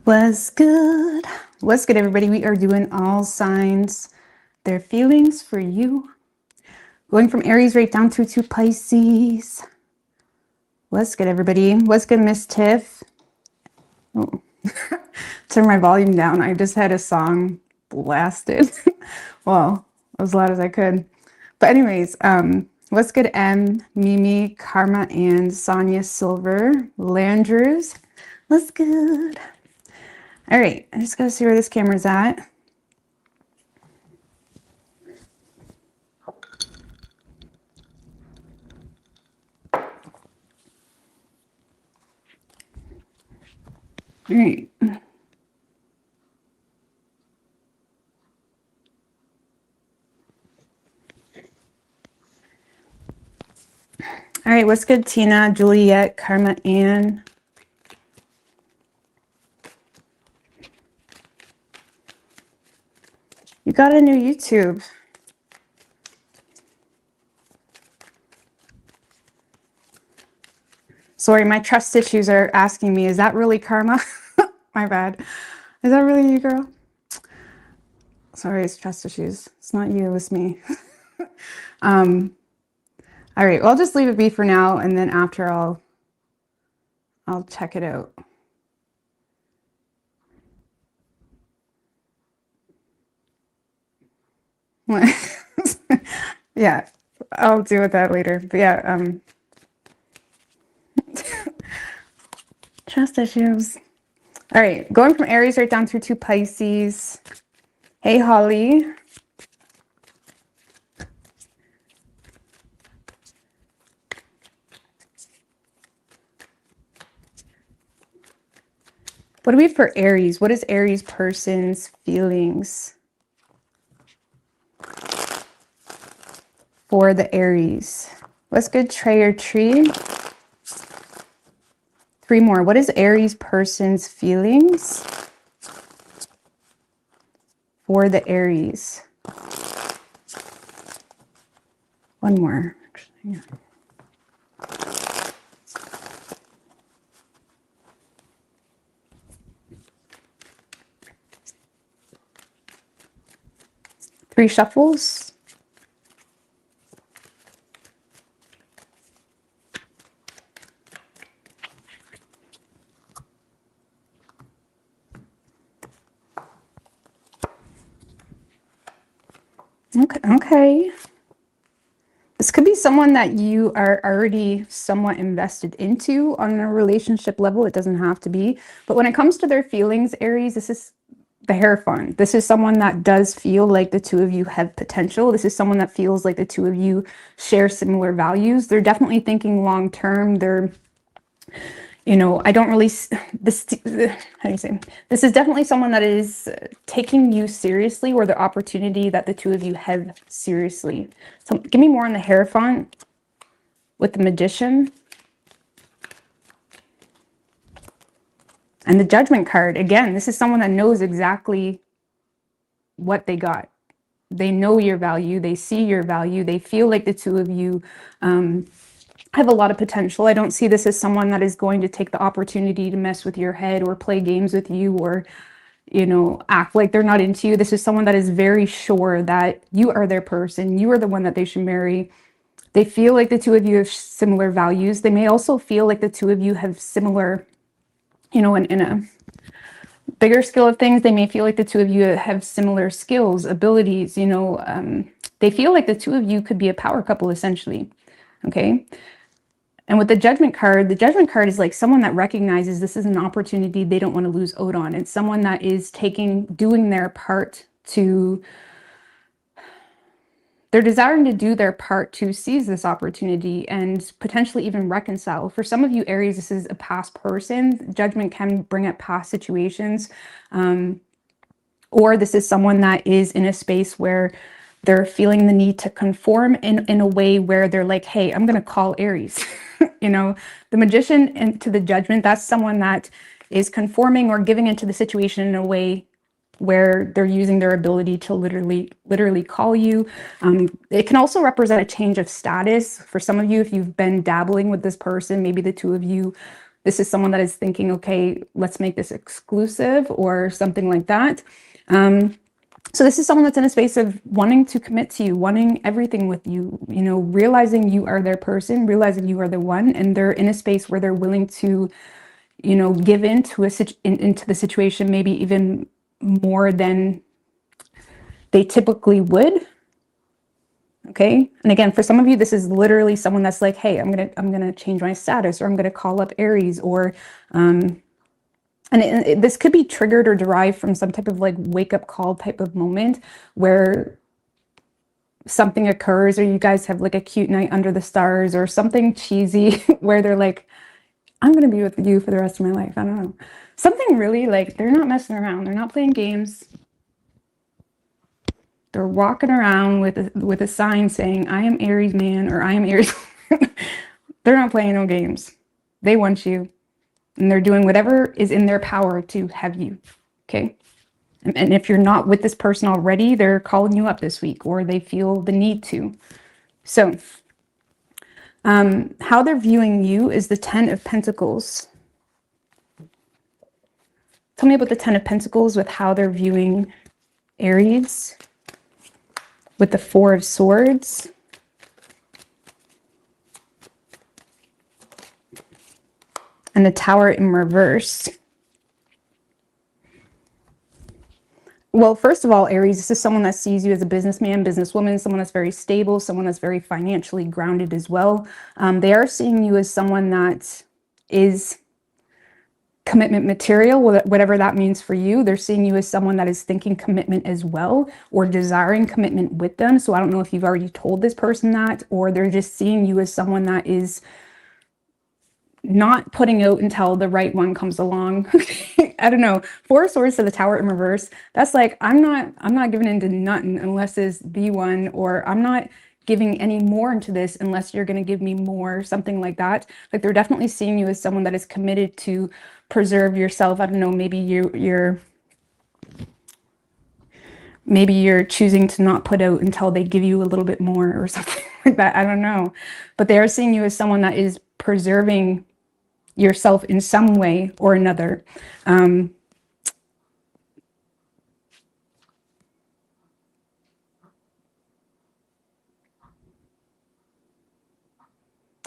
What's good? What's good, everybody? We are doing all signs, their feelings for you. Going from Aries right down through to Pisces. What's good, everybody? What's good, Miss Tiff? Oh. Turn my volume down. I just had a song blasted. Well, as loud as I could. But anyways, what's good, M, Mimi, Karma, and Sonia Silver, Landers. What's good? All right, I just gotta see where this camera's at. All right. All right, what's good, Tina, Juliet, Karma, Ann? You got a new YouTube. Sorry, my trust issues are asking me, is that really Karma? My bad. Is that really you, girl? Sorry, it's trust issues. It's not you, it's me. All right, well, I'll just leave it be for now, and then after I'll check it out. Yeah, I'll deal with that later. But yeah, trust issues. All right, going from Aries right down through to Pisces. Hey, Holly. What do we have for Aries? What is Aries person's feelings for the Aries? What's good, Trey or Tree? 3 more. What is Aries person's feelings for the Aries? 1 more. Actually, yeah. Three shuffles. Okay. This could be someone that you are already somewhat invested into on a relationship level. It doesn't have to be. But when it comes to their feelings, Aries, this is the Hierophant. This is someone that does feel like the two of you have potential. This is someone that feels like the two of you share similar values. They're definitely thinking long term. They're, you know, I don't really, this, how do you say? This is definitely someone that is taking you seriously, or the opportunity that the two of you have seriously. So give me more on the Hierophant with the Magician. And the Judgment card, again, this is someone that knows exactly what they got. They know your value. They see your value. They feel like the two of you have a lot of potential. I don't see this as someone that is going to take the opportunity to mess with your head or play games with you or, you know, act like they're not into you. This is someone that is very sure that you are their person. You are the one that they should marry. They feel like the two of you have similar values. They may also feel like the two of you have similar, you know, in a bigger scale of things, they may feel like the two of you have similar skills, abilities, you know, they feel like the two of you could be a power couple, essentially. Okay. And with the Judgment card is like someone that recognizes this is an opportunity they don't want to lose out on. It's someone that is doing their part to, they're desiring to do their part to seize this opportunity and potentially even reconcile. For some of you, Aries, this is a past person. Judgment can bring up past situations. Or this is someone that is in a space where they're feeling the need to conform in a way where they're like, hey, I'm going to call Aries. You know, the Magician and to the Judgment, that's someone that is conforming or giving into the situation in a way where they're using their ability to literally call you. It can also represent a change of status. For some of you, if you've been dabbling with this person, maybe the two of you This is someone that is thinking, okay, let's make this exclusive or something like that. So this is someone that's in a space of wanting to commit to you, wanting everything with you, you know, realizing you are their person, realizing you are the one, and they're in a space where they're willing to, you know, give into into the situation, maybe even more than they typically would. Okay. And again, for some of you, this is literally someone that's like, hey, I'm gonna change my status, or I'm gonna call up Aries, or and this could be triggered or derived from some type of like wake up call type of moment where something occurs, or you guys have like a cute night under the stars or something cheesy where they're like, I'm going to be with you for the rest of my life. I don't know. Something really like, they're not messing around. They're not playing games. They're walking around with a sign saying, I am Aries man, or I am Aries. They're not playing no games. They want you. And they're doing whatever is in their power to have you. Okay. And if you're not with this person already, they're calling you up this week, or they feel the need to. So how they're viewing you is the 10 of Pentacles. Tell me about the 10 of Pentacles with how they're viewing Aries, with the 4 of Swords, and the Tower in reverse. Well, first of all, Aries, this is someone that sees you as a businessman, businesswoman, someone that's very stable, someone that's very financially grounded as well. They are seeing you as someone that is commitment material, whatever that means for you. They're seeing you as someone that is thinking commitment as well, or desiring commitment with them. So I don't know if you've already told this person that, or they're just seeing you as someone that is not putting out until the right one comes along. I don't know. 4 of Swords to the Tower in reverse. That's like, I'm not giving into nothing unless it's the one, or I'm not giving any more into this unless you're going to give me more, something like that. Like, they're definitely seeing you as someone that is committed to preserve yourself. I don't know, maybe you're choosing to not put out until they give you a little bit more or something like that. I don't know. But they are seeing you as someone that is preserving yourself in some way or another. And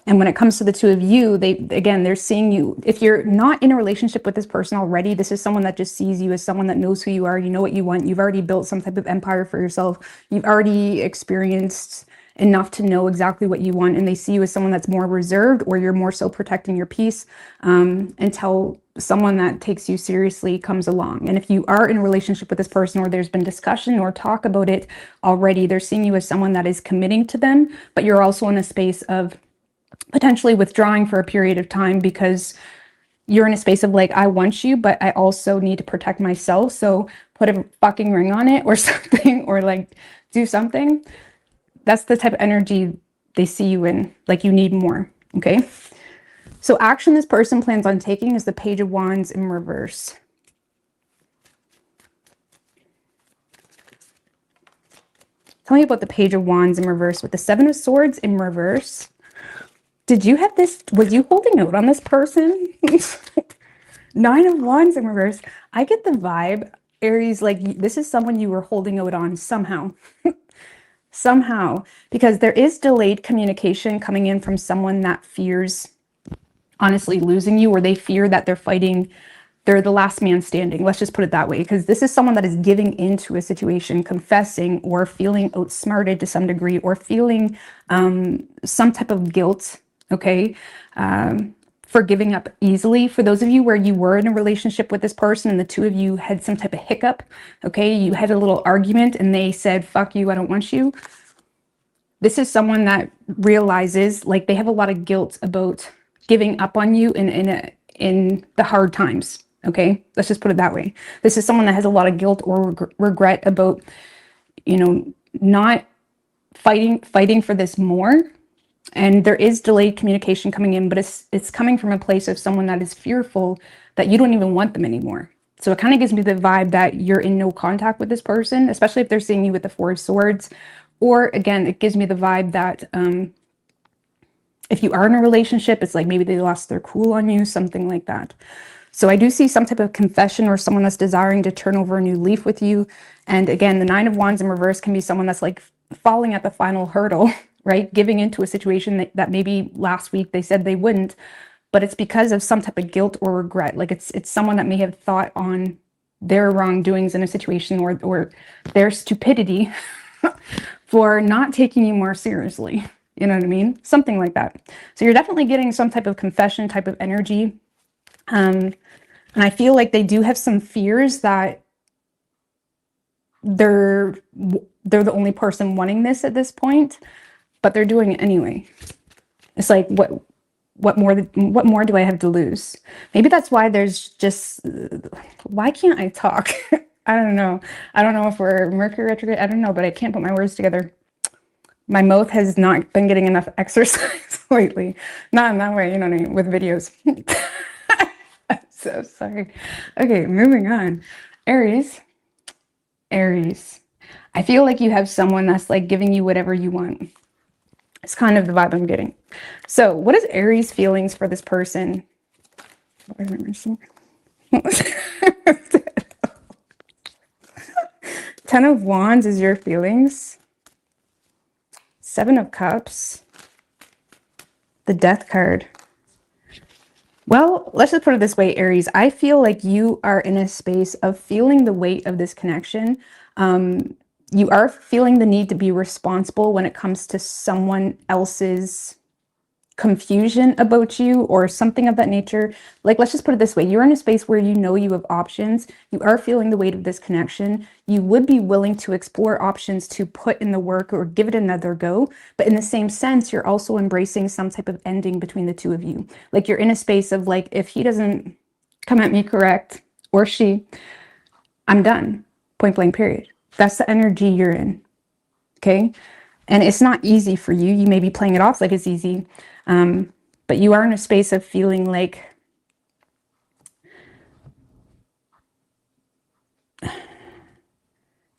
when it comes to the two of you, they're seeing you. If you're not in a relationship with this person already, this is someone that just sees you as someone that knows who you are. You know what you want. You've already built some type of empire for yourself. You've already experienced enough to know exactly what you want. And they see you as someone that's more reserved, or you're more so protecting your peace until someone that takes you seriously comes along. And if you are in a relationship with this person, or there's been discussion or talk about it already, they're seeing you as someone that is committing to them, but you're also in a space of potentially withdrawing for a period of time, because you're in a space of like, I want you, but I also need to protect myself. So put a fucking ring on it or something, or like do something. That's the type of energy they see you in, like you need more. Okay. So action this person plans on taking is the Page of Wands in reverse. Tell me about the Page of Wands in reverse with the 7 of Swords in reverse. Did you have this? Was you holding out on this person? 9 of Wands in reverse. I get the vibe, Aries, like this is someone you were holding out on somehow. Somehow, because there is delayed communication coming in from someone that fears honestly losing you, or they fear that they're the last man standing. Let's just put it that way, because this is someone that is giving into a situation, confessing, or feeling outsmarted to some degree, or feeling some type of guilt. Okay. For giving up easily. For those of you where you were in a relationship with this person and the two of you had some type of hiccup, okay, you had a little argument and they said, fuck you, I don't want you. This is someone that realizes like they have a lot of guilt about giving up on you in the hard times. Okay, let's just put it that way. This is someone that has a lot of guilt or regret about, you know, not fighting for this more. And there is delayed communication coming in, but it's coming from a place of someone that is fearful that you don't even want them anymore. So it kind of gives me the vibe that you're in no contact with this person, especially if they're seeing you with the 4 of Swords. Or again, it gives me the vibe that If you are in a relationship, it's like maybe they lost their cool on you, something like that. So I do see some type of confession or someone that's desiring to turn over a new leaf with you. And again, the Nine of Wands in reverse can be someone that's like falling at the final hurdle, right? Giving into a situation that maybe last week they said they wouldn't, but it's because of some type of guilt or regret. Like it's someone that may have thought on their wrongdoings in a situation, or their stupidity for not taking you more seriously. You know what I mean? Something like that. So you're definitely getting some type of confession type of energy. And I feel like they do have some fears that they're the only person wanting this at this point, but they're doing it anyway. It's like, what more do I have to lose? Maybe that's why there's just, why can't I talk? I don't know. I don't know if we're Mercury retrograde. I don't know, but I can't put my words together. My mouth has not been getting enough exercise lately. Not in that way, you know what I mean, with videos. I'm so sorry. Okay, moving on. Aries. Aries. I feel like you have someone that's like giving you whatever you want. It's kind of the vibe I'm getting. So what is Aries' feelings for this person? Ten of Wands is your feelings. Seven of Cups. The Death card. Well, let's just put it this way, Aries. I feel like you are in a space of feeling the weight of this connection. You are feeling the need to be responsible when it comes to someone else's confusion about you or something of that nature. Like, let's just put it this way. You're in a space where you know you have options. You are feeling the weight of this connection. You would be willing to explore options to put in the work or give it another go. But in the same sense, you're also embracing some type of ending between the two of you. Like, you're in a space of like, if he doesn't come at me correct, or she, I'm done. Point blank, period. That's the energy you're in. Okay. And it's not easy for you. You may be playing it off like it's easy. But you are in a space of feeling like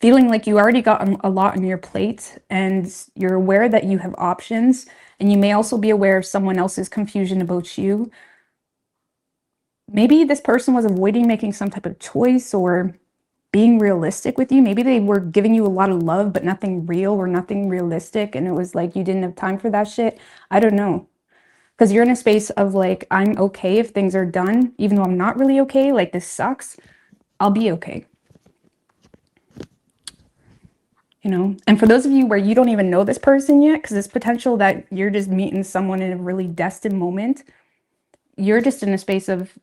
you already got a lot on your plate, and you're aware that you have options, and you may also be aware of someone else's confusion about you. Maybe this person was avoiding making some type of choice or being realistic with you. Maybe they were giving you a lot of love, but nothing real or nothing realistic. And it was like, you didn't have time for that shit. I don't know. Because you're in a space of like, I'm okay if things are done, even though I'm not really okay. Like, this sucks. I'll be okay. You know? And for those of you where you don't even know this person yet, because it's potential that you're just meeting someone in a really destined moment, you're just in a space of,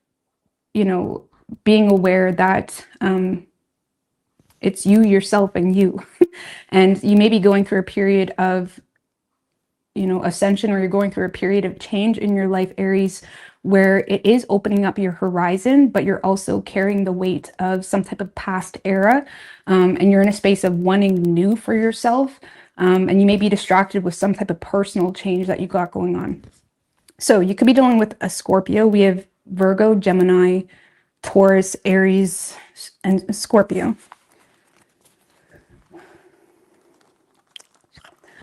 you know, being aware that, it's you, yourself, and you. And you may be going through a period of, you know, ascension, or you're going through a period of change in your life, Aries, where it is opening up your horizon, but you're also carrying the weight of some type of past era. And you're in a space of wanting new for yourself. And you may be distracted with some type of personal change that you got going on. So you could be dealing with a Scorpio. We have Virgo, Gemini, Taurus, Aries, and Scorpio.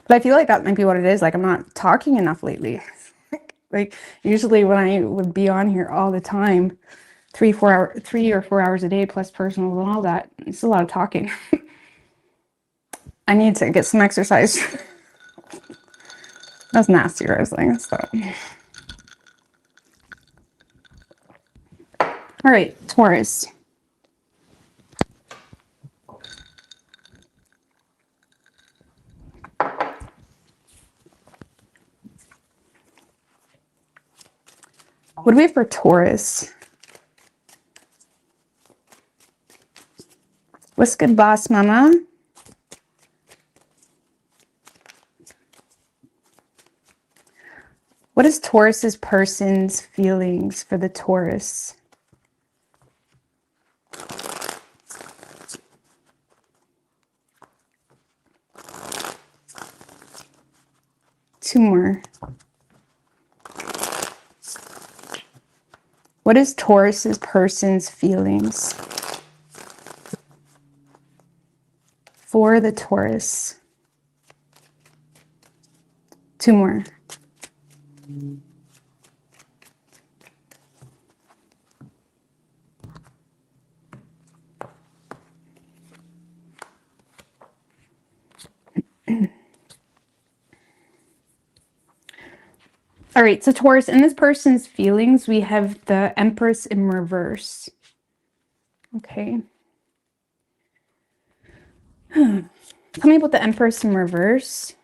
But I feel like that might be what it is. Like, I'm not talking enough lately. Like, usually when I would be on here all the time, 3 or 4 hours a day, plus personal and all that, it's a lot of talking. I need to get some exercise. That's nasty, Rosling. So, all right, Taurus. What do we have for Taurus? What's good, boss mama? What is Taurus's person's feelings for the Taurus? Two more. What is Taurus's person's feelings for the Taurus? Two more. All right, so Taurus, in this person's feelings, we have the Empress in reverse. Okay. Tell me about the Empress in reverse.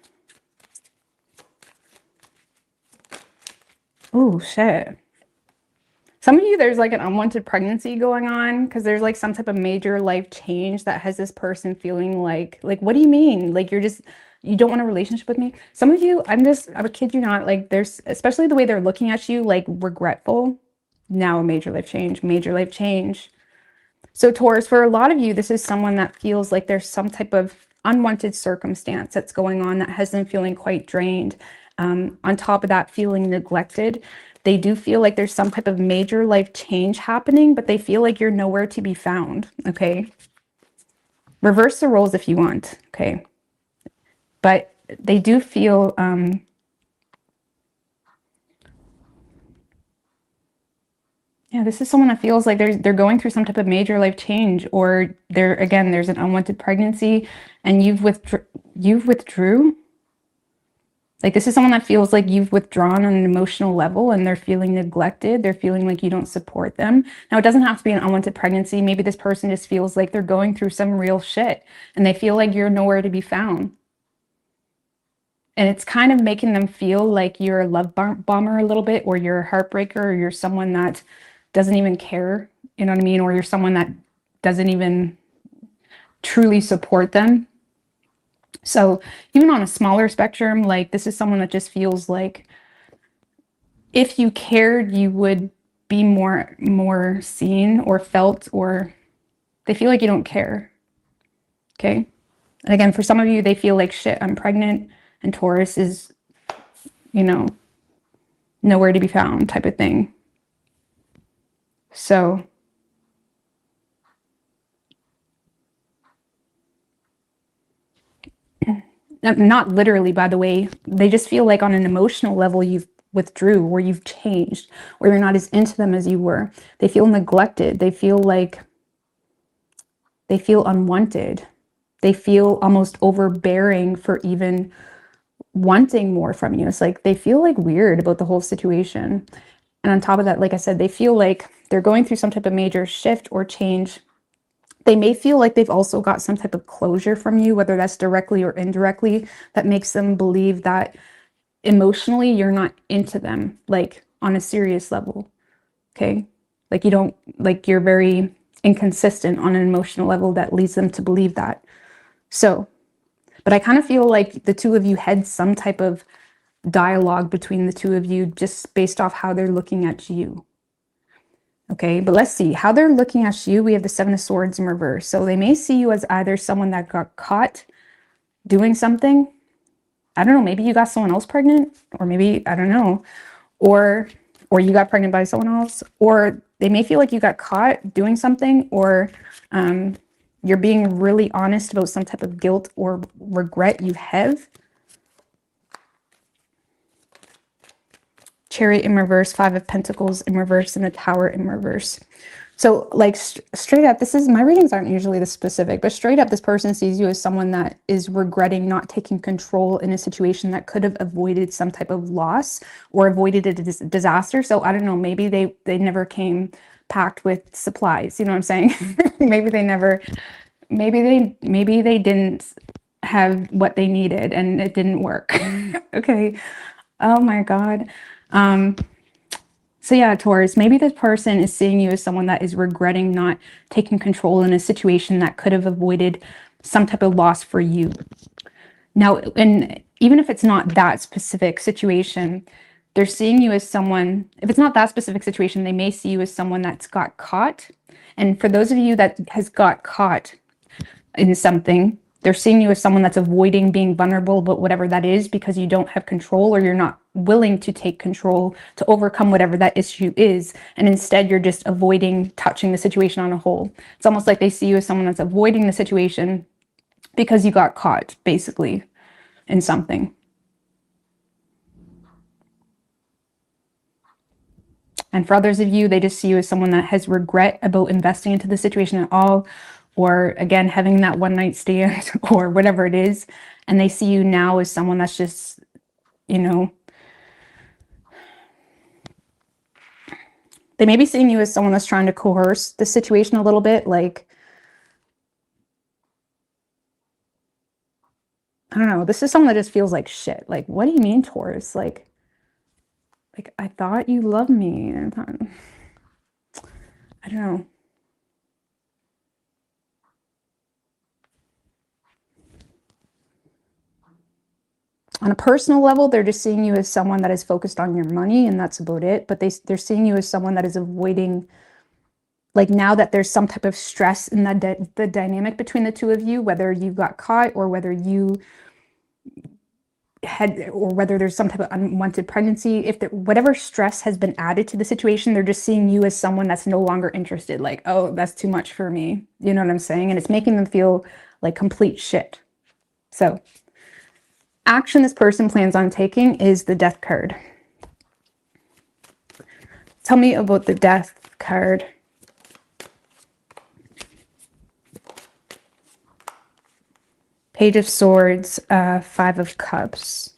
Oh, shit. Some of you, there's like an unwanted pregnancy going on because there's like some type of major life change that has this person feeling like, what do you mean? Like you don't want a relationship with me? Some of you, I would kid you not, like there's, especially the way they're looking at you, like regretful. Now a major life change, major life change. So Taurus, for a lot of you, this is someone that feels like there's some type of unwanted circumstance that's going on that has them feeling quite drained. On top of that, feeling neglected. They do feel like there's some type of major life change happening, but they feel like you're nowhere to be found, okay? Reverse the roles if you want, okay? But they do feel... yeah, this is someone that feels like they're going through some type of major life change, or there's an unwanted pregnancy and you've withdrew. Like this is someone that feels like you've withdrawn on an emotional level and they're feeling neglected. They're feeling like you don't support them. Now, it doesn't have to be an unwanted pregnancy. Maybe this person just feels like they're going through some real shit and they feel like you're nowhere to be found. And it's kind of making them feel like you're a love bomber a little bit, or you're a heartbreaker, or you're someone that doesn't even care, you know what I mean? Or you're someone that doesn't even truly support them. So even on a smaller spectrum, like this is someone that just feels like if you cared, you would be more seen or felt, or they feel like you don't care. Okay. And again, for some of you, they feel like shit, I'm pregnant, and Taurus is, you know, nowhere to be found type of thing. So not literally, by the way, they just feel like on an emotional level, you've withdrew, or you've changed, or you're not as into them as you were. They feel neglected. They feel like they feel unwanted. They feel almost overbearing for even wanting more from you. It's like they feel like weird about the whole situation. And on top of that, like I said, they feel like they're going through some type of major shift or change. They may feel like they've also got some type of closure from you, whether that's directly or indirectly, that makes them believe that emotionally you're not into them, like on a serious level. Okay. Like you don't, like you're very inconsistent on an emotional level that leads them to believe that. So, but I kind of feel like the two of you had some type of dialogue between the two of you just based off how they're looking at you. Okay, but let's see how they're looking at you. We have the Seven of Swords in reverse. So they may see you as either someone that got caught doing something. I don't know, maybe you got someone else pregnant, or maybe, I don't know, or you got pregnant by someone else, or they may feel like you got caught doing something, or you're being really honest about some type of guilt or regret you have. Chariot in reverse, Five of Pentacles in reverse, and the Tower in reverse. So like straight up, my readings aren't usually this specific, but straight up, this person sees you as someone that is regretting not taking control in a situation that could have avoided some type of loss or avoided a disaster. So I don't know, maybe they never came packed with supplies. You know what I'm saying? Maybe they didn't have what they needed and it didn't work. Okay. Oh my God. So yeah, Taurus, maybe this person is seeing you as someone that is regretting not taking control in a situation that could have avoided some type of loss for you. Now, and even if it's not that specific situation, they're seeing you as someone, if it's not that specific situation, they may see you as someone that's got caught. And for those of you that has got caught in something, they're seeing you as someone that's avoiding being vulnerable, but whatever that is, because you don't have control, or you're not willing to take control to overcome whatever that issue is. And instead, you're just avoiding touching the situation on a whole. It's almost like they see you as someone that's avoiding the situation because you got caught, basically, in something. And for others of you, they just see you as someone that has regret about investing into the situation at all, or again, having that one night stand or whatever it is. And they see you now as someone that's just, you know, They may be seeing you as someone that's trying to coerce the situation a little bit. Like, I don't know. This is someone that just feels like shit. Like, what do you mean, Taurus? Like I thought you loved me. I don't know. On a personal level, they're just seeing you as someone that is focused on your money, and that's about it. But they're seeing you as someone that is avoiding, like, now that there's some type of stress in the dynamic between the two of you, whether you got caught or whether you had, or whether there's some type of unwanted pregnancy, if whatever stress has been added to the situation, they're just seeing you as someone that's no longer interested. Like, oh, that's too much for me. You know what I'm saying? And it's making them feel like complete shit. So action this person plans on taking is the Death card. Tell me about the Death card. Page of Swords, Five of Cups.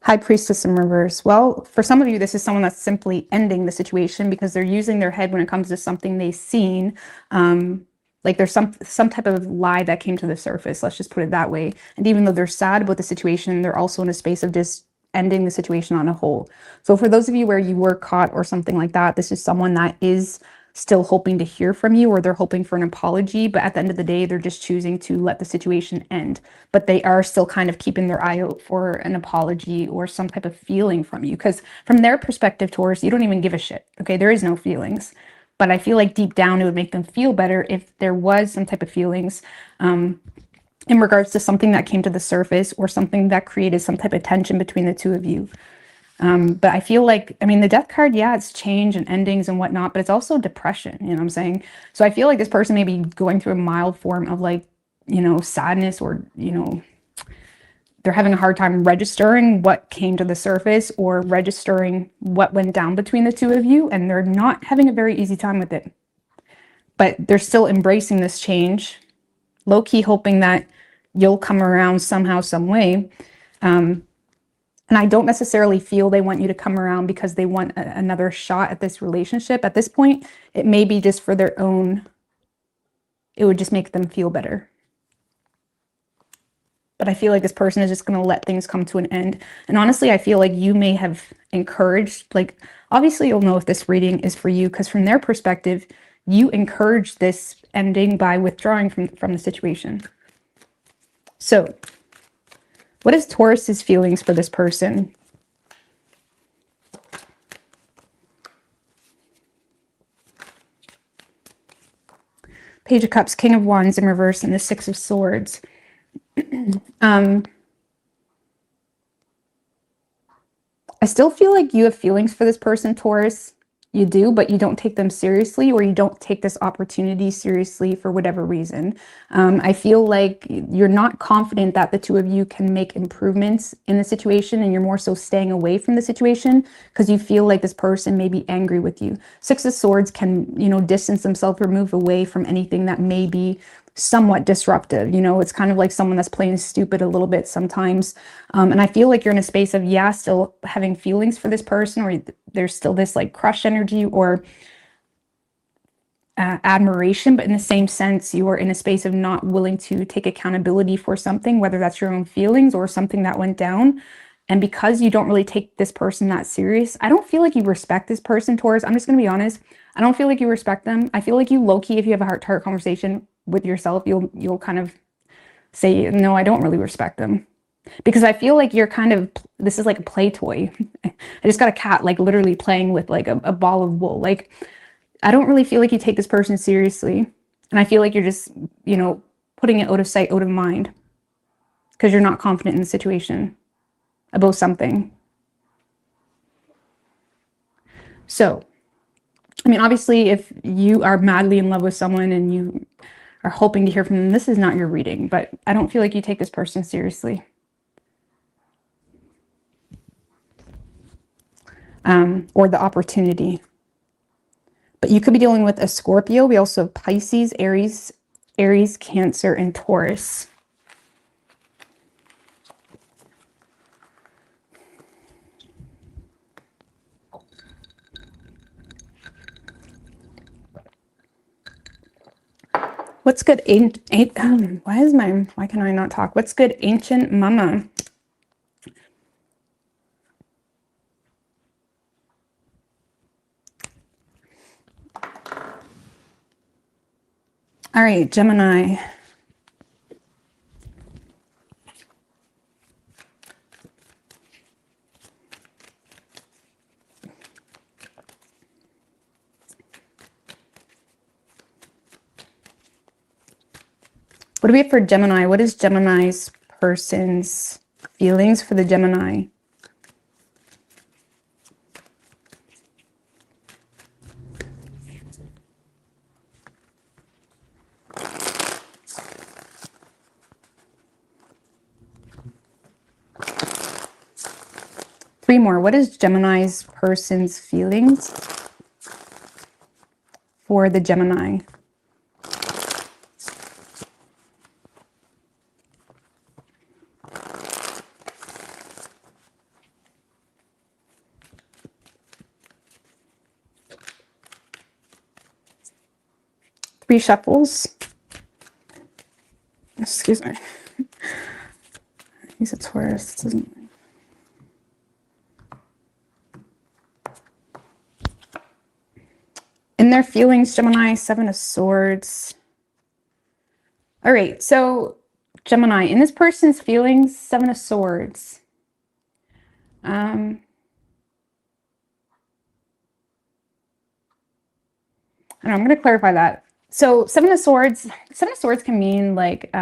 High Priestess in reverse. Well, for some of you, this is someone that's simply ending the situation because they're using their head when it comes to something they've seen. Like there's some type of lie that came to the surface. Let's just put it that way. And even though they're sad about the situation, they're also in a space of just ending the situation on a whole. So for those of you where you were caught or something like that, this is someone that is still hoping to hear from you, or they're hoping for an apology, but at the end of the day, they're just choosing to let the situation end. But they are still kind of keeping their eye out for an apology or some type of feeling from you. Because from their perspective, Taurus, you don't even give a shit. Okay, there is no feelings. But I feel like deep down, it would make them feel better if there was some type of feelings in regards to something that came to the surface or something that created some type of tension between the two of you. But I feel like, I mean, the Death card, yeah, it's change and endings and whatnot, but it's also depression, you know what I'm saying? So I feel like this person may be going through a mild form of, like, you know, sadness, or, you know, they're having a hard time registering what came to the surface or registering what went down between the two of you, and they're not having a very easy time with it. But they're still embracing this change, low-key hoping that you'll come around somehow, some way. And I don't necessarily feel they want you to come around because they want another shot at this relationship. At this point, it may be just for their own, it would just make them feel better. But I feel like this person is just going to let things come to an end. And honestly, I feel like you may have encouraged, like, obviously you'll know if this reading is for you, because from their perspective, you encouraged this ending by withdrawing from the situation. So what is Taurus's feelings for this person? Page of Cups, King of Wands in reverse, and the Six of Swords. I still feel like you have feelings for this person, Taurus. You do, but you don't take them seriously, or you don't take this opportunity seriously for whatever reason. I feel like you're not confident that the two of you can make improvements in the situation, and you're more so staying away from the situation because you feel like this person may be angry with you. Six of Swords can, you know, distance themselves or move away from anything that may be somewhat disruptive. You know, it's kind of like someone that's playing stupid a little bit sometimes. And I feel like you're in a space of, yeah, still having feelings for this person, or there's still this like crush energy or admiration, but in the same sense, you are in a space of not willing to take accountability for something, whether that's your own feelings or something that went down. And because you don't really take this person that serious, I don't feel like you respect this person, Taurus. I'm just going to be honest. I don't feel like you respect them. I feel like you low-key, if you have a heart-to-heart conversation with yourself, you'll kind of say, no, I don't really respect them. Because I feel like you're kind of, this is like a play toy. I just got a cat, like, literally playing with like a ball of wool. Like, I don't really feel like you take this person seriously. And I feel like you're just, you know, putting it out of sight, out of mind, because you're not confident in the situation about something. So, I mean, obviously, if you are madly in love with someone and you are hoping to hear from them, this is not your reading, but I don't feel like you take this person seriously. Or the opportunity. But you could be dealing with a Scorpio. We also have Pisces, Aries, Cancer, and Taurus. What's good, why can I not talk? What's good, ancient mama? All right, Gemini. What do we have for Gemini? What is Gemini's person's feelings for the Gemini? Three more. What is Gemini's person's feelings for the Gemini? Three shuffles. Excuse me. He's a Taurus. Doesn't... In their feelings, Gemini, Seven of Swords. All right, so Gemini, in this person's feelings, Seven of Swords. And I'm going to clarify that. So Seven of Swords can mean like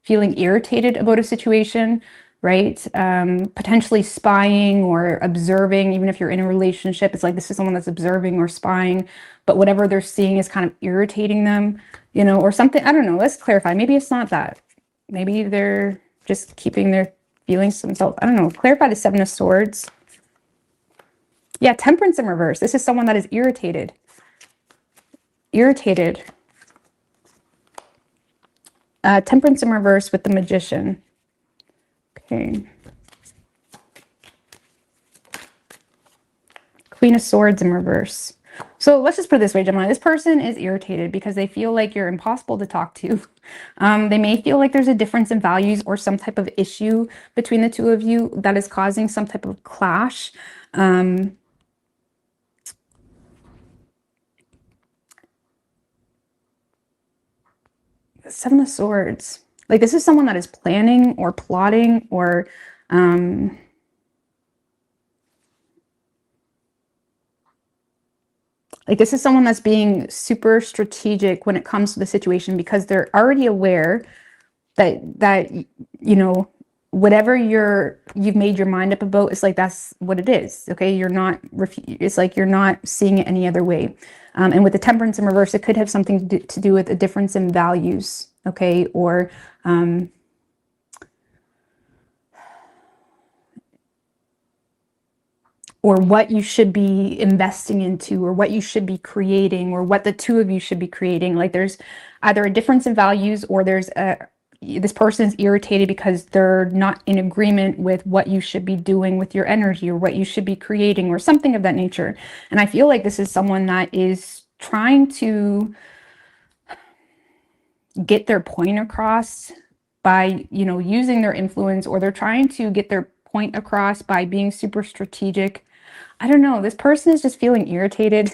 feeling irritated about a situation, right? Potentially spying or observing, even if you're in a relationship, it's like this is someone that's observing or spying, but whatever they're seeing is kind of irritating them, you know, or something. I don't know. Let's clarify. Maybe it's not that. Maybe they're just keeping their feelings to themselves. I don't know. Clarify the Seven of Swords. Yeah, Temperance in reverse. This is someone that is irritated. Temperance in reverse with the Magician. Okay. Queen of Swords in reverse. So let's just put it this way, Gemini. This person is irritated because they feel like you're impossible to talk to. They may feel like there's a difference in values or some type of issue between the two of you that is causing some type of clash. Seven of Swords. Like this is someone that is planning or plotting or like this is someone that's being super strategic when it comes to the situation because they're already aware that you know, whatever you've made your mind up about, it's like that's what it is. Okay, you're not it's like you're not seeing it any other way. And with the Temperance in reverse, it could have something to do with a difference in values, okay, or what you should be investing into, or what you should be creating, or what the two of you should be creating. Like there's either a difference in values, or there's this person is irritated because they're not in agreement with what you should be doing with your energy, or what you should be creating, or something of that nature. And I feel like this is someone that is trying to get their point across by, you know, using their influence, or they're trying to get their point across by being super strategic. I don't know. This person is just feeling irritated.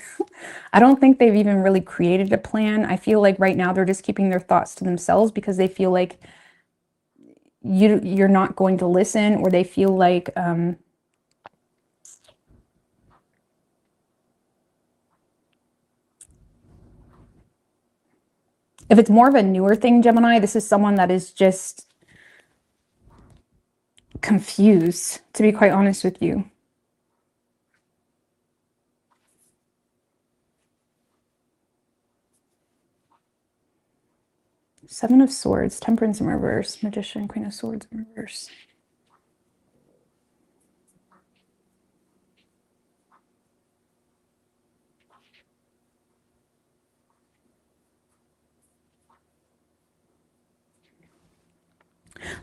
I don't think they've even really created a plan. I feel like right now they're just keeping their thoughts to themselves because they feel like you're not going to listen, or they feel like if it's more of a newer thing, Gemini, this is someone that is just confused, to be quite honest with you. Seven of Swords, Temperance in reverse, Magician, Queen of Swords in reverse.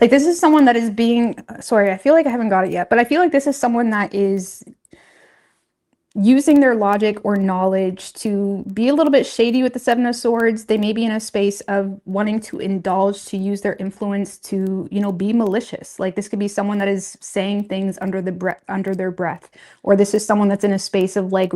Like this is someone that is being, sorry, I feel like I haven't got it yet, but I feel like this is someone that is using their logic or knowledge to be a little bit shady with the Seven of Swords. They may be in a space of wanting to indulge, to use their influence to, you know, be malicious. Like this could be someone that is saying things under their breath, or this is someone that's in a space of like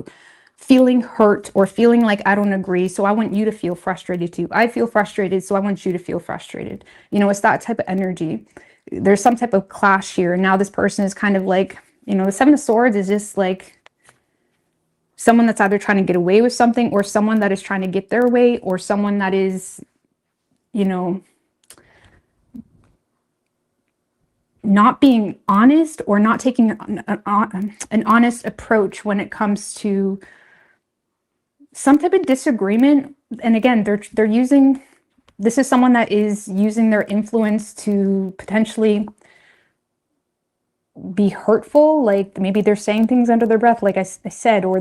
feeling hurt or feeling like I don't agree, so I want you to feel frustrated too. I feel frustrated, so I want you to feel frustrated. You know, it's that type of energy. There's some type of clash here. And now this person is kind of like, you know, the Seven of Swords is just like someone that's either trying to get away with something, or someone that is trying to get their way, or someone that is, you know, not being honest, or not taking an honest approach when it comes to some type of disagreement. And again, they're using, this is someone that is using their influence to potentially be hurtful. Like maybe they're saying things under their breath, like I said, or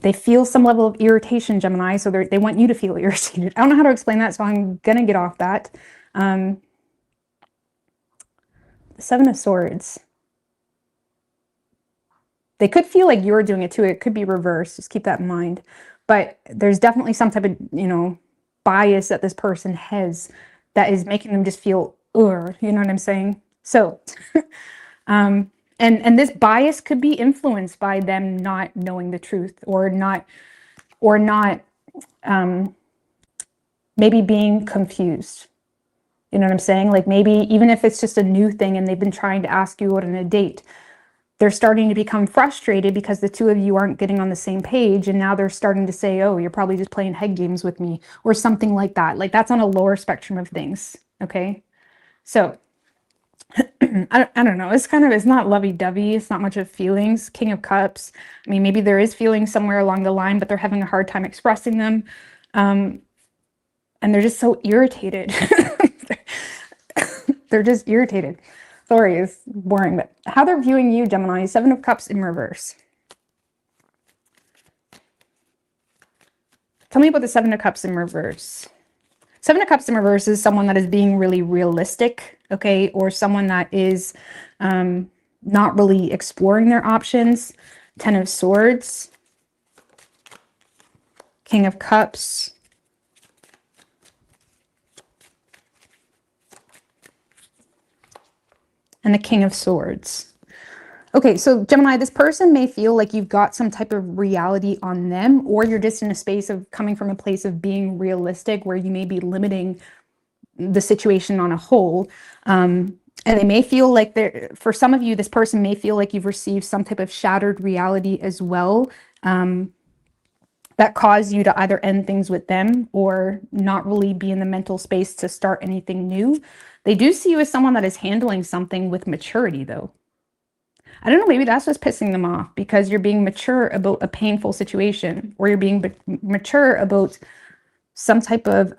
they feel some level of irritation, Gemini, so they want you to feel irritated. I don't know how to explain that, so I'm gonna get off that. The Seven of Swords. They could feel like you're doing it too. It could be reversed. Just keep that in mind. But there's definitely some type of, you know, bias that this person has that is making them just feel, you know what I'm saying? So, and this bias could be influenced by them not knowing the truth, or not, maybe being confused. You know what I'm saying? Like maybe even if it's just a new thing and they've been trying to ask you out on a date, they're starting to become frustrated because the two of you aren't getting on the same page. And now they're starting to say, oh, you're probably just playing head games with me, or something like that. Like that's on a lower spectrum of things. Okay. So I don't know. It's kind of, it's not lovey-dovey. It's not much of feelings. King of Cups. I mean, maybe there is feelings somewhere along the line, but they're having a hard time expressing them. And they're just so irritated. They're just irritated. Sorry, it's boring, but how they're viewing you, Gemini. Seven of Cups in reverse. Tell me about the Seven of Cups in reverse. Seven of Cups in reverse is someone that is being really realistic, okay? Or someone that is not really exploring their options. Ten of Swords. King of Cups. And the King of Swords. Okay, so Gemini, this person may feel like you've got some type of reality on them, or you're just in a space of coming from a place of being realistic where you may be limiting the situation on a whole. And they may feel like for some of you, this person may feel like you've received some type of shattered reality as well, that caused you to either end things with them or not really be in the mental space to start anything new. They do see you as someone that is handling something with maturity, though. I don't know, maybe that's what's pissing them off, because you're being mature about a painful situation, or you're being mature about some type of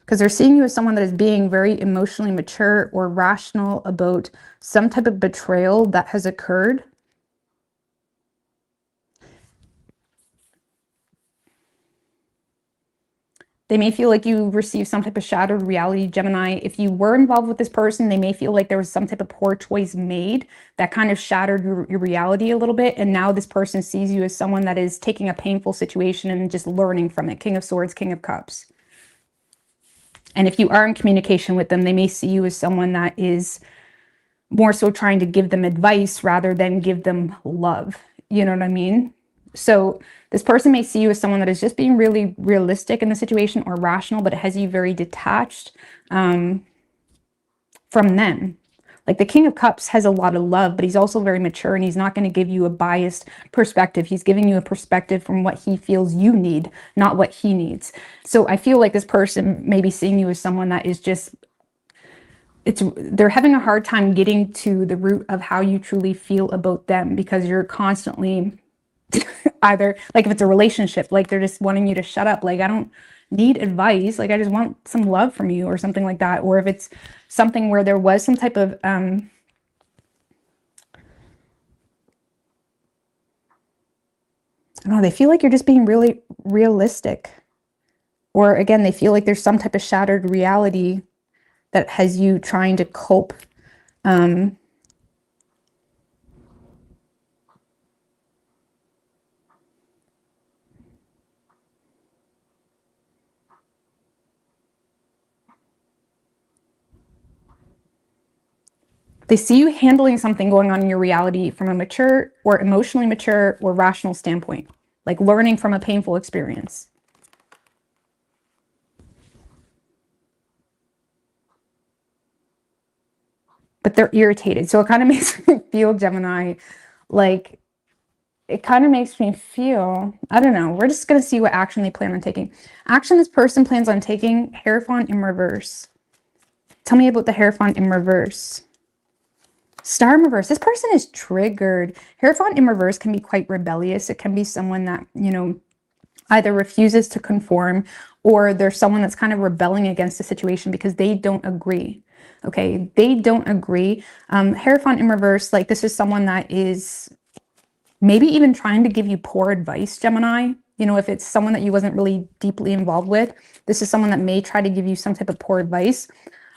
because they're seeing you as someone that is being very emotionally mature or rational about some type of betrayal that has occurred. They may feel like you received some type of shattered reality, Gemini. If you were involved with this person, they may feel like there was some type of poor choice made that kind of shattered your reality a little bit. And now this person sees you as someone that is taking a painful situation and just learning from it. King of Swords, King of Cups. And if you are in communication with them, they may see you as someone that is more so trying to give them advice rather than give them love. You know what I mean? So this person may see you as someone that is just being really realistic in the situation, or rational, but it has you very detached from them. Like the King of Cups has a lot of love, but he's also very mature, and he's not going to give you a biased perspective. He's giving you a perspective from what he feels you need, not what he needs. So I feel like this person may be seeing you as someone that is just, they're having a hard time getting to the root of how you truly feel about them, because you're constantly either, like if it's a relationship, like they're just wanting you to shut up. Like, I don't need advice. Like, I just want some love from you, or something like that. Or if it's something where there was some type of, I don't know, they feel like you're just being really realistic. Or again, they feel like there's some type of shattered reality that has you trying to cope. They see you handling something going on in your reality from a mature or emotionally mature or rational standpoint, like learning from a painful experience. But they're irritated. So it kind of makes me feel, Gemini, like it kind of makes me feel, I don't know. We're just going to see what action they plan on taking. Action this person plans on taking, Hierophant in reverse. Tell me about the Hierophant in reverse. Star in reverse. This person is triggered. Hierophant in reverse can be quite rebellious. It can be someone that, you know, either refuses to conform, or there's someone that's kind of rebelling against the situation because they don't agree. Okay, they don't agree. Hierophant in reverse, like this is someone that is maybe even trying to give you poor advice, Gemini. You know, if it's someone that you wasn't really deeply involved with, this is someone that may try to give you some type of poor advice.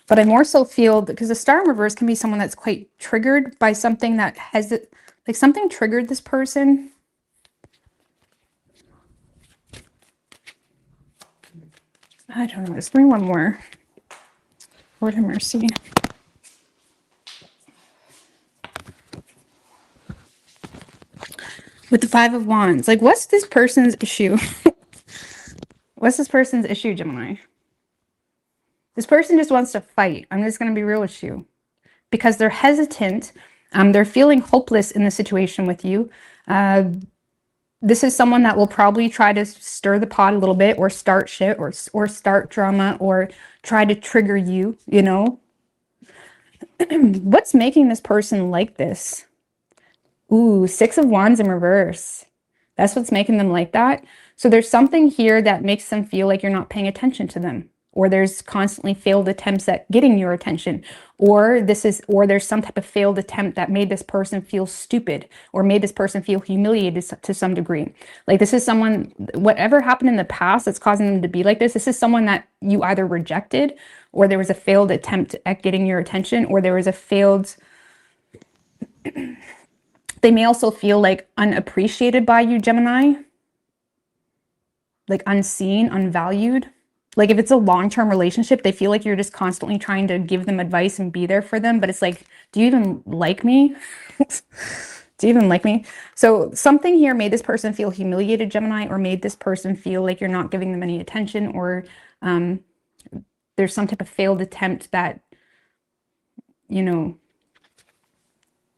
But I more so feel, because the star in reverse can be someone that's quite triggered by something that has, like something triggered this person. I don't know, let's bring one more. Lord have mercy. With the Five of Wands, like what's this person's issue? What's this person's issue, Gemini? This person just wants to fight. I'm just going to be real with you. Because they're hesitant. They're feeling hopeless in the situation with you. This is someone that will probably try to stir the pot a little bit, or start shit, or start drama, or try to trigger you, you know? What's making this person like this? Ooh, Six of Wands in reverse. That's what's making them like that. So there's something here that makes them feel like you're not paying attention to them, or there's constantly failed attempts at getting your attention, or there's some type of failed attempt that made this person feel stupid, or made this person feel humiliated to some degree. Like this is someone, whatever happened in the past that's causing them to be like this is someone that you either rejected, or there was a failed attempt at getting your attention, or there was a failed... They may also feel like unappreciated by you, Gemini. Like unseen, unvalued. Like if it's a long-term relationship, they feel like you're just constantly trying to give them advice and be there for them. But it's like, do you even like me? Do you even like me? So something here made this person feel humiliated, Gemini, or made this person feel like you're not giving them any attention, or there's some type of failed attempt that, you know,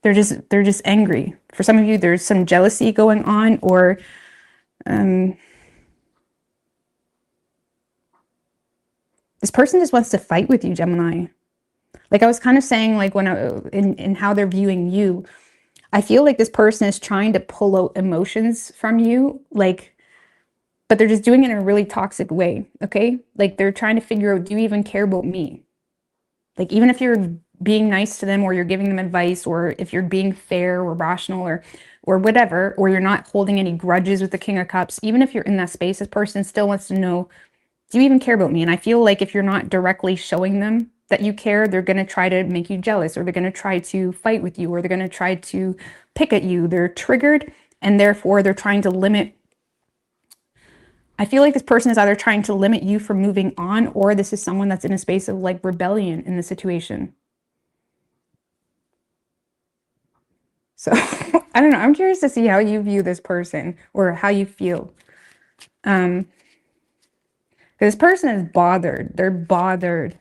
they're just angry. For some of you, there's some jealousy going on, or this person just wants to fight with you, Gemini. Like I was kind of saying, like when in how they're viewing you, I feel like this person is trying to pull out emotions from you, like, but they're just doing it in a really toxic way, okay? Like they're trying to figure out, do you even care about me? Like even if you're being nice to them, or you're giving them advice, or if you're being fair or rational, or whatever, or you're not holding any grudges with the King of Cups, even if you're in that space, this person still wants to know, do you even care about me? And I feel like if you're not directly showing them that you care, they're going to try to make you jealous, or they're going to try to fight with you, or they're going to try to pick at you. They're triggered, and therefore they're trying to limit. I feel like this person is either trying to limit you from moving on, or this is someone that's in a space of like rebellion in the situation. So I don't know. I'm curious to see how you view this person, or how you feel. This person is bothered. They're bothered.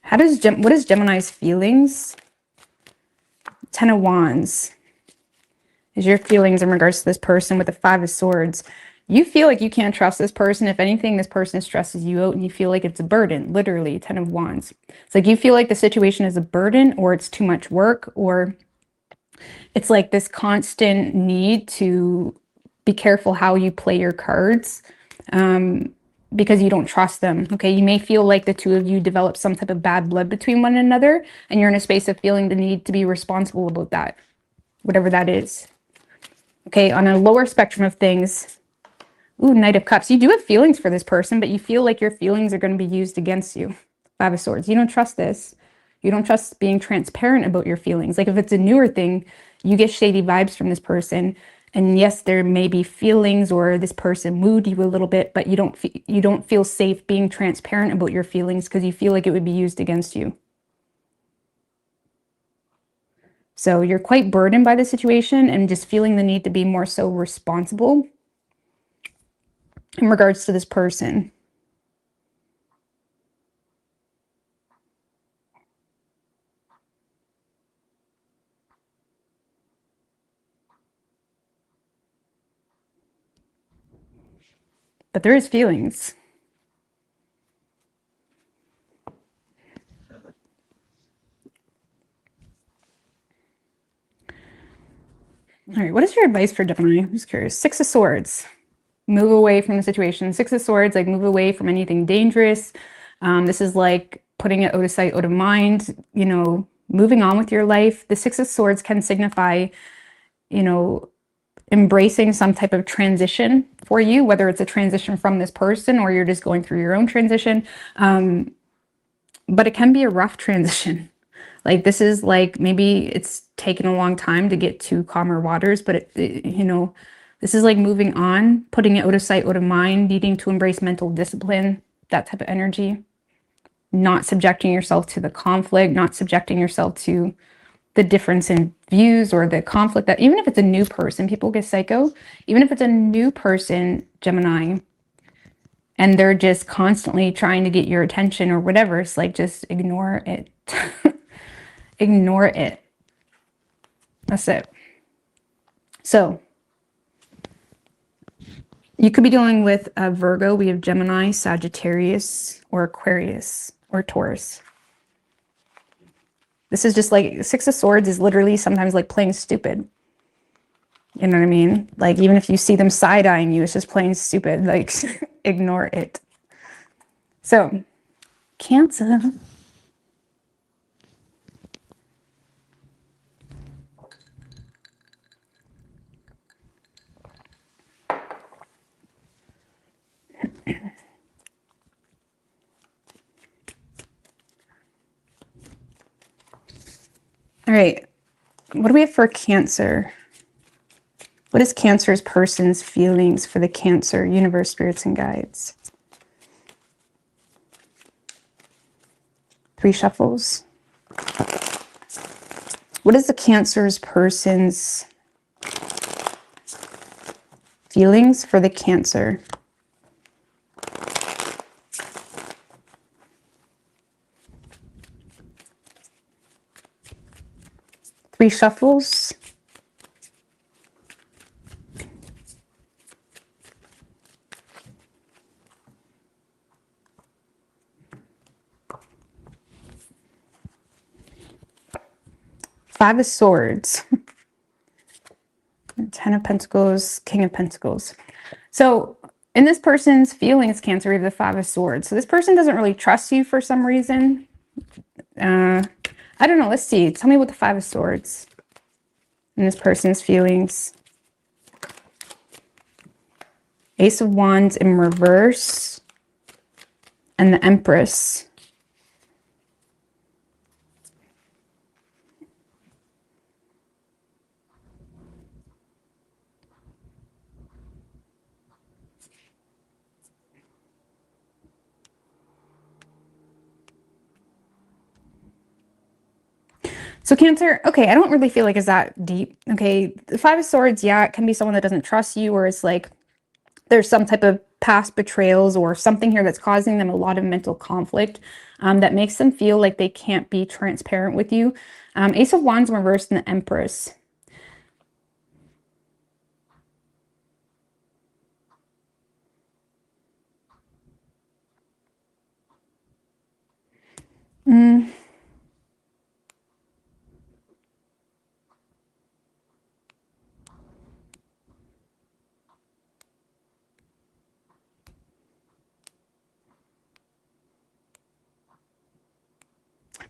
What is Gemini's feelings? Ten of Wands is your feelings in regards to this person with the Five of Swords. You feel like you can't trust this person. If anything, this person stresses you out, and you feel like it's a burden, literally. Ten of Wands. It's like you feel like the situation is a burden, or it's too much work, or it's like this constant need to be careful how you play your cards, because you don't trust them. Okay, you may feel like the two of you develop some type of bad blood between one another, and you're in a space of feeling the need to be responsible about that, whatever that is. Okay, on a lower spectrum of things, Ooh, Knight of Cups. You do have feelings for this person, but you feel like your feelings are going to be used against you. Five of Swords. You don't trust this. You don't trust being transparent about your feelings. Like if it's a newer thing, you get shady vibes from this person. And yes, there may be feelings or this person wooed you a little bit, but you don't feel safe being transparent about your feelings because you feel like it would be used against you. So you're quite burdened by the situation and just feeling the need to be more so responsible in regards to this person. But there is feelings. All right, what is your advice for Gemini? I'm just curious. Six of Swords. Move away from the situation. Six of Swords, like move away from anything dangerous. This is like putting it out of sight, out of mind, you know, moving on with your life. The Six of Swords can signify, you know, embracing some type of transition for you, whether it's a transition from this person or you're just going through your own transition. But it can be a rough transition. Like this is like, maybe it's taken a long time to get to calmer waters, but you know, this is like moving on, putting it out of sight, out of mind, needing to embrace mental discipline, that type of energy, not subjecting yourself to the conflict, not subjecting yourself to the difference in views or the conflict that, even if it's a new person, people get psycho, even if it's a new person, Gemini, and they're just constantly trying to get your attention or whatever, it's like, just ignore it. Ignore it. That's it. So you could be dealing with a Virgo. We have Gemini, Sagittarius, or Aquarius, or Taurus. This is just like, Six of Swords is literally sometimes like playing stupid. You know what I mean? Like even if you see them side-eyeing you, it's just playing stupid. Like ignore it. So Cancer. All right, what do we have for Cancer? What is Cancer's person's feelings for the Cancer universe, spirits, and guides? Three shuffles. What is the Cancer's person's feelings for the Cancer? Three shuffles. Five of Swords. Ten of Pentacles, King of Pentacles. So in this person's feelings, Cancer, we have the Five of Swords. So this person doesn't really trust you for some reason. I don't know. Let's see. Tell me what the Five of Swords in this person's feelings. Ace of Wands in reverse. And the Empress. So Cancer, okay, I don't really feel like it's that deep. Okay, the Five of Swords, yeah, it can be someone that doesn't trust you, or it's like there's some type of past betrayals or something here that's causing them a lot of mental conflict that makes them feel like they can't be transparent with you. Ace of Wands in reverse and the Empress.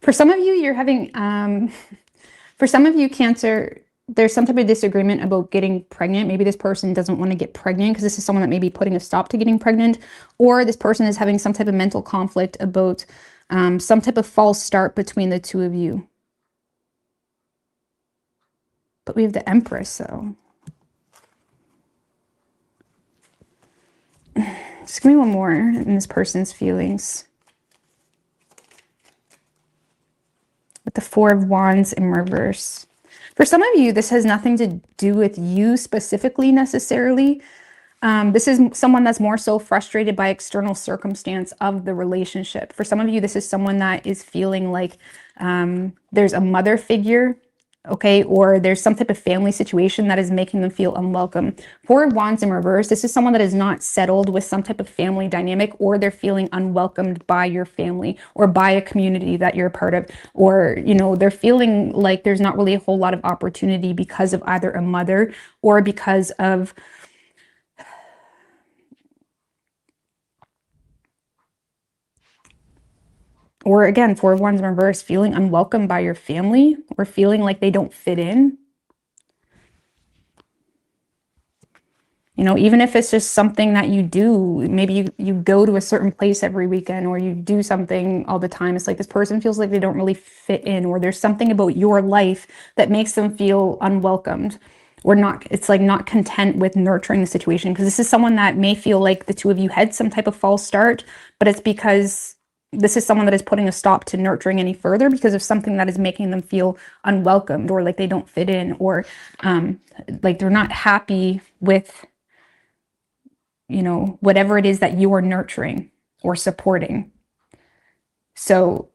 For some of you, you're having, for some of you, Cancer, there's some type of disagreement about getting pregnant. Maybe this person doesn't want to get pregnant because this is someone that may be putting a stop to getting pregnant, or this person is having some type of mental conflict about some type of false start between the two of you. But we have the Empress, so just give me one more in this person's feelings. With the Four of Wands in reverse. For some of you, this has nothing to do with you specifically necessarily. This is someone that's more so frustrated by external circumstance of the relationship. For some of you, this is someone that is feeling like there's a mother figure, okay, or there's some type of family situation that is making them feel unwelcome. Four of Wands in reverse, this is someone that is not settled with some type of family dynamic, or they're feeling unwelcomed by your family or by a community that you're a part of, or, you know, they're feeling like there's not really a whole lot of opportunity because of either a mother or because of or again, Four of Wands in reverse, feeling unwelcome by your family or feeling like they don't fit in. You know, even if it's just something that you do, maybe you go to a certain place every weekend or you do something all the time. It's like this person feels like they don't really fit in, or there's something about your life that makes them feel unwelcomed or not. It's like not content with nurturing the situation, because this is someone that may feel like the two of you had some type of false start, but it's because this is someone that is putting a stop to nurturing any further because of something that is making them feel unwelcomed or like they don't fit in, or like they're not happy with, you know, whatever it is that you are nurturing or supporting. So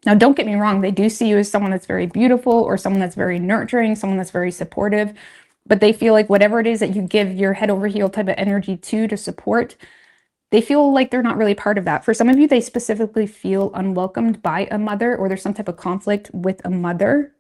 now, don't get me wrong, they do see you as someone that's very beautiful or someone that's very nurturing, someone that's very supportive, but they feel like whatever it is that you give your head over heel type of energy to support, they feel like they're not really part of that. For some of you, they specifically feel unwelcomed by a mother, or there's some type of conflict with a mother.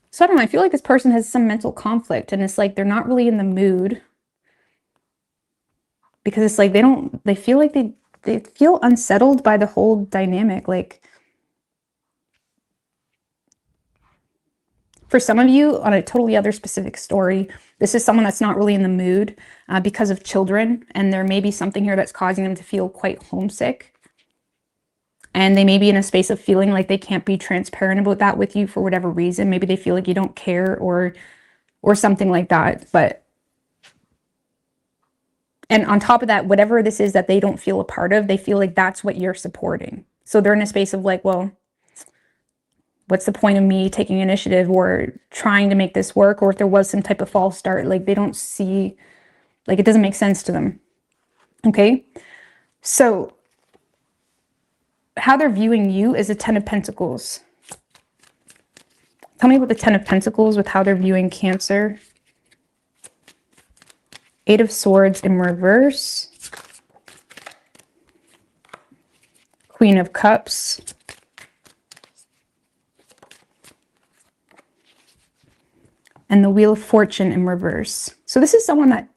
So I don't know, I feel like this person has some mental conflict, and it's like they're not really in the mood because it's like they feel like they feel unsettled by the whole dynamic. Like for some of you, on a totally other specific story, this is someone that's not really in the mood because of children, and there may be something here that's causing them to feel quite homesick. And they may be in a space of feeling like they can't be transparent about that with you for whatever reason. Maybe they feel like you don't care or something like that. And on top of that, whatever this is that they don't feel a part of, they feel like that's what you're supporting. So they're in a space of like, well, what's the point of me taking initiative or trying to make this work? Or if there was some type of false start, like they don't see, like it doesn't make sense to them. Okay. So how they're viewing you is a Ten of Pentacles. Tell me about the Ten of Pentacles with how they're viewing Cancer. Eight of Swords in reverse. Queen of Cups. And the Wheel of Fortune in reverse. So this is someone that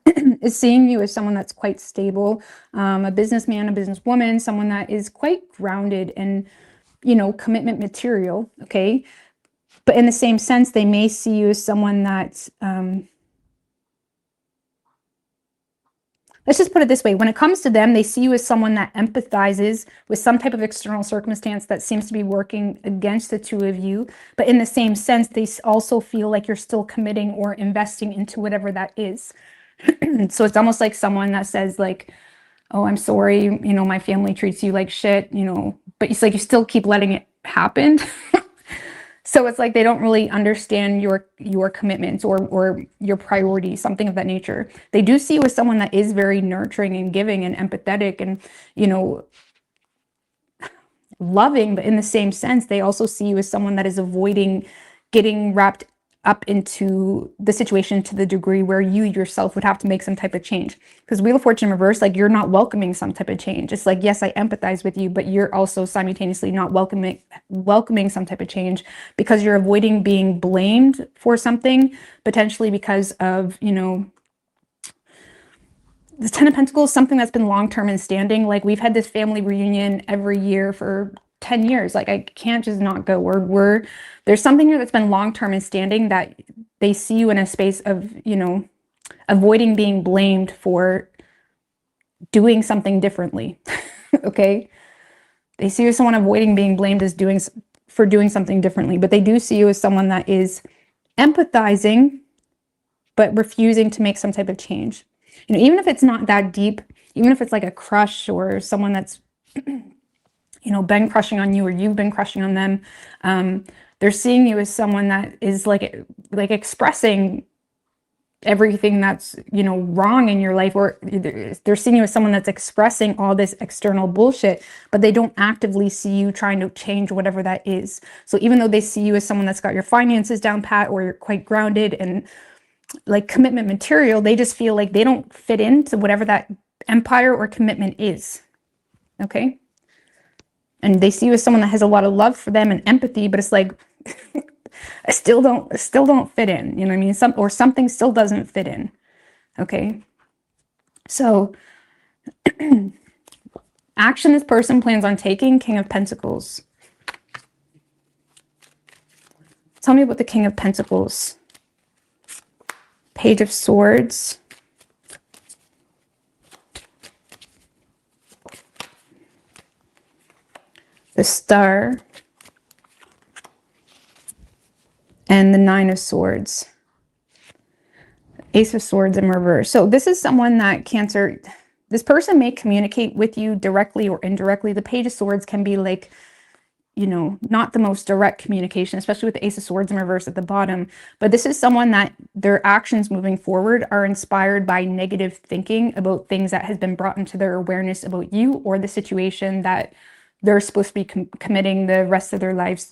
is seeing you as someone that's quite stable, a businessman, a businesswoman, someone that is quite grounded in, you know, commitment material, okay? But in the same sense, they may see you as someone that's, let's just put it this way. When it comes to them, they see you as someone that empathizes with some type of external circumstance that seems to be working against the two of you. But in the same sense, they also feel like you're still committing or investing into whatever that is. So it's almost like someone that says like, oh, I'm sorry, you know, my family treats you like shit, you know, but it's like you still keep letting it happen. So it's like they don't really understand your commitments or your priorities, something of that nature. They do see you as someone that is very nurturing and giving and empathetic and, you know, loving, but in the same sense, they also see you as someone that is avoiding getting wrapped up into the situation to the degree where you yourself would have to make some type of change. Because Wheel of Fortune in reverse, like, you're not welcoming some type of change. It's like, yes, I empathize with you, but you're also simultaneously not welcoming some type of change, because you're avoiding being blamed for something, potentially because of, you know, the Ten of Pentacles, something that's been long-term and standing. Like, we've had this family reunion every year for 10 years. Like, I can't just not go. There's something here that's been long-term and standing, that they see you in a space of, you know, avoiding being blamed for doing something differently. Okay? They see you as someone avoiding being blamed for doing something differently, but they do see you as someone that is empathizing, but refusing to make some type of change. You know, even if it's not that deep, even if it's like a crush or someone that's, you know, been crushing on you, or you've been crushing on them, they're seeing you as someone that is like expressing everything that's, you know, wrong in your life, or they're seeing you as someone that's expressing all this external bullshit, but they don't actively see you trying to change whatever that is. So even though they see you as someone that's got your finances down pat, or you're quite grounded and like commitment material, they just feel like they don't fit into whatever that empire or commitment is. Okay? And they see you as someone that has a lot of love for them and empathy, but it's like, I still don't fit in. You know what I mean? Something still doesn't fit in. Okay? So action this person plans on taking, King of Pentacles. Tell me about the King of Pentacles. Page of Swords. The Star. And the Nine of Swords. Ace of Swords in reverse. So this is someone that Cancer, this person may communicate with you directly or indirectly. The Page of Swords can be like, you know, not the most direct communication, especially with the Ace of Swords in reverse at the bottom. But this is someone that their actions moving forward are inspired by negative thinking about things that has been brought into their awareness about you, or the situation that they're supposed to be committing the rest of their life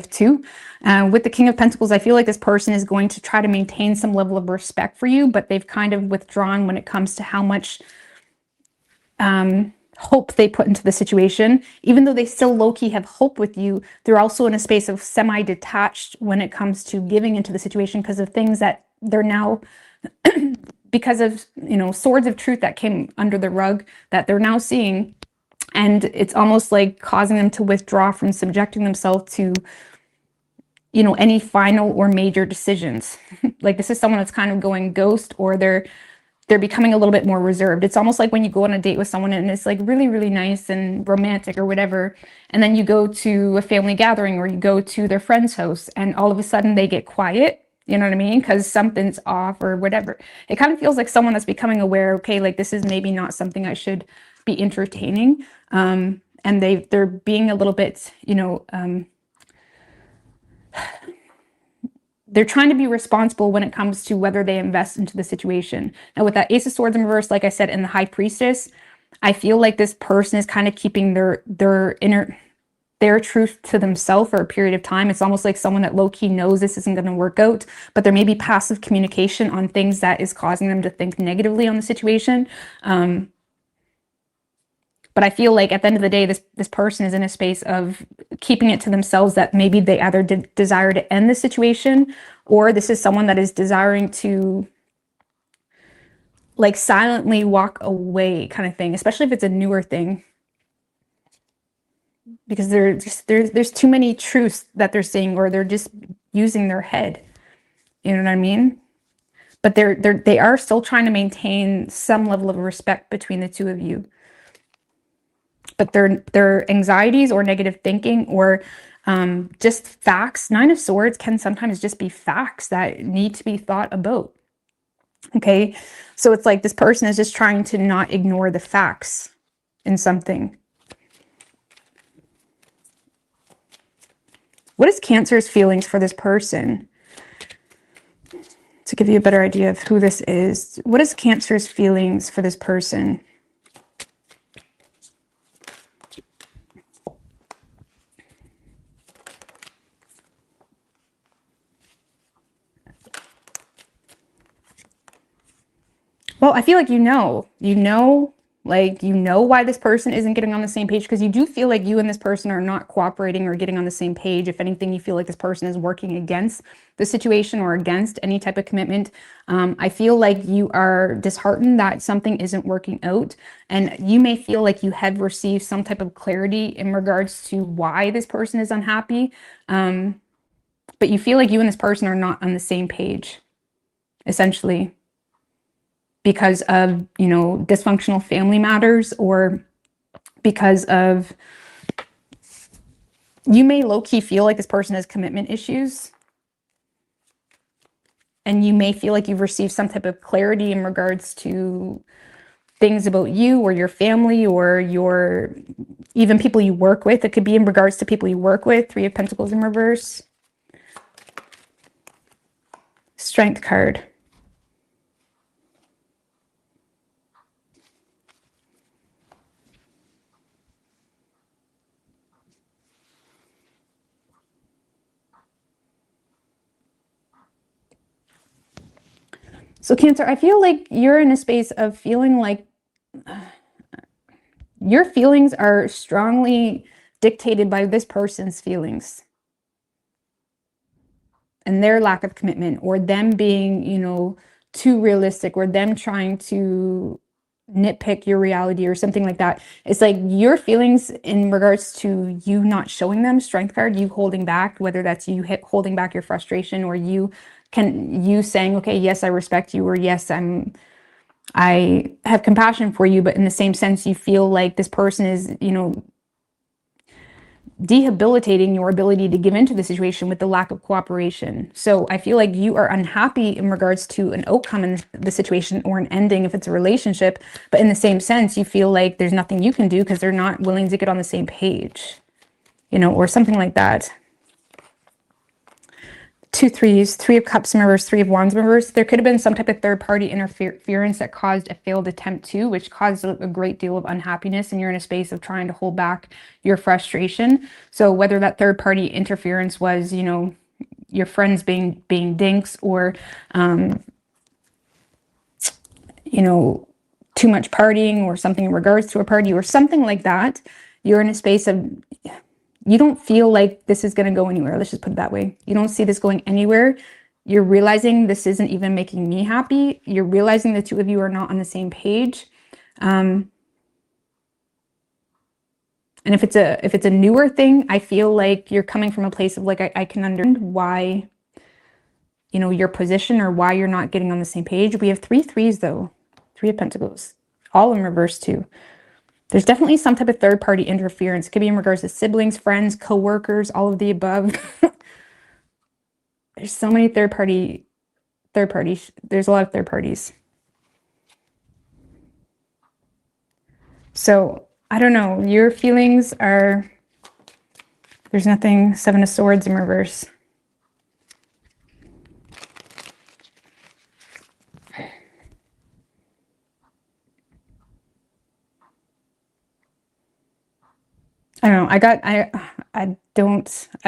to. With the King of Pentacles, I feel like this person is going to try to maintain some level of respect for you, but they've kind of withdrawn when it comes to how much hope they put into the situation. Even though they still low-key have hope with you, they're also in a space of semi-detached when it comes to giving into the situation, because of things that they're now because of, you know, swords of truth that came under the rug that they're now seeing. And it's almost like causing them to withdraw from subjecting themselves to, you know, any final or major decisions. Like, this is someone that's kind of going ghost, or they're becoming a little bit more reserved. It's almost like when you go on a date with someone and it's like really, really nice and romantic or whatever, and then you go to a family gathering, or you go to their friend's house, and all of a sudden they get quiet. You know what I mean? Because something's off or whatever. It kind of feels like someone that's becoming aware, okay, like, this is maybe not something I should be entertaining. And they're being a little bit, you know, they're trying to be responsible when it comes to whether they invest into the situation. Now, with that Ace of Swords in reverse, like I said, in the High Priestess, I feel like this person is kind of keeping their truth to themselves for a period of time. It's almost like someone that low-key knows this isn't going to work out, but there may be passive communication on things that is causing them to think negatively on the situation. But I feel like at the end of the day, this person is in a space of keeping it to themselves, that maybe they either desire to end the situation, or this is someone that is desiring to like silently walk away, kind of thing, especially if it's a newer thing. Because there's too many truths that they're saying, or they're just using their head. You know what I mean? But they are still trying to maintain some level of respect between the two of you. But their anxieties or negative thinking, or just facts. Nine of Swords can sometimes just be facts that need to be thought about. Okay, so it's like this person is just trying to not ignore the facts in something. What is Cancer's feelings for this person? To give you a better idea of who this is, what is Cancer's feelings for this person? Well, I feel like like, you know why this person isn't getting on the same page, because you do feel like you and this person are not cooperating or getting on the same page. If anything, you feel like this person is working against the situation or against any type of commitment. I feel like you are disheartened that something isn't working out, and you may feel like you have received some type of clarity in regards to why this person is unhappy. But you feel like you and this person are not on the same page, essentially, because of, dysfunctional family matters, or because of, you may low-key feel like this person has commitment issues, and you may feel like you've received some type of clarity in regards to things about you or your family or your, even people you work with. It could be in regards to people you work with. Three of Pentacles in reverse. Strength card. So Cancer, I feel like you're in a space of feeling like your feelings are strongly dictated by this person's feelings and their lack of commitment, or them being, too realistic, or them trying to nitpick your reality or something like that. It's like your feelings in regards to you not showing them, strength card, you holding back, whether that's you holding back your frustration, or you saying, okay, yes, I respect you, or yes, I have compassion for you, but in the same sense, you feel like this person is, debilitating your ability to give into the situation with the lack of cooperation. So I feel like you are unhappy in regards to an outcome in the situation, or an ending if it's a relationship, but in the same sense, you feel like there's nothing you can do because they're not willing to get on the same page, or something like that. Two threes, Three of Cups in reverse, Three of Wands in reverse. There could have been some type of third-party interference that caused a failed attempt too, which caused a great deal of unhappiness, and you're in a space of trying to hold back your frustration. So whether that third-party interference was, your friends being dinks, or, too much partying, or something in regards to a party, or something like that, you're in a space of, you don't feel like this is going to go anywhere. Let's just put it that way. You don't see this going anywhere. You're realizing this isn't even making me happy. You're realizing the two of you are not on the same page. And if it's a newer thing, I feel like you're coming from a place of like, I can understand why, your position, or why you're not getting on the same page. We have three threes though. Three of Pentacles, all in reverse too. There's definitely some type of third-party interference. It could be in regards to siblings, friends, co-workers, all of the above. There's so many third parties. There's a lot of third parties. So I don't know. Your feelings are, there's nothing. Seven of Swords in reverse. I don't know. I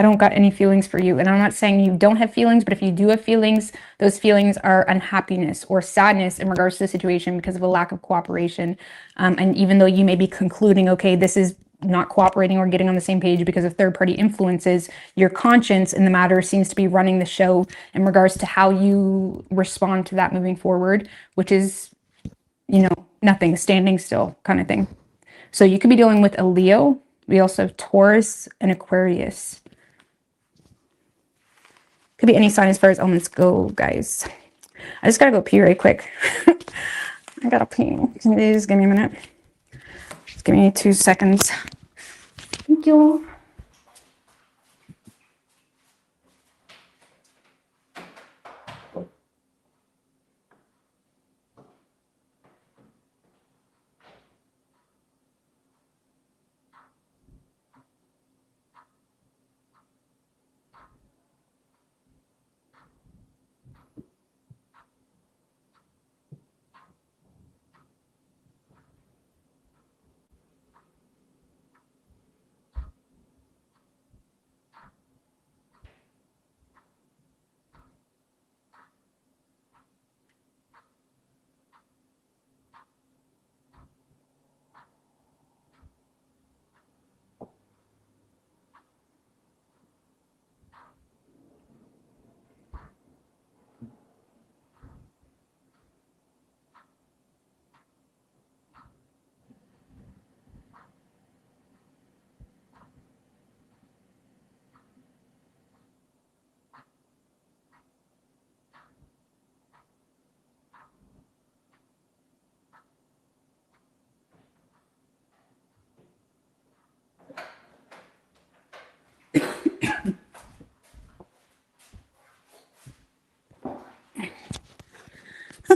don't got any feelings for you. And I'm not saying you don't have feelings, but if you do have feelings, those feelings are unhappiness or sadness in regards to the situation because of a lack of cooperation. And even though you may be concluding, okay, this is not cooperating or getting on the same page because of third-party influences, your conscience in the matter seems to be running the show in regards to how you respond to that moving forward, which is, nothing, standing still kind of thing. So you could be dealing with a Leo. We also have Taurus and Aquarius. Could be any sign as far as elements go, guys. I just gotta go pee right quick. I gotta pee. Just give me a minute. Just give me 2 seconds. Thank you.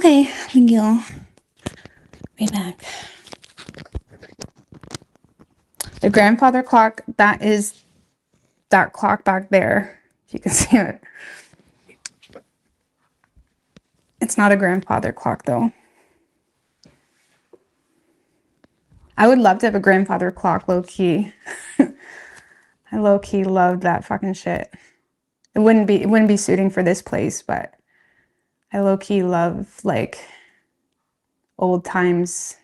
Okay, thank you. Be back. The grandfather clock, that is that clock back there. If you can see it. It's not a grandfather clock though. I would love to have a grandfather clock, low key. I low key love that fucking shit. It wouldn't be suiting for this place, but I low key love like old times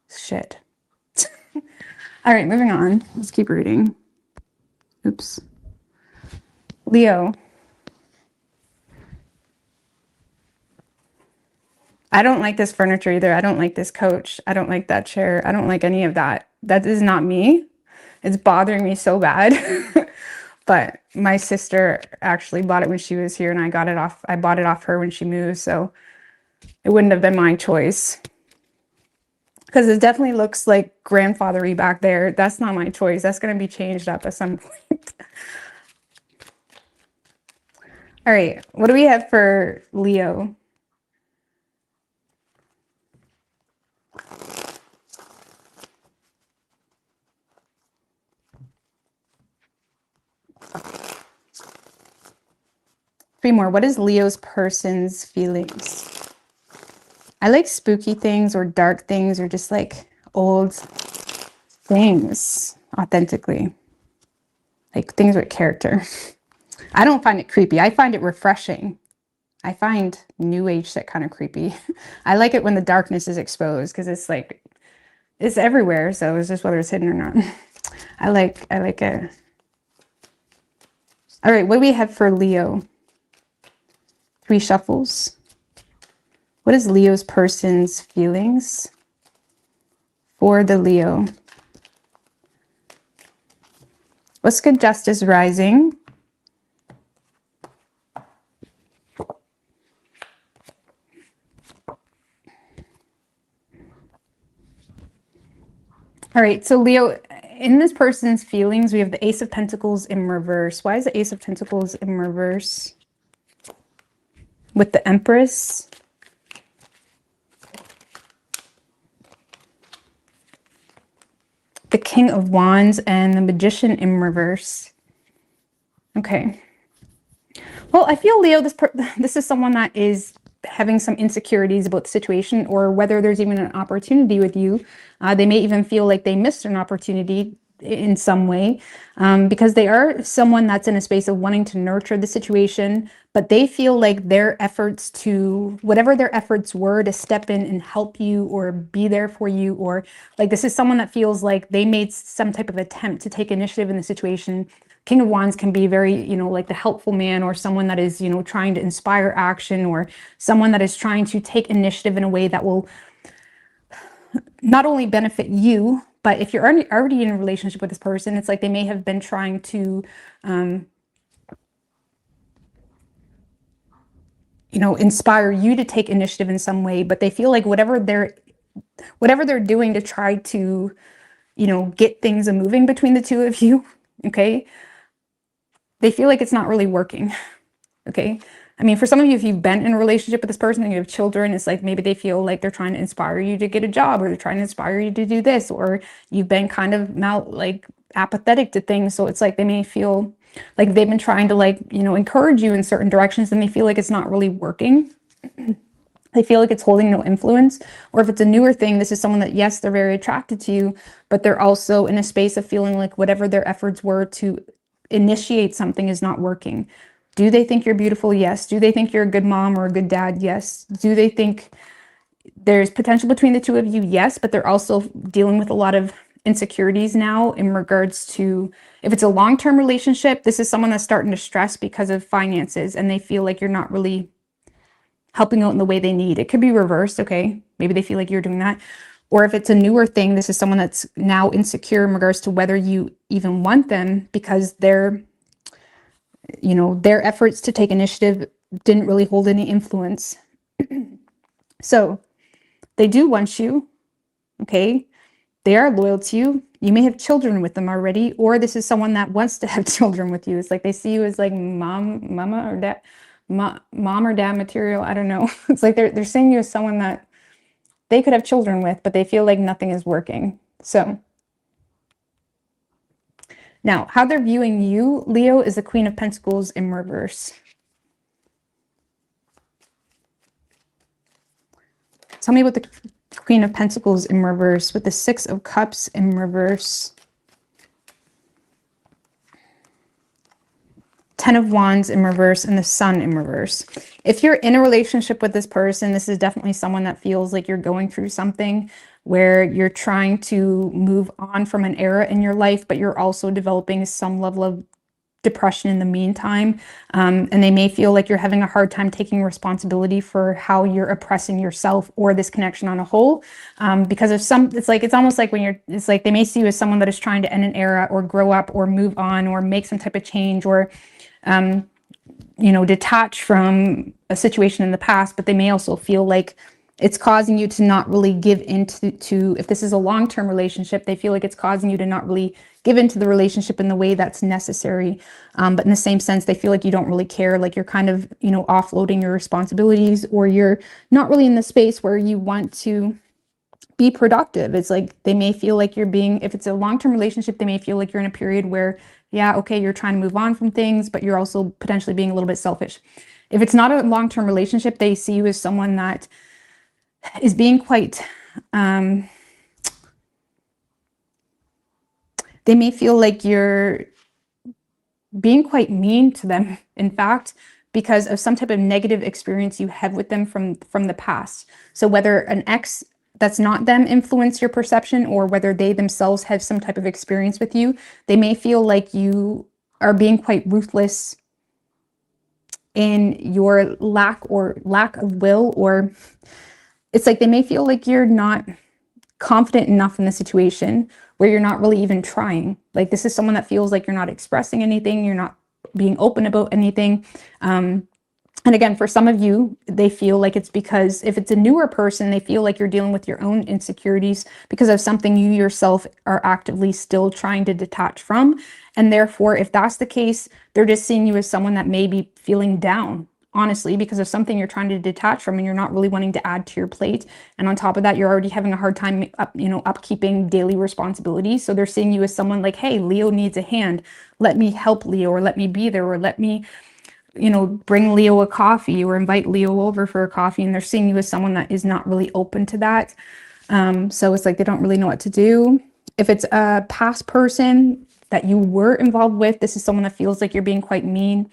shit. All right, moving on. Let's keep reading. Oops. Leo. I don't like this furniture either. I don't like this couch. I don't like that chair. I don't like any of that. That is not me. It's bothering me so bad. But my sister actually bought it when she was here and I bought it off her when she moved. So it wouldn't have been my choice. Because it definitely looks like grandfathery back there. That's not my choice. That's going to be changed up at some point. All right. What do we have for Leo? Three more. What is Leo's person's feelings? I like spooky things or dark things or just like old things authentically. Like things with character. I don't find it creepy. I find it refreshing. I find new age shit kind of creepy. I like it when the darkness is exposed because it's like, it's everywhere. So it's just whether it's hidden or not. I like it. All right. What do we have for Leo? 3 shuffles. What is Leo's person's feelings for the Leo? What's good justice rising? All right, so Leo, in this person's feelings, we have the Ace of Pentacles in reverse. Why is the Ace of Pentacles in reverse? With the Empress. The King of Wands and the Magician in reverse. Okay. Well, I feel, Leo, this is someone that is having some insecurities about the situation or whether there's even an opportunity with you. They may even feel like they missed an opportunity in some way because they are someone that's in a space of wanting to nurture the situation, but they feel like their efforts to, whatever their efforts were to step in and help you or be there for you, or like this is someone that feels like they made some type of attempt to take initiative in the situation. King of Wands can be very, like the helpful man or someone that is, trying to inspire action or someone that is trying to take initiative in a way that will not only benefit you, but if you're already in a relationship with this person, it's like they may have been trying to, inspire you to take initiative in some way, but they feel like whatever they're doing to try to, get things moving between the two of you, okay, they feel like it's not really working, okay? I mean, for some of you, if you've been in a relationship with this person and you have children, it's like maybe they feel like they're trying to inspire you to get a job or they're trying to inspire you to do this, or you've been kind of now like apathetic to things. So it's like they may feel like they've been trying to encourage you in certain directions and they feel like it's not really working. They feel like it's holding no influence. Or if it's a newer thing, this is someone that, yes, they're very attracted to you, but they're also in a space of feeling like whatever their efforts were to initiate something is not working. Do they think you're beautiful? Yes. Do they think you're a good mom or a good dad? Yes. Do they think there's potential between the two of you? Yes. But they're also dealing with a lot of insecurities now in regards to, if it's a long-term relationship, this is someone that's starting to stress because of finances and they feel like you're not really helping out in the way they need. It could be reversed. Okay. Maybe they feel like you're doing that. Or if it's a newer thing, this is someone that's now insecure in regards to whether you even want them because their efforts to take initiative didn't really hold any influence. So they do want you, okay? They are loyal to you. You may have children with them already, or this is someone that wants to have children with you. It's like they see you as like mama or dad, mom or dad material. I don't know. It's like they're seeing you as someone that they could have children with, but they feel like nothing is working. So now how they're viewing you, Leo, is the Queen of Pentacles in reverse. Tell me what the Queen of Pentacles in reverse with the Six of Cups in reverse. Ten of Wands in reverse and the Sun in reverse. If you're in a relationship with this person, this is definitely someone that feels like you're going through something where you're trying to move on from an era in your life, but you're also developing some level of depression in the meantime. And they may feel like you're having a hard time taking responsibility for how you're oppressing yourself or this connection on a whole. Because of it's almost like it's like they may see you as someone that is trying to end an era or grow up or move on or make some type of change or, detach from a situation in the past, but they may also feel like it's causing you to not really give into, if this is a long-term relationship, they feel like it's causing you to not really give into the relationship in the way that's necessary. But in the same sense, they feel like you don't really care, like you're kind of, offloading your responsibilities, or you're not really in the space where you want to be productive. It's like they may feel like if it's a long-term relationship, they may feel like you're in a period where, yeah, okay, you're trying to move on from things, but you're also potentially being a little bit selfish. If it's not a long-term relationship, they see you as someone that is being quite, they may feel like you're being quite mean to them, in fact, because of some type of negative experience you have with them from the past. So whether an ex that's not them influence your perception, or whether they themselves have some type of experience with you, they may feel like you are being quite ruthless in your lack of will, or it's like they may feel like you're not confident enough in the situation where you're not really even trying. Like this is someone that feels like you're not expressing anything, you're not being open about anything. And again, for some of you, they feel like it's because if it's a newer person, they feel like you're dealing with your own insecurities because of something you yourself are actively still trying to detach from. And therefore, if that's the case, they're just seeing you as someone that may be feeling down, honestly, because of something you're trying to detach from and you're not really wanting to add to your plate. And on top of that, you're already having a hard time upkeeping daily responsibilities. So they're seeing you as someone like, hey, Leo needs a hand. Let me help Leo, or let me be there, or let me bring Leo a coffee, or invite Leo over for a coffee. And they're seeing you as someone that is not really open to that. So it's like they don't really know what to do. If it's a past person that you were involved with, this is someone that feels like you're being quite mean,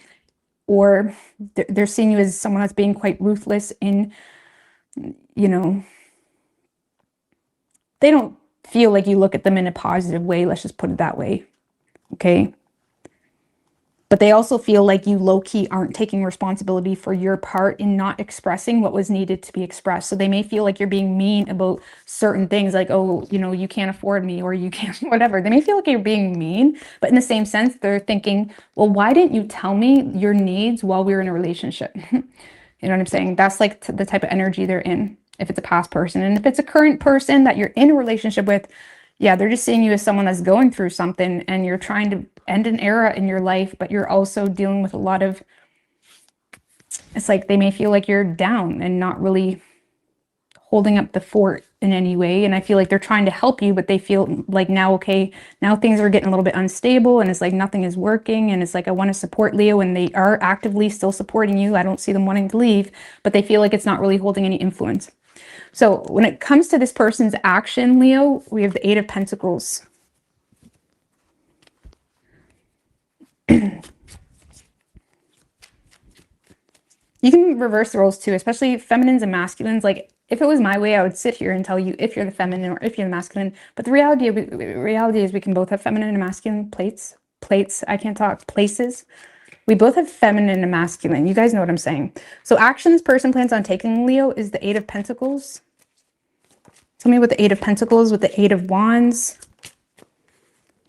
or they're seeing you as someone that's being quite ruthless in, they don't feel like you look at them in a positive way. Let's just put it that way. Okay. But they also feel like you low-key aren't taking responsibility for your part in not expressing what was needed to be expressed. So they may feel like you're being mean about certain things, like, oh, you can't afford me, or you can't, whatever. They may feel like you're being mean, but in the same sense, they're thinking, well, why didn't you tell me your needs while we were in a relationship? You know what I'm saying? That's like the type of energy they're in, if it's a past person. And if it's a current person that you're in a relationship with, yeah, they're just seeing you as someone that's going through something and you're trying to end an era in your life, but you're also dealing with a lot of, it's like they may feel like you're down and not really holding up the fort in any way. And I feel like they're trying to help you, but they feel like now, okay, now things are getting a little bit unstable and it's like nothing is working. And it's like, I want to support Leo, and they are actively still supporting you. I don't see them wanting to leave, but they feel like it's not really holding any influence. So when it comes to this person's action, Leo, we have the Eight of Pentacles. You can reverse the roles too, especially feminines and masculines. Like if it was my way, I would sit here and tell you if you're the feminine or if you're the masculine. But the reality is we can both have feminine and masculine places. I can't talk. Places. We both have feminine and masculine. You guys know what I'm saying. So actions person plans on taking, Leo, is the Eight of Pentacles. Tell me what the Eight of Pentacles with the Eight of Wands,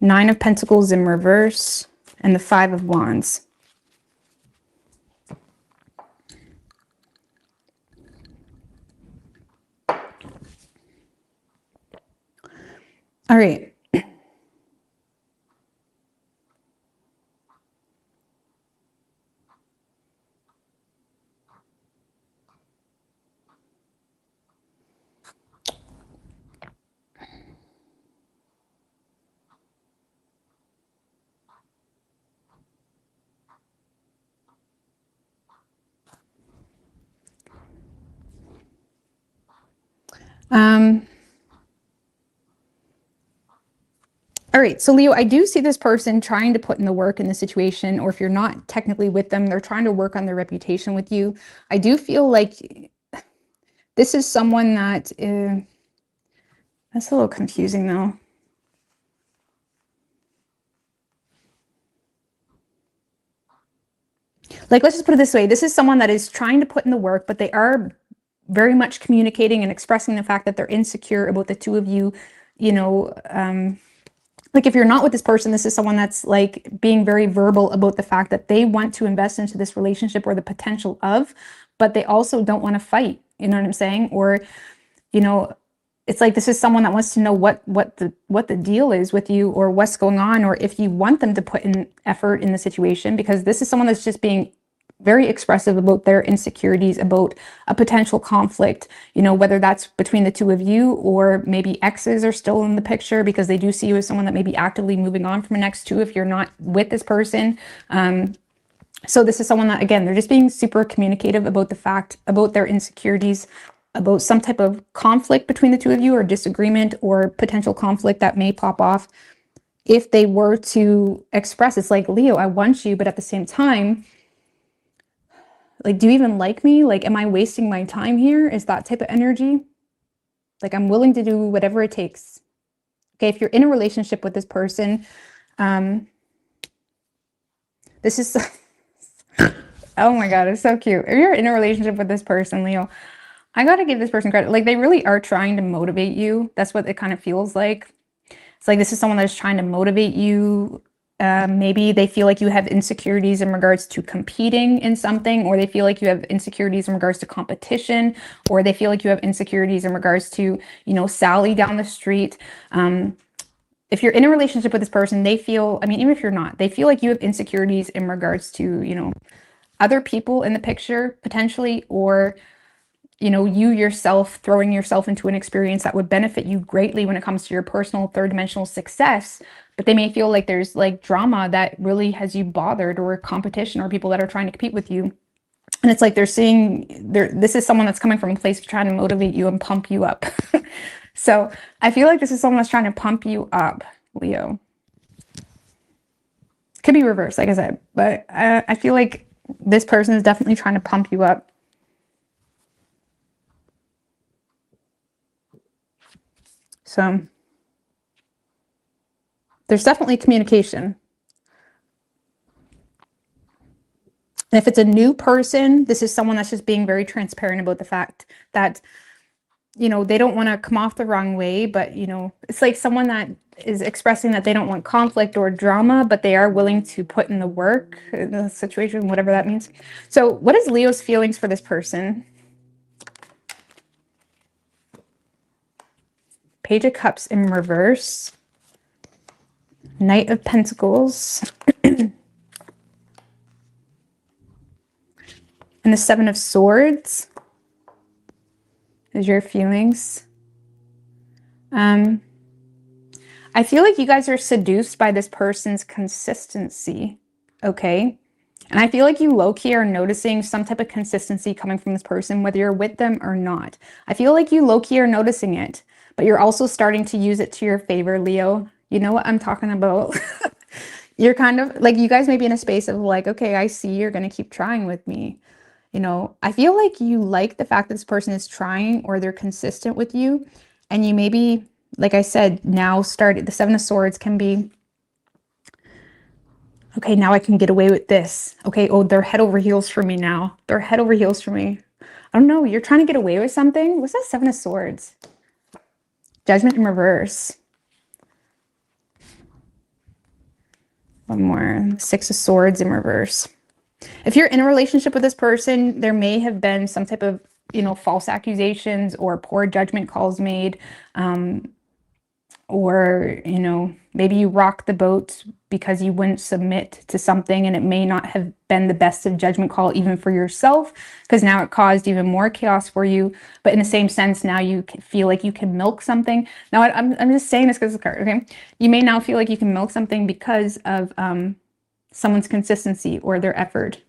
Nine of Pentacles in reverse, and the Five of Wands. All right. All right, so Leo, I do see this person trying to put in the work in the situation, or if you're not technically with them, they're trying to work on their reputation with you. I do feel like this is someone that, that's a little confusing though. Like, let's just put it this way. This is someone that is trying to put in the work, but they are very much communicating and expressing the fact that they're insecure about the two of you, you know, like if you're not with this person, this is someone that's like being very verbal about the fact that they want to invest into this relationship or the potential of, but they also don't want to fight. You know what I'm saying? Or, you know, it's like this is someone that wants to know what the deal is with you, or what's going on, or if you want them to put in effort in the situation, because this is someone that's just being very expressive about their insecurities about a potential conflict, you know, whether that's between the two of you, or maybe exes are still in the picture, because they do see you as someone that may be actively moving on from an ex too if you're not with this person. So this is someone that, again, they're just being super communicative about the fact, about their insecurities, about some type of conflict between the two of you, or disagreement or potential conflict that may pop off if they were to express. It's like, Leo, I want you, but at the same time, like, do you even like me? Like, am I wasting my time here? Is that type of energy? Like, I'm willing to do whatever it takes. Okay, if you're in a relationship with this person, this is, oh my God, it's so cute. If you're in a relationship with this person, Leo, I got to give this person credit. Like, they really are trying to motivate you. That's what it kind of feels like. It's like this is someone that's trying to motivate you. Maybe they feel like you have insecurities in regards to competing in something, or they feel like you have insecurities in regards to competition, or they feel like you have insecurities in regards to, you know, Sally down the street. If you're in a relationship with this person, they feel, I mean, even if you're not, they feel like you have insecurities in regards to, you know, other people in the picture potentially, or, you know, you yourself throwing yourself into an experience that would benefit you greatly when it comes to your personal third dimensional success. But they may feel like there's like drama that really has you bothered, or competition, or people that are trying to compete with you. And it's like they're seeing, this is someone that's coming from a place of trying to motivate you and pump you up. So I feel like this is someone that's trying to pump you up, Leo. Could be reversed, like I said, but I feel like this person is definitely trying to pump you up. So there's definitely communication. And if it's a new person, this is someone that's just being very transparent about the fact that, you know, they don't want to come off the wrong way, but, you know, it's like someone that is expressing that they don't want conflict or drama, but they are willing to put in the work in the situation, whatever that means. So what is Leo's feelings for this person? Page of Cups in reverse. Knight of Pentacles. And the Seven of Swords is your feelings. I feel like you guys are seduced by this person's consistency, okay? And I feel like you low-key are noticing some type of consistency coming from this person, whether you're with them or not. I feel like you low-key are noticing it, but you're also starting to use it to your favor, Leo. You know what I'm talking about? You're kind of like, you guys may be in a space of like, okay, I see you're going to keep trying with me. You know, I feel like you like the fact that this person is trying, or they're consistent with you. And you maybe, like I said, now started, the Seven of Swords can be, okay, now I can get away with this. Okay, oh, they're head over heels for me now. They're head over heels for me. I don't know, you're trying to get away with something? What's that Seven of Swords? Judgment in reverse. One more. Six of Swords in reverse. If you're in a relationship with this person, there may have been some type of, you know, false accusations or poor judgment calls made. Or, you know, maybe you rocked the boat because you wouldn't submit to something, and it may not have been the best of judgment call even for yourself, because now it caused even more chaos for you. But in the same sense, now you feel like you can milk something. Now I'm just saying this because of the card, okay? You may now feel like you can milk something because of someone's consistency or their effort.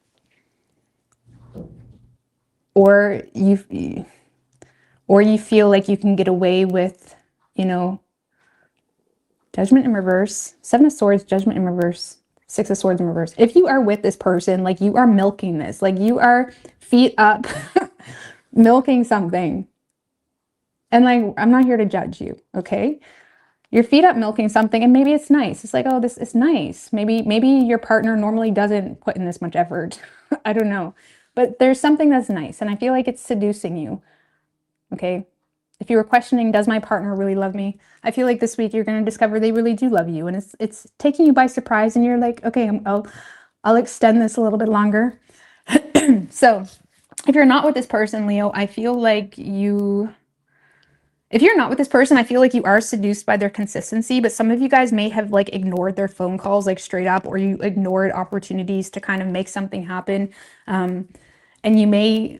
Or or you feel like you can get away with, you know, Judgment in reverse, Seven of Swords, Judgment in reverse, Six of Swords in reverse. If you are with this person, like you are milking this, like you are feet up, milking something. And like, I'm not here to judge you, okay? Your feet up milking something, and maybe it's nice. It's like, oh, this is nice. Maybe your partner normally doesn't put in this much effort. I don't know. But there's something that's nice, and I feel like it's seducing you. Okay? If you were questioning, does my partner really love me? I feel like this week you're going to discover they really do love you, and it's taking you by surprise, and you're like, okay, I'll extend this a little bit longer. So, if you're not with this person, Leo, I feel like if you're not with this person, I feel like you are seduced by their consistency, but some of you guys may have like ignored their phone calls like straight up, or you ignored opportunities to kind of make something happen. And you may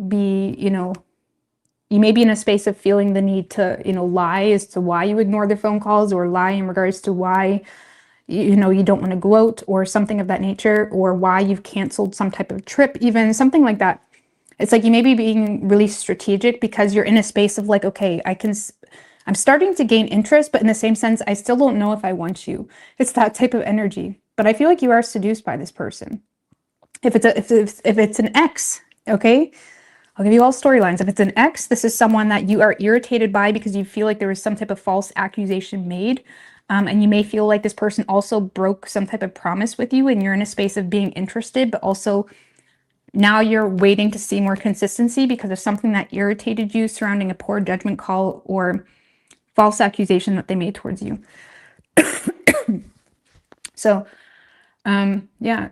be, you may be in a space of feeling the need to, lie as to why you ignore their phone calls, or lie in regards to why, you don't want to go out or something of that nature, or why you've canceled some type of trip, even something like that. It's like you may be being really strategic because you're in a space of like, okay, I'm starting to gain interest, but in the same sense, I still don't know if I want you. It's that type of energy. But I feel like you are seduced by this person. If it's an ex, okay, I'll give you all storylines. If it's an ex, this is someone that you are irritated by because you feel like there was some type of false accusation made. And you may feel like this person also broke some type of promise with you, and you're in a space of being interested, but also now you're waiting to see more consistency because of something that irritated you surrounding a poor judgment call or false accusation that they made towards you. So, yeah.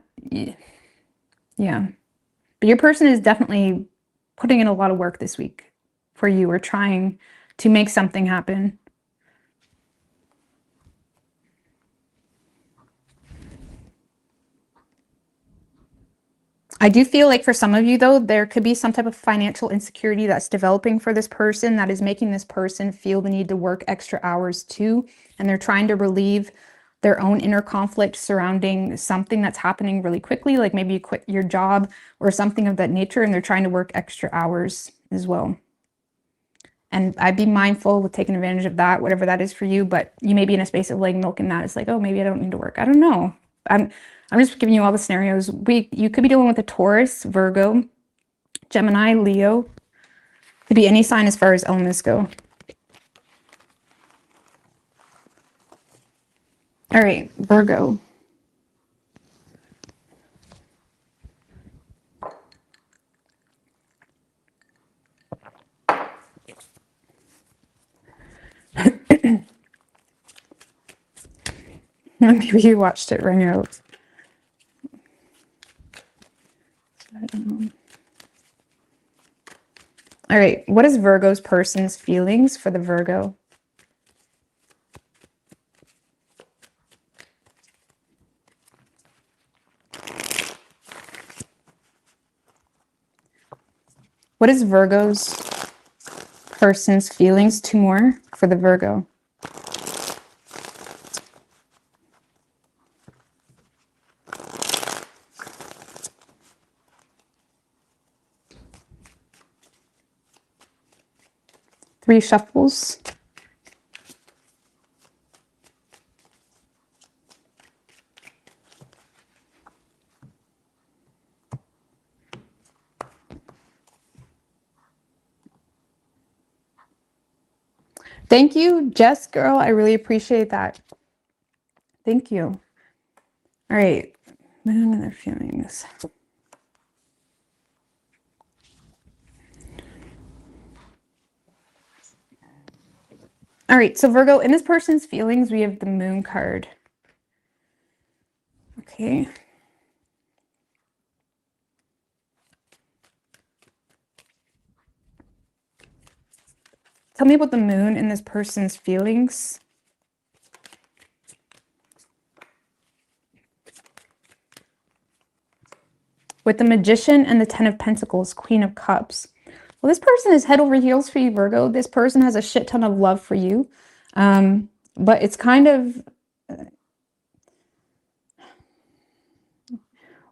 But your person is definitely putting in a lot of work this week for you, or trying to make something happen. I do feel like for some of you, though, there could be some type of financial insecurity that's developing for this person that is making this person feel the need to work extra hours too. And they're trying to relieve their own inner conflict surrounding something that's happening really quickly, like maybe you quit your job or something of that nature, and they're trying to work extra hours as well. And I'd be mindful with taking advantage of that, whatever that is for you, but you may be in a space of like milking that. It's like, oh, maybe I don't need to work. I don't know. I'm just giving you all the scenarios. You could be dealing with a Taurus, Virgo, Gemini, Leo. Could be any sign as far as elements go. All right, Virgo. Maybe you watched it ring out. All right, what is Virgo's person's feelings for the Virgo? What is Virgo's person's feelings? Two more for the Virgo. Three shuffles. Thank you, Jess, girl. I really appreciate that. Thank you. All right. Moon and their feelings. All right. So Virgo, in this person's feelings, we have the Moon card. Okay. Tell me about the Moon in this person's feelings. With the Magician and the Ten of Pentacles, Queen of Cups. Well, this person is head over heels for you, Virgo. This person has a shit ton of love for you. But it's kind of...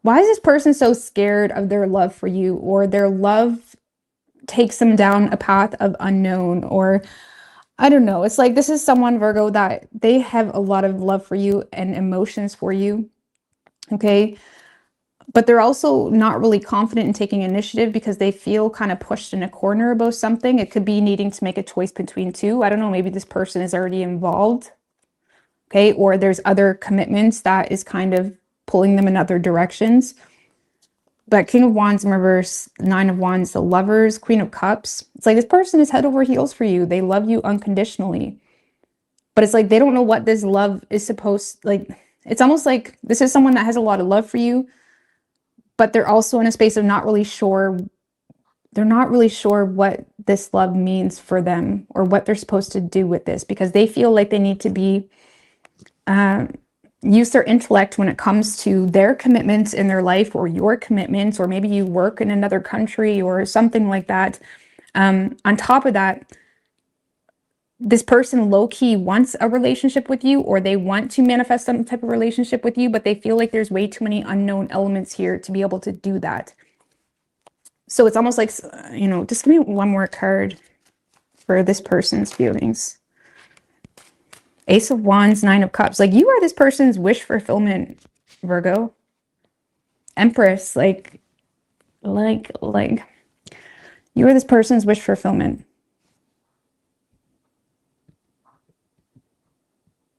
Why is this person so scared of their love for you, or their love takes them down a path of unknown, or I don't know. It's like this is someone, Virgo, that they have a lot of love for you and emotions for you. Okay. But they're also not really confident in taking initiative because they feel kind of pushed in a corner about something. It could be needing to make a choice between two. I don't know. Maybe this person is already involved. Okay. Or there's other commitments that is kind of pulling them in other directions. But King of Wands in reverse, Nine of Wands, the Lovers, Queen of Cups. It's like this person is head over heels for you. They love you unconditionally. But it's like they don't know what this love is supposed, like, it's almost like this is someone that has a lot of love for you, but they're also in a space of not really sure. They're not really sure what this love means for them or what they're supposed to do with this, because they feel like they need to be use their intellect when it comes to their commitments in their life or your commitments, or maybe you work in another country or something like that. On top of that, this person low-key wants a relationship with you, or they want to manifest some type of relationship with you, but they feel like there's way too many unknown elements here to be able to do that. So it's almost like, you know, just give me one more card for this person's feelings. Ace of Wands, Nine of Cups. Like, you are this person's wish fulfillment, Virgo. Empress, like you are this person's wish fulfillment.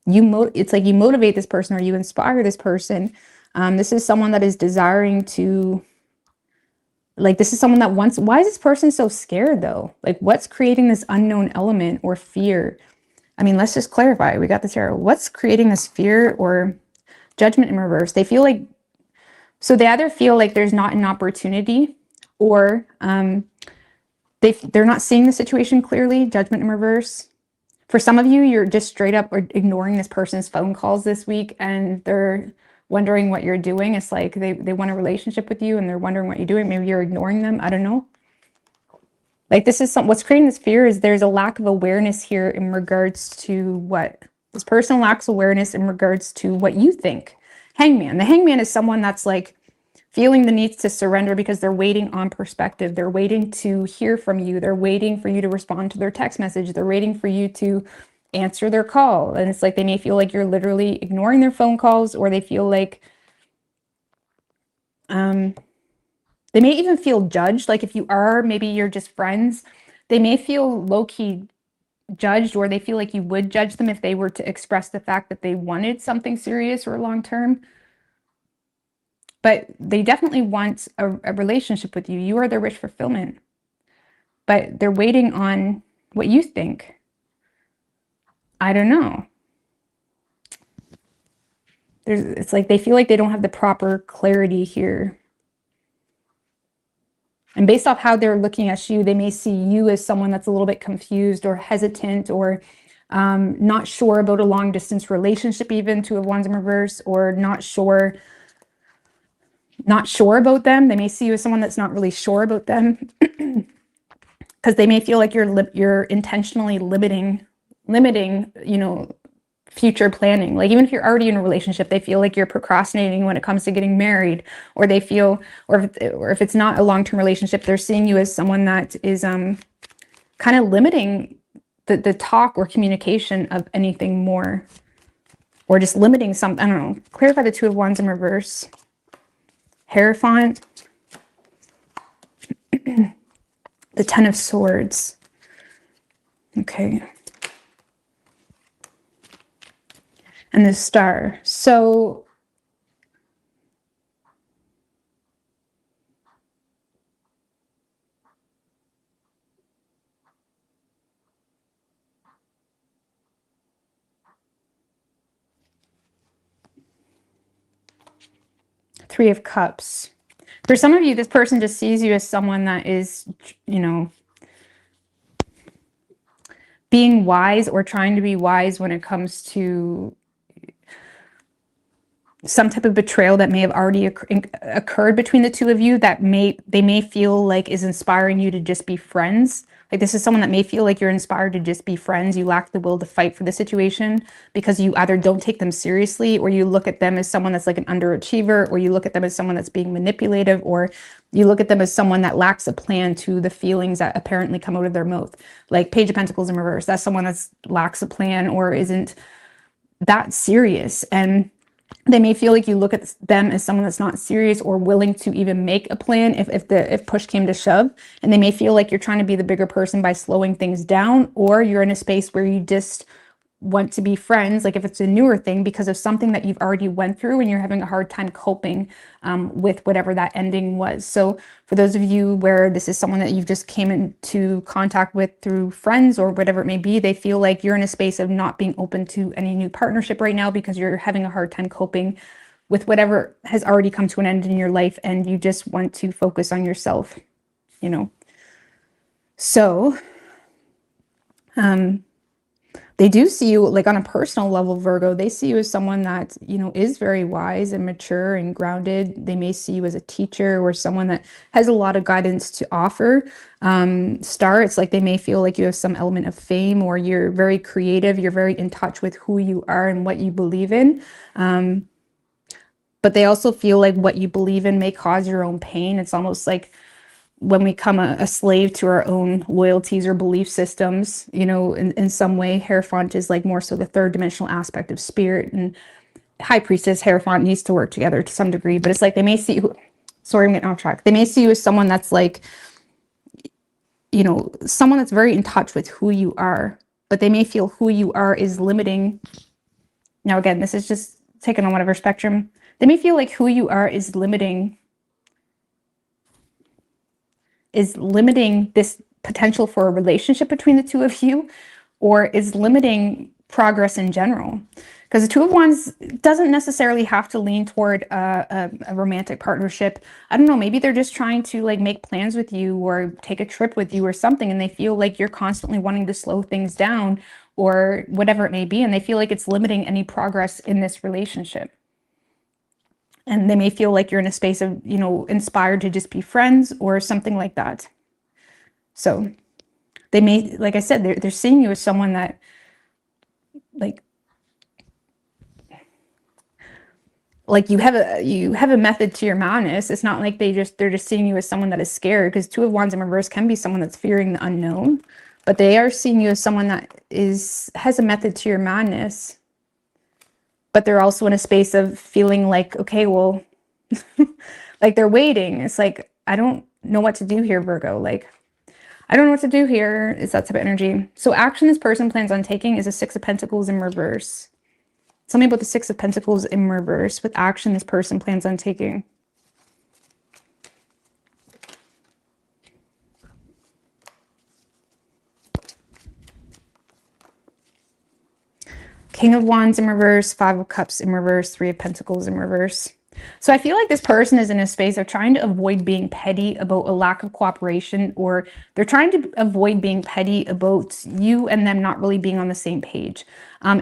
It's like you motivate this person, or you inspire this person. This is someone that is desiring to, like, this is someone that wants. Why is this person so scared though? Like, what's creating this unknown element or fear? I mean, let's just clarify. We got the tarot. What's creating this fear or Judgment in reverse? They feel like, so they either feel like there's not an opportunity, or they're not seeing the situation clearly. Judgment in reverse. For some of you, you're just straight up or ignoring this person's phone calls this week, and they're wondering what you're doing. It's like they want a relationship with you and they're wondering what you're doing. Maybe you're ignoring them. I don't know. Like, this is what's creating this fear is there's a lack of awareness here in regards to what this person lacks awareness in regards to what you think. Hangman. The hangman is someone that's like feeling the need to surrender because they're waiting on perspective. They're waiting to hear from you. They're waiting for you to respond to their text message. They're waiting for you to answer their call. And it's like they may feel like you're literally ignoring their phone calls, or they feel like they may even feel judged. Like, if you are, maybe you're just friends, they may feel low-key judged, or they feel like you would judge them if they were to express the fact that they wanted something serious or long-term. But they definitely want a relationship with you. You are their wish fulfillment. But they're waiting on what you think. I don't know. It's like they feel like they don't have the proper clarity here. And based off how they're looking at you, they may see you as someone that's a little bit confused or hesitant, or not sure about a long distance relationship, even Two of Wands in reverse, or not sure about them. They may see you as someone that's not really sure about them, because they may feel like you're intentionally limiting, you know, future planning. Like, even if you're already in a relationship, they feel like you're procrastinating when it comes to getting married, or they feel, or if it's not a long-term relationship, they're seeing you as someone that is kind of limiting the talk or communication of anything more, or just limiting some, I don't know. Clarify the Two of Wands in reverse. Hierophant. The Ten of Swords. Okay. And the Star. So Three of Cups. For some of you, this person just sees you as someone that is, you know, being wise or trying to be wise when it comes to some type of betrayal that may have already occurred between the two of you that they may feel like is inspiring you to just be friends. Like this is someone that may feel like you're inspired to just be friends. You lack the will to fight for the situation because you either don't take them seriously, or you look at them as someone that's like an underachiever, or you look at them as someone that's being manipulative, or you look at them as someone that lacks a plan to the feelings that apparently come out of their mouth. Like Page of Pentacles in reverse, that's someone that lacks a plan or isn't that serious. And they may feel like you look at them as someone that's not serious or willing to even make a plan if push came to shove. And they may feel like you're trying to be the bigger person by slowing things down, or you're in a space where you just want to be friends, like if it's a newer thing, because of something that you've already went through and you're having a hard time coping with whatever that ending was. So for those of you where this is someone that you've just came into contact with through friends or whatever it may be, they feel like you're in a space of not being open to any new partnership right now because you're having a hard time coping with whatever has already come to an end in your life, and you just want to focus on yourself, you know. So they do see you like on a personal level, Virgo. They see you as someone that, you know, is very wise and mature and grounded. They may see you as a teacher or someone that has a lot of guidance to offer. Star, it's like they may feel like you have some element of fame, or you're very creative. You're very in touch with who you are and what you believe in. But they also feel like what you believe in may cause your own pain. It's almost like when we become a slave to our own loyalties or belief systems, you know, in some way. Hierophant is like more so the third dimensional aspect of spirit, and High Priestess, Hierophant needs to work together to some degree. But it's like they may see you, sorry, I'm getting off track. They may see you as someone that's like, you know, someone that's very in touch with who you are, but they may feel who you are is limiting. Now, again, this is just taken on whatever spectrum. They may feel like who you are is limiting this potential for a relationship between the two of you, or is limiting progress in general. Because the Two of Wands doesn't necessarily have to lean toward a romantic partnership. I don't know, maybe they're just trying to like make plans with you or take a trip with you or something, and they feel like you're constantly wanting to slow things down or whatever it may be, and they feel like it's limiting any progress in this relationship. And they may feel like you're in a space of, you know, inspired to just be friends or something like that. So they may, like I said, they're seeing you as someone that like you have a method to your madness. It's not like they're just seeing you as someone that is scared, because Two of Wands in reverse can be someone that's fearing the unknown, but they are seeing you as someone that has a method to your madness. But they're also in a space of feeling like, okay, well, like they're waiting. It's like, I don't know what to do here, Virgo. Like, I don't know what to do here. It's that type of energy. So action this person plans on taking is a Six of Pentacles in reverse. Tell me about the Six of Pentacles in reverse with action this person plans on taking. King of Wands in reverse, Five of Cups in reverse, Three of Pentacles in reverse. So I feel like this person is in a space of trying to avoid being petty about a lack of cooperation, or they're trying to avoid being petty about you and them not really being on the same page.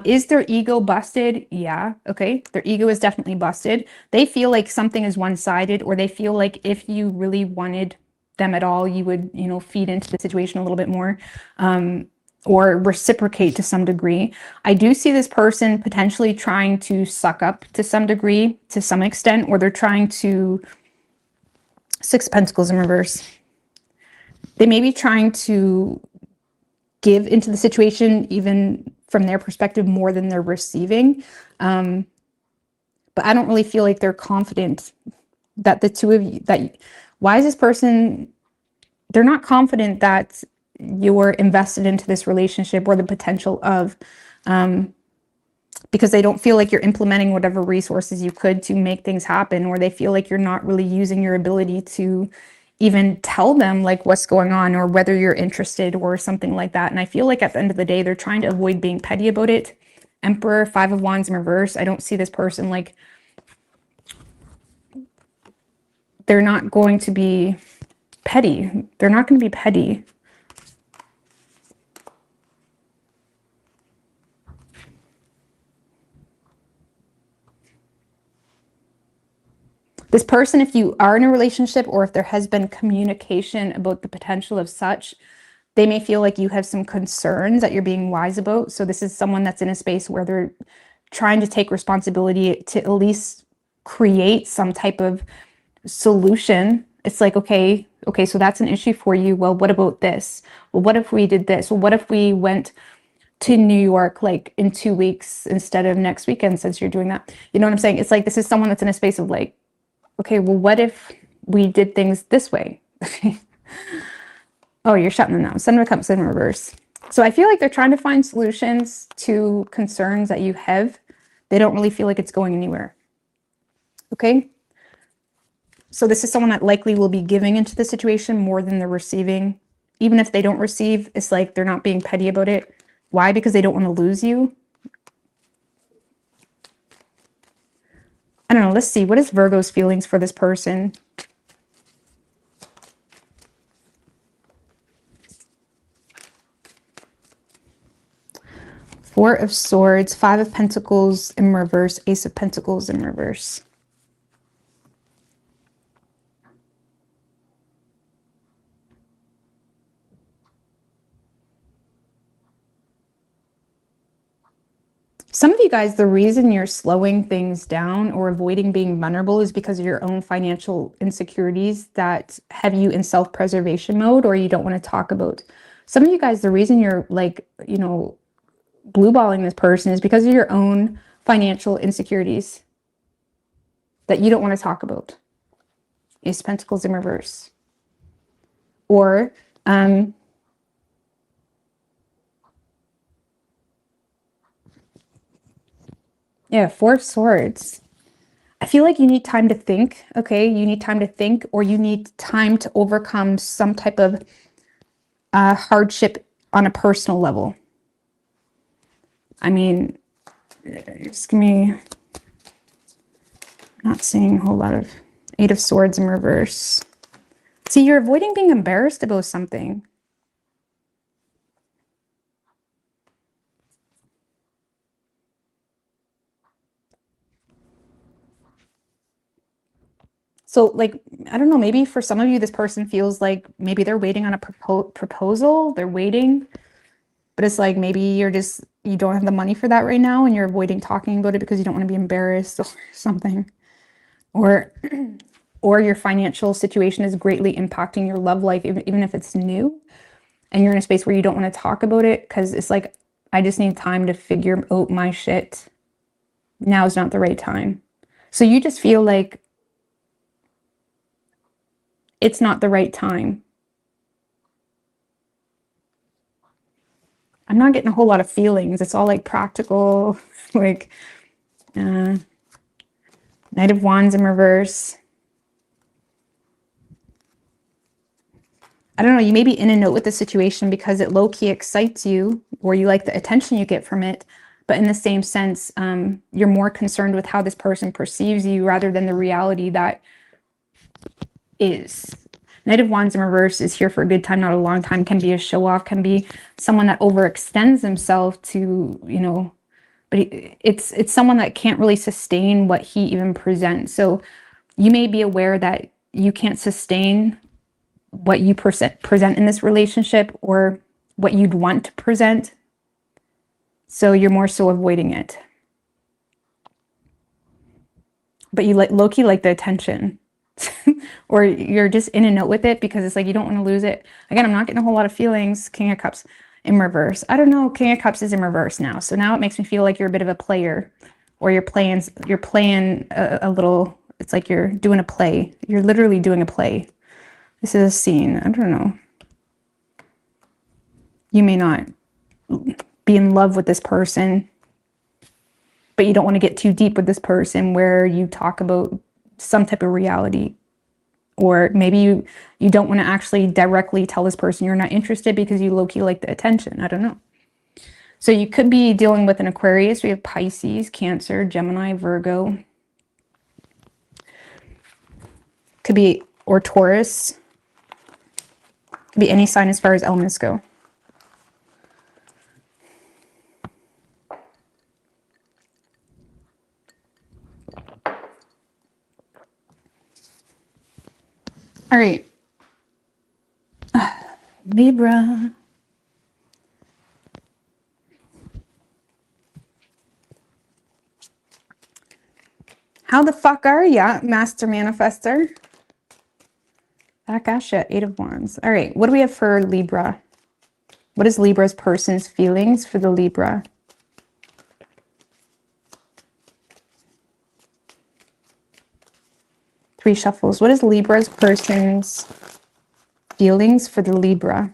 Is their ego busted? Yeah, okay. Their ego is definitely busted. They feel like something is one-sided, or they feel like if you really wanted them at all, you would, you know, feed into the situation a little bit more. Or reciprocate to some degree. I do see this person potentially trying to suck up to some degree, to some extent, or they're trying to, Six of Pentacles in reverse. They may be trying to give into the situation, even from their perspective, more than they're receiving. But I don't really feel like they're confident that the two of you, why is this person, they're not confident that you're invested into this relationship or the potential of, because they don't feel like you're implementing whatever resources you could to make things happen, or they feel like you're not really using your ability to even tell them like what's going on or whether you're interested or something like that. And I feel like at the end of the day, they're trying to avoid being petty about it. Emperor, Five of Wands in reverse. I don't see this person like, they're not going to be petty. They're not going to be petty. This person, if you are in a relationship or if there has been communication about the potential of such, they may feel like you have some concerns that you're being wise about. So this is someone that's in a space where they're trying to take responsibility to at least create some type of solution. It's like, okay, so that's an issue for you. Well, what about this? Well, what if we did this? Well, what if we went to New York like in 2 weeks instead of next weekend, since you're doing that? You know what I'm saying? It's like, this is someone that's in a space of like, okay, well, what if we did things this way? Oh, you're shutting them down. Seven of Cups in reverse. So I feel like they're trying to find solutions to concerns that you have. They don't really feel like it's going anywhere. Okay? So this is someone that likely will be giving into the situation more than they're receiving. Even if they don't receive, it's like they're not being petty about it. Why? Because they don't want to lose you. I don't know. Let's see. What is Virgo's feelings for this person? Four of Swords, Five of Pentacles in reverse, Ace of Pentacles in reverse. Some of you guys, the reason you're slowing things down or avoiding being vulnerable is because of your own financial insecurities that have you in self-preservation mode, or you don't want to talk about. Some of you guys, the reason you're like, you know, blue balling this person is because of your own financial insecurities that you don't want to talk about. Ace of Pentacles in reverse. Or, yeah, Four of Swords. I feel like you need time to think, okay? You need time to think, or you need time to overcome some type of hardship on a personal level. I mean, just give me, not seeing a whole lot of Eight of Swords in reverse. See, you're avoiding being embarrassed about something. So, like, I don't know, maybe for some of you, this person feels like maybe they're waiting on a proposal. They're waiting, but it's like maybe you don't have the money for that right now, and you're avoiding talking about it because you don't want to be embarrassed or something. Or or your financial situation is greatly impacting your love life, even if it's new, and you're in a space where you don't want to talk about it because it's like, I just need time to figure out my shit. Now is not the right time. So you just feel like it's not the right time. I'm not getting a whole lot of feelings. It's all like practical, like Knight of Wands in reverse. I don't know, you may be in and out with the situation because it low-key excites you, or you like the attention you get from it. But in the same sense, you're more concerned with how this person perceives you rather than the reality that is. Knight of Wands in reverse is here for a good time, not a long time. Can be a show-off, can be someone that overextends himself to, you know, but it's someone that can't really sustain what he even presents. So you may be aware that you can't sustain what you present in this relationship, or what you'd want to present. So you're more so avoiding it. But you like low-key like the attention. Or you're just in and out with it because it's like you don't want to lose it. Again, I'm not getting a whole lot of feelings. King of Cups in reverse. I don't know. King of Cups is in reverse now. So now it makes me feel like you're a bit of a player, or you're playing a little, it's like you're doing a play. You're literally doing a play. This is a scene. I don't know. You may not be in love with this person, but you don't want to get too deep with this person where you talk about some type of reality. Or maybe you don't want to actually directly tell this person you're not interested because you low-key like the attention. I don't know. So you could be dealing with an Aquarius. We have Pisces, Cancer, Gemini, Virgo. Could be, or Taurus. Could be any sign as far as elements go. All right. Libra. How the fuck are ya, Master Manifester? Akasha, 8 of Wands. All right, what do we have for Libra? What is Libra's person's feelings for the Libra? Three shuffles. What is Libra's person's feelings for the Libra?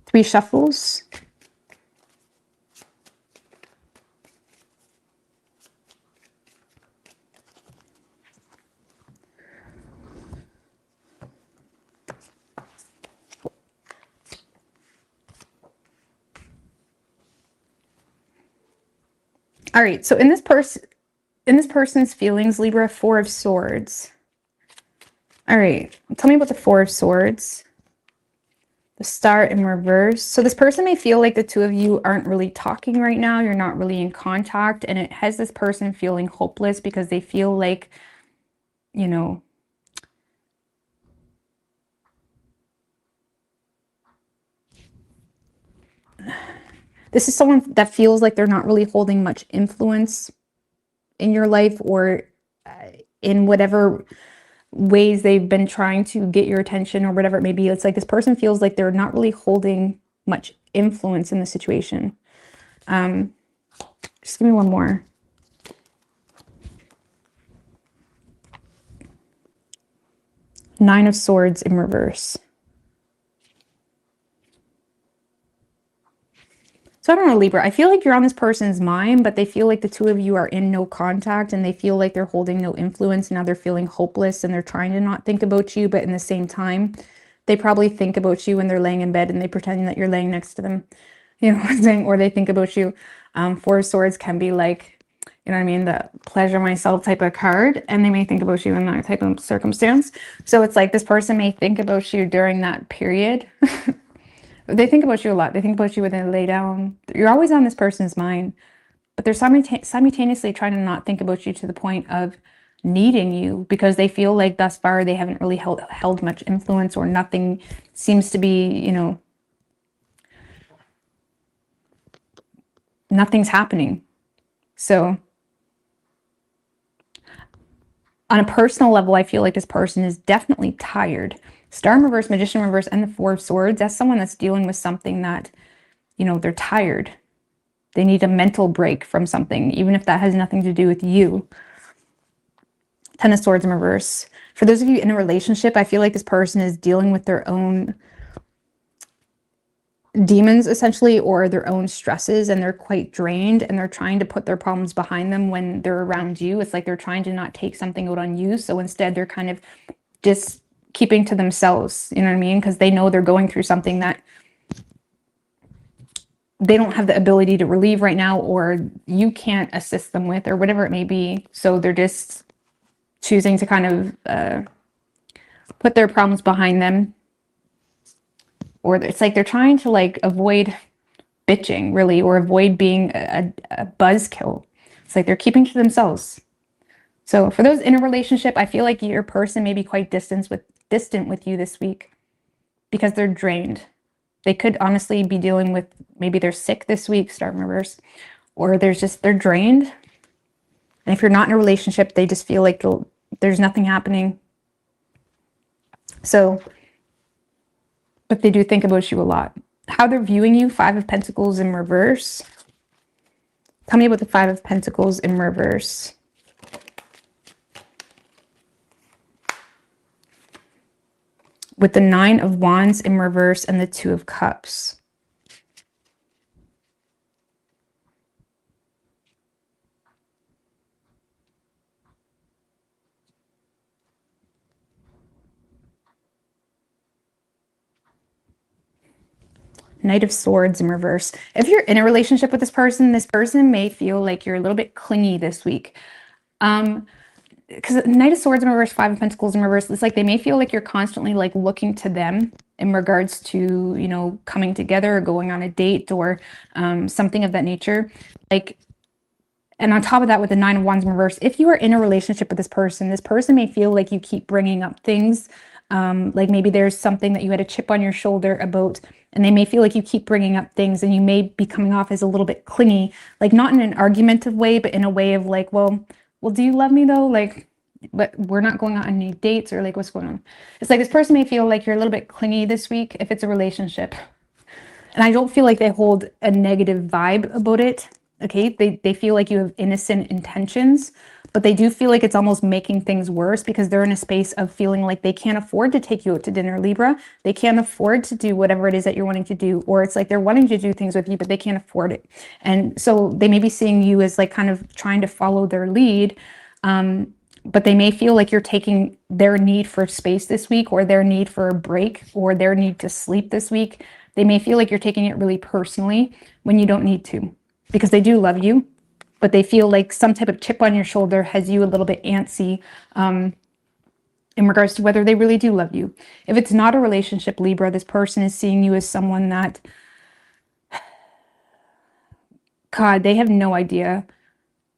Three shuffles. All right, so in this person's feelings, Libra, 4 of Swords. All right, tell me about the 4 of Swords. The Star in reverse. So this person may feel like the two of you aren't really talking right now. You're not really in contact, and it has this person feeling hopeless because they feel like, you know, this is someone that feels like they're not really holding much influence in your life, or in whatever ways they've been trying to get your attention or whatever it may be. It's like this person feels like they're not really holding much influence in the situation. Just give me one more. Nine of Swords in reverse. So I don't know, Libra, I feel like you're on this person's mind, but they feel like the two of you are in no contact, and they feel like they're holding no influence. Now they're feeling hopeless, and they're trying to not think about you, but in the same time, they probably think about you when they're laying in bed and they pretend that you're laying next to them. You know what I'm saying? Or they think about you. 4 of Swords can be like, you know what I mean, the pleasure myself type of card, and they may think about you in that type of circumstance. So it's like this person may think about you during that period. They think about you a lot. They think about you when they lay down. You're always on this person's mind, but they're simultaneously trying to not think about you to the point of needing you, because they feel like thus far they haven't really held much influence, or nothing seems to be, you know, nothing's happening. So on a personal level, I feel like this person is definitely tired. Star in reverse, Magician in reverse, and the 4 of Swords. That's someone that's dealing with something that, you know, they're tired. They need a mental break from something, even if that has nothing to do with you. 10 of Swords in reverse. For those of you in a relationship, I feel like this person is dealing with their own demons, essentially, or their own stresses, and they're quite drained, and they're trying to put their problems behind them when they're around you. It's like they're trying to not take something out on you. So instead, they're kind of just keeping to themselves, you know what I mean? Because they know they're going through something that they don't have the ability to relieve right now, or you can't assist them with, or whatever it may be. So they're just choosing to kind of put their problems behind them. Or it's like they're trying to like avoid bitching, really, or avoid being a buzzkill. It's like they're keeping to themselves. So for those in a relationship, I feel like your person may be quite distant with you this week because they're drained. They could honestly be dealing with, maybe they're sick this week, Star in reverse, or they're drained. And if you're not in a relationship, they just feel like there's nothing happening. So, but they do think about you a lot. How they're viewing you, 5 of Pentacles in reverse. Tell me about the 5 of Pentacles in reverse. With the 9 of Wands in reverse and the 2 of Cups. Knight of Swords in reverse. If you're in a relationship with this person may feel like you're a little bit clingy this week. Because Knight of Swords in reverse, 5 of Pentacles in reverse, it's like they may feel like you're constantly like looking to them in regards to, you know, coming together or going on a date or something of that nature. Like, and on top of that, with the Nine of Wands in reverse, if you are in a relationship with this person may feel like you keep bringing up things. Like maybe there's something that you had a chip on your shoulder about, and they may feel like you keep bringing up things, and you may be coming off as a little bit clingy, like not in an argumentative way, but in a way of like, well, do you love me though? Like, but we're not going on any dates, or like, what's going on? It's like this person may feel like you're a little bit clingy this week if it's a relationship. And I don't feel like they hold a negative vibe about it. Okay, they feel like you have innocent intentions, but they do feel like it's almost making things worse because they're in a space of feeling like they can't afford to take you out to dinner, Libra. They can't afford to do whatever it is that you're wanting to do, or it's like they're wanting to do things with you, but they can't afford it. And so they may be seeing you as like kind of trying to follow their lead. But they may feel like you're taking their need for space this week, or their need for a break, or their need to sleep this week. They may feel like you're taking it really personally when you don't need to, because they do love you, but they feel like some type of chip on your shoulder has you a little bit antsy in regards to whether they really do love you. If it's not a relationship, Libra, this person is seeing you as someone that, God, they have no idea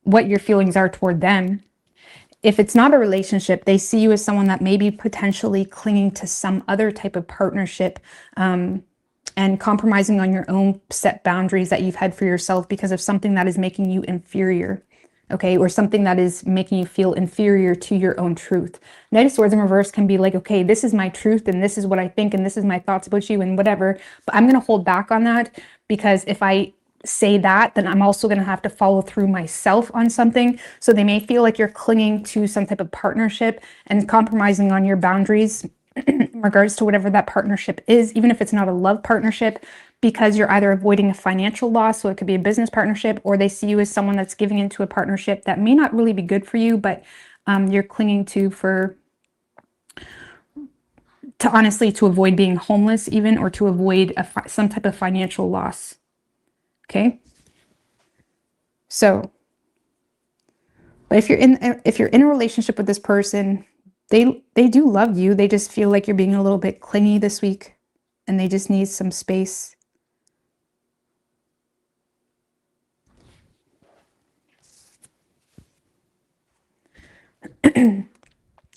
what your feelings are toward them. If it's not a relationship, they see you as someone that may be potentially clinging to some other type of partnership, and compromising on your own set boundaries that you've had for yourself because of something that is making you inferior, okay, or something that is making you feel inferior to your own truth. Knight of Swords in reverse can be like, okay, this is my truth, and this is what I think, and this is my thoughts about you, and whatever, but I'm going to hold back on that, because if I say that, then I'm also going to have to follow through myself on something. So they may feel like you're clinging to some type of partnership and compromising on your boundaries in regards to whatever that partnership is, even if it's not a love partnership, because you're either avoiding a financial loss, so it could be a business partnership, or they see you as someone that's giving into a partnership that may not really be good for you, but you're clinging to honestly to avoid being homeless even, or to avoid some type of financial loss. Okay. So, but if you're in a relationship with this person, they do love you. They just feel like you're being a little bit clingy this week, and they just need some space.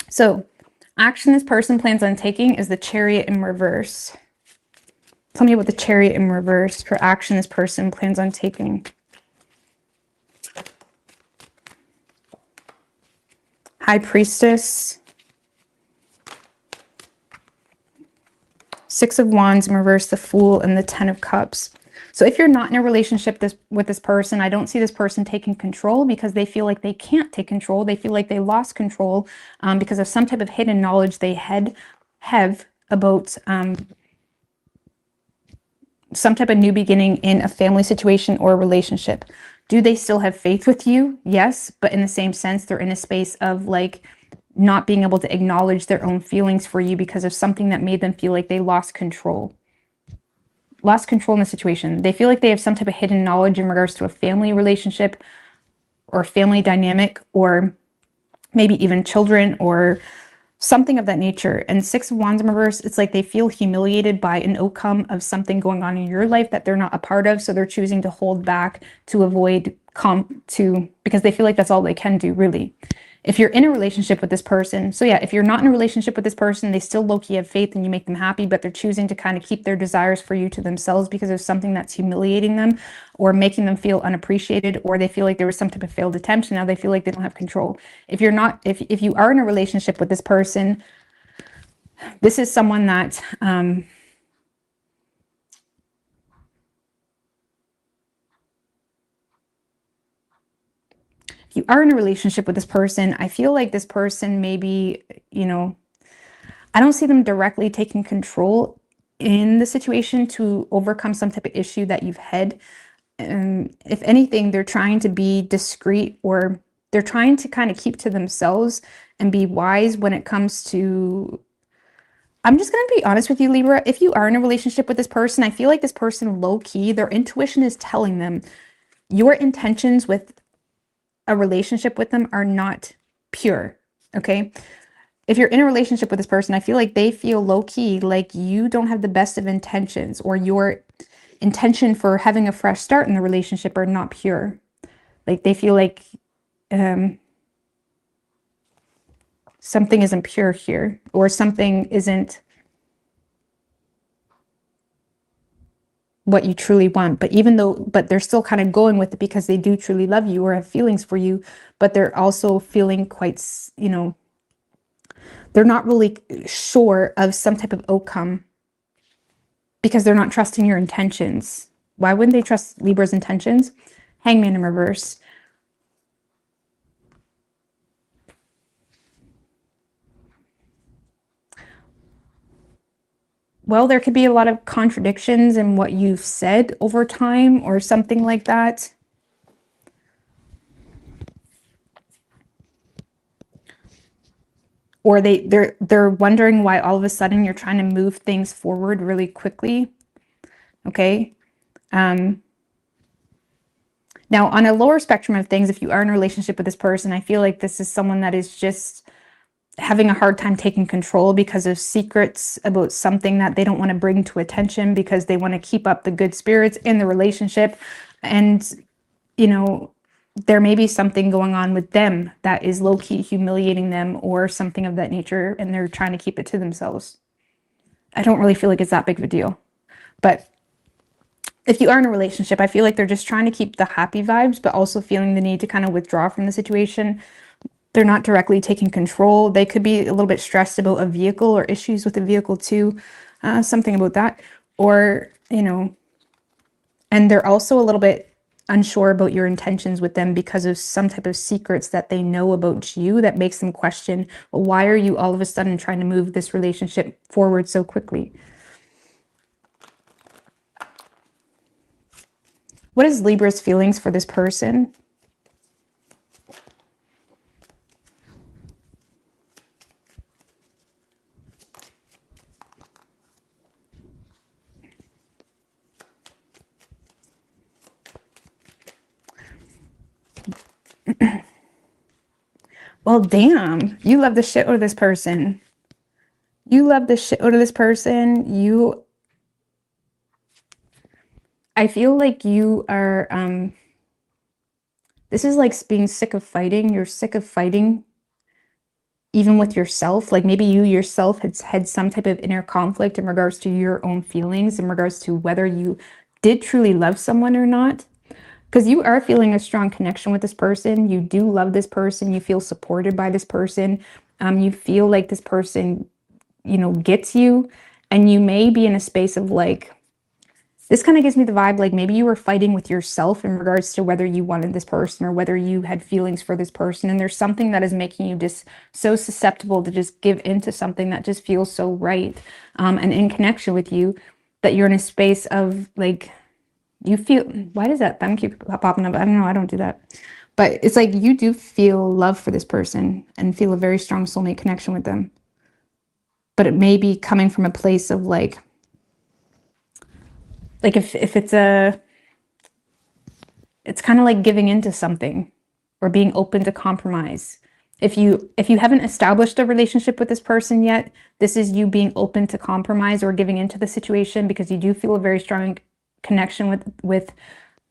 So, action this person plans on taking is the Chariot in reverse. Tell me what the Chariot in reverse for action this person plans on taking. High Priestess. Six of Wands in reverse, the Fool, and the Ten of Cups. So if you're not in a relationship with this person, I don't see this person taking control, because they feel like they can't take control. They feel like they lost control because of some type of hidden knowledge they have about some type of new beginning in a family situation or a relationship. Do they still have faith with you? Yes, but in the same sense, they're in a space of like not being able to acknowledge their own feelings for you because of something that made them feel like they lost control. Lost control in the situation. They feel like they have some type of hidden knowledge in regards to a family relationship or family dynamic, or maybe even children or something of that nature. And Six of Wands in reverse, it's like they feel humiliated by an outcome of something going on in your life that they're not a part of. So they're choosing to hold back to avoid because they feel like that's all they can do, really. If you're in a relationship with this person, so yeah, if you're not in a relationship with this person, they still low-key have faith and you make them happy, but they're choosing to kind of keep their desires for you to themselves because of something that's humiliating them or making them feel unappreciated, or they feel like there was some type of failed attempt, and now they feel like they don't have control. If you're not, if you are in a relationship with this person, this is someone that you are in a relationship with this person, I feel like this person maybe, I don't see them directly taking control in the situation to overcome some type of issue that you've had. If anything, they're trying to be discreet, or they're trying to kind of keep to themselves and be wise when it comes to, I'm just going to be honest with you, Libra. If you are in a relationship with this person, I feel like this person low key, their intuition is telling them your intentions with a relationship with them are not pure. Okay. if you're in a relationship with this person, I feel like they feel low-key like you don't have the best of intentions, or your intention for having a fresh start in the relationship are not pure. Like they feel like something isn't pure here, or something isn't what you truly want. But they're still kind of going with it because they do truly love you or have feelings for you, but they're also feeling quite, they're not really sure of some type of outcome because they're not trusting your intentions. Why wouldn't they trust Libra's intentions? Hangman in reverse. Well, there could be a lot of contradictions in what you've said over time or something like that. Or they're wondering why all of a sudden you're trying to move things forward really quickly. Okay. Now, on a lower spectrum of things, if you are in a relationship with this person, I feel like this is someone that is just having a hard time taking control because of secrets about something that they don't want to bring to attention, because they want to keep up the good spirits in the relationship. And, there may be something going on with them that is low-key humiliating them or something of that nature, and they're trying to keep it to themselves. I don't really feel like it's that big of a deal. But if you are in a relationship, I feel like they're just trying to keep the happy vibes, but also feeling the need to kind of withdraw from the situation. They're not directly taking control. They could be a little bit stressed about a vehicle or issues with the vehicle too, something about that. Or, and they're also a little bit unsure about your intentions with them because of some type of secrets that they know about you that makes them question, well, why are you all of a sudden trying to move this relationship forward so quickly? What is Libra's feelings for this person? Well, damn, you love the shit out of this person. You love the shit out of this person. I feel like you are, this is like being sick of fighting. You're sick of fighting even with yourself. Like maybe you yourself had some type of inner conflict in regards to your own feelings, in regards to whether you did truly love someone or not. Because you are feeling a strong connection with this person. You do love this person. You feel supported by this person. You feel like this person, gets you. And you may be in a space of like, this kind of gives me the vibe like maybe you were fighting with yourself in regards to whether you wanted this person or whether you had feelings for this person. And there's something that is making you just so susceptible to just give into something that just feels so right, and in connection with you, that you're in a space of like, you feel, why does that thumb keep popping up? I don't know. I don't do that. But it's like you do feel love for this person and feel a very strong soulmate connection with them. But it may be coming from a place of like if it's kind of like giving into something or being open to compromise. If you haven't established a relationship with this person yet, this is you being open to compromise or giving into the situation because you do feel a very strong connection with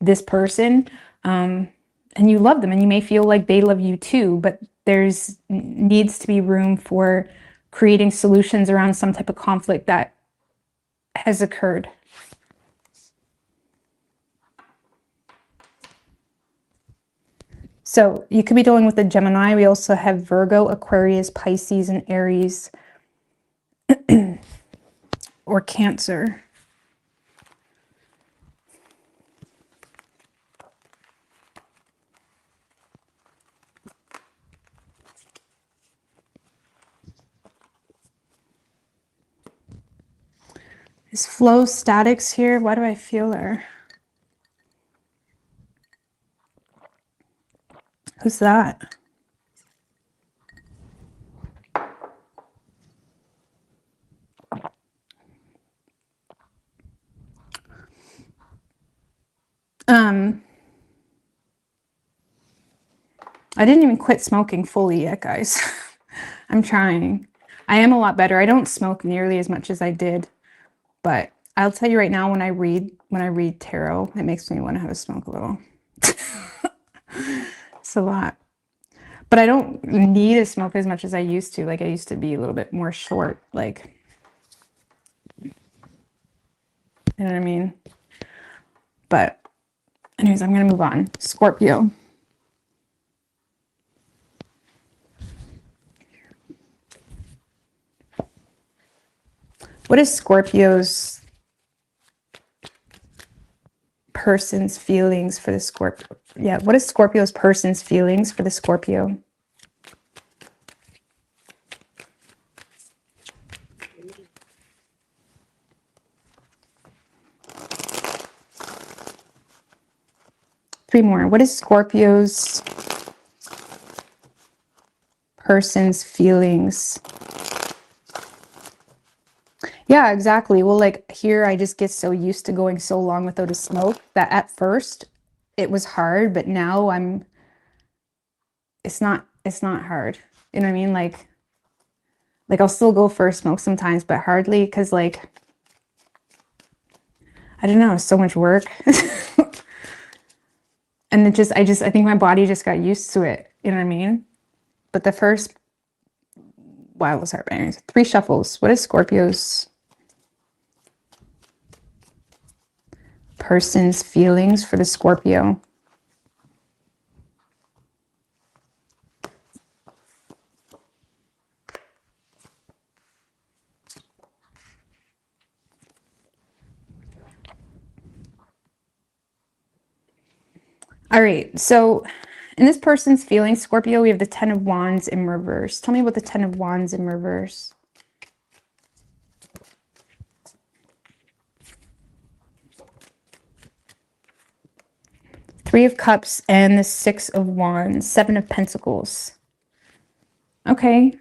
this person, and you love them, and you may feel like they love you too, but there's needs to be room for creating solutions around some type of conflict that has occurred. So you could be dealing with a Gemini. We also have Virgo, Aquarius, Pisces, and Aries, or Cancer. Is flow statics here? Why do I feel there? Who's that? I didn't even quit smoking fully yet, guys. I'm trying. I am a lot better. I don't smoke nearly as much as I did, but I'll tell you right now, when I read tarot, it makes me want to have a smoke a little. It's a lot. But I don't need to smoke as much as I used to. Like, I used to be a little bit more short, like, you know what I mean? But anyways, I'm going to move on. Scorpio. What is Scorpio's person's feelings for the Scorpio? Yeah, what is Scorpio's person's feelings for the Scorpio? Three more. What is Scorpio's person's feelings? Yeah, exactly. Well, like here, I just get so used to going so long without a smoke that at first it was hard, but now it's not hard. You know what I mean? Like I'll still go for a smoke sometimes, but hardly, because like, I don't know, it's so much work. And I think my body just got used to it. You know what I mean? But the first, wow, it was hard. Anyways, 3 shuffles. What is Scorpio's person's feelings for the Scorpio? All right, so in this person's feelings, Scorpio, we have the 10 of Wands in reverse. Tell me about the 10 of Wands in reverse. Three of Cups and the 6 of Wands, 7 of Pentacles. Okay.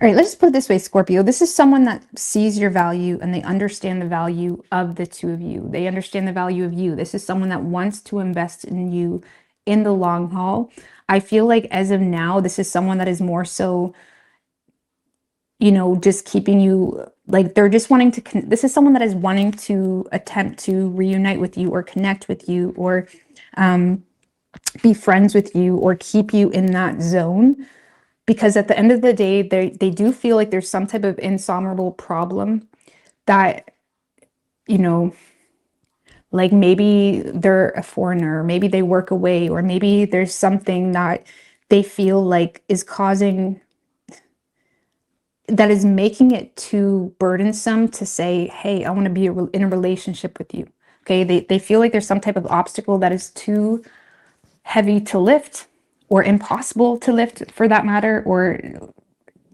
All right, let's put it this way, Scorpio. This is someone that sees your value and they understand the value of the two of you. They understand the value of you. This is someone that wants to invest in you in the long haul. I feel like as of now, this is someone that is more so, you know, just keeping you, like they're just wanting to, this is someone that is wanting to attempt to reunite with you or connect with you or be friends with you or keep you in that zone. Because at the end of the day, they do feel like there's some type of insurmountable problem that, you know, like maybe they're a foreigner, maybe they work away, or maybe there's something that they feel like is causing, that is making it too burdensome to say, hey, I want to be in a relationship with you. Okay, they feel like there's some type of obstacle that is too heavy to lift or impossible to lift for that matter, or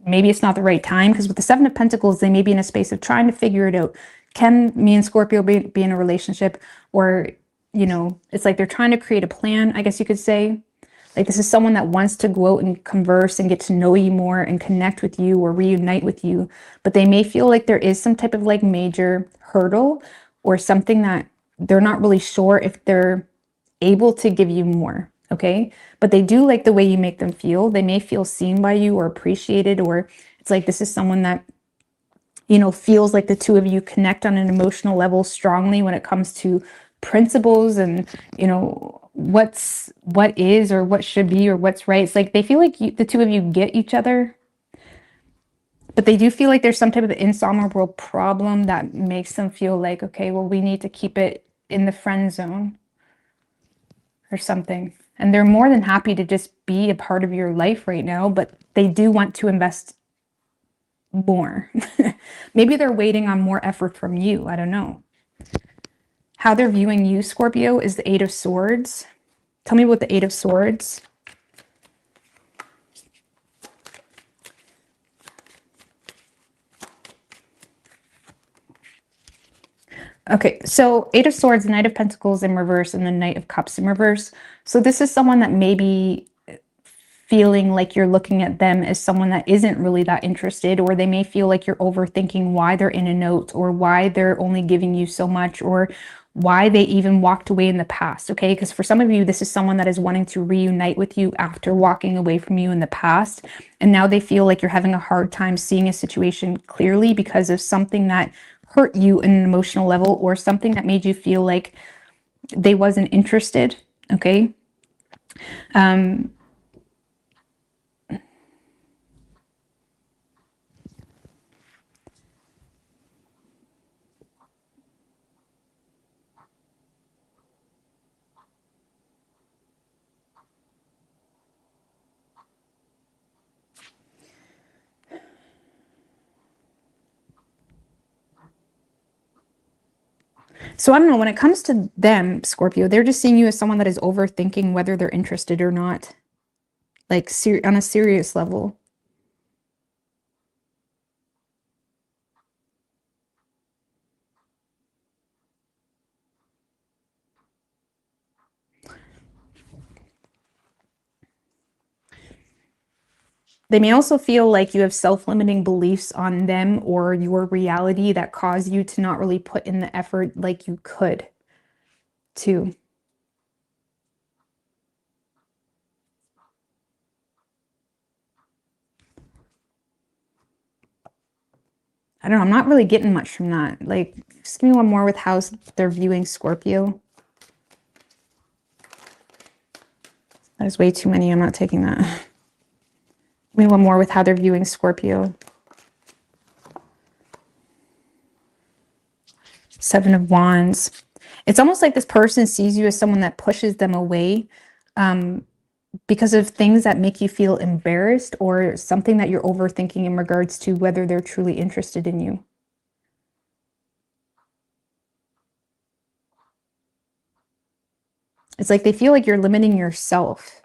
maybe it's not the right time, because with the 7 of Pentacles, they may be in a space of trying to figure it out. Can me and Scorpio be in a relationship? Or, you know, it's like they're trying to create a plan, I guess you could say. Like this is someone that wants to go out and converse and get to know you more and connect with you or reunite with you. But they may feel like there is some type of like major hurdle or something that they're not really sure if they're able to give you more. Okay, but they do like the way you make them feel. They may feel seen by you or appreciated, or it's like this is someone that, you know, feels like the two of you connect on an emotional level strongly when it comes to principles and, you know, what is or what should be or what's right. It's like they feel like the two of you get each other, but they do feel like there's some type of insurmountable problem that makes them feel like, okay, well, we need to keep it in the friend zone or something. And they're more than happy to just be a part of your life right now, but they do want to invest more. Maybe they're waiting on more effort from you. I don't know. How they're viewing you, Scorpio, is the 8 of Swords. Tell me what the 8 of Swords. Okay, so 8 of Swords, Knight of Pentacles in reverse, and the Knight of Cups in reverse. So this is someone that maybe feeling like you're looking at them as someone that isn't really that interested, or they may feel like you're overthinking why they're in a note, or why they're only giving you so much, or why they even walked away in the past, okay? Because for some of you, this is someone that is wanting to reunite with you after walking away from you in the past. And now they feel like you're having a hard time seeing a situation clearly because of something that hurt you in an emotional level, or something that made you feel like they wasn't interested, okay? So I don't know, when it comes to them, Scorpio, they're just seeing you as someone that is overthinking whether they're interested or not, like on a serious level. They may also feel like you have self-limiting beliefs on them or your reality that cause you to not really put in the effort like you could too. I don't know, I'm not really getting much from that. Like, just give me one more with how they're viewing Scorpio. That is way too many. I'm not taking that. Give me one more with how they're viewing Scorpio. Seven of Wands. It's almost like this person sees you as someone that pushes them away because of things that make you feel embarrassed, or something that you're overthinking in regards to whether they're truly interested in you. It's like they feel like you're limiting yourself.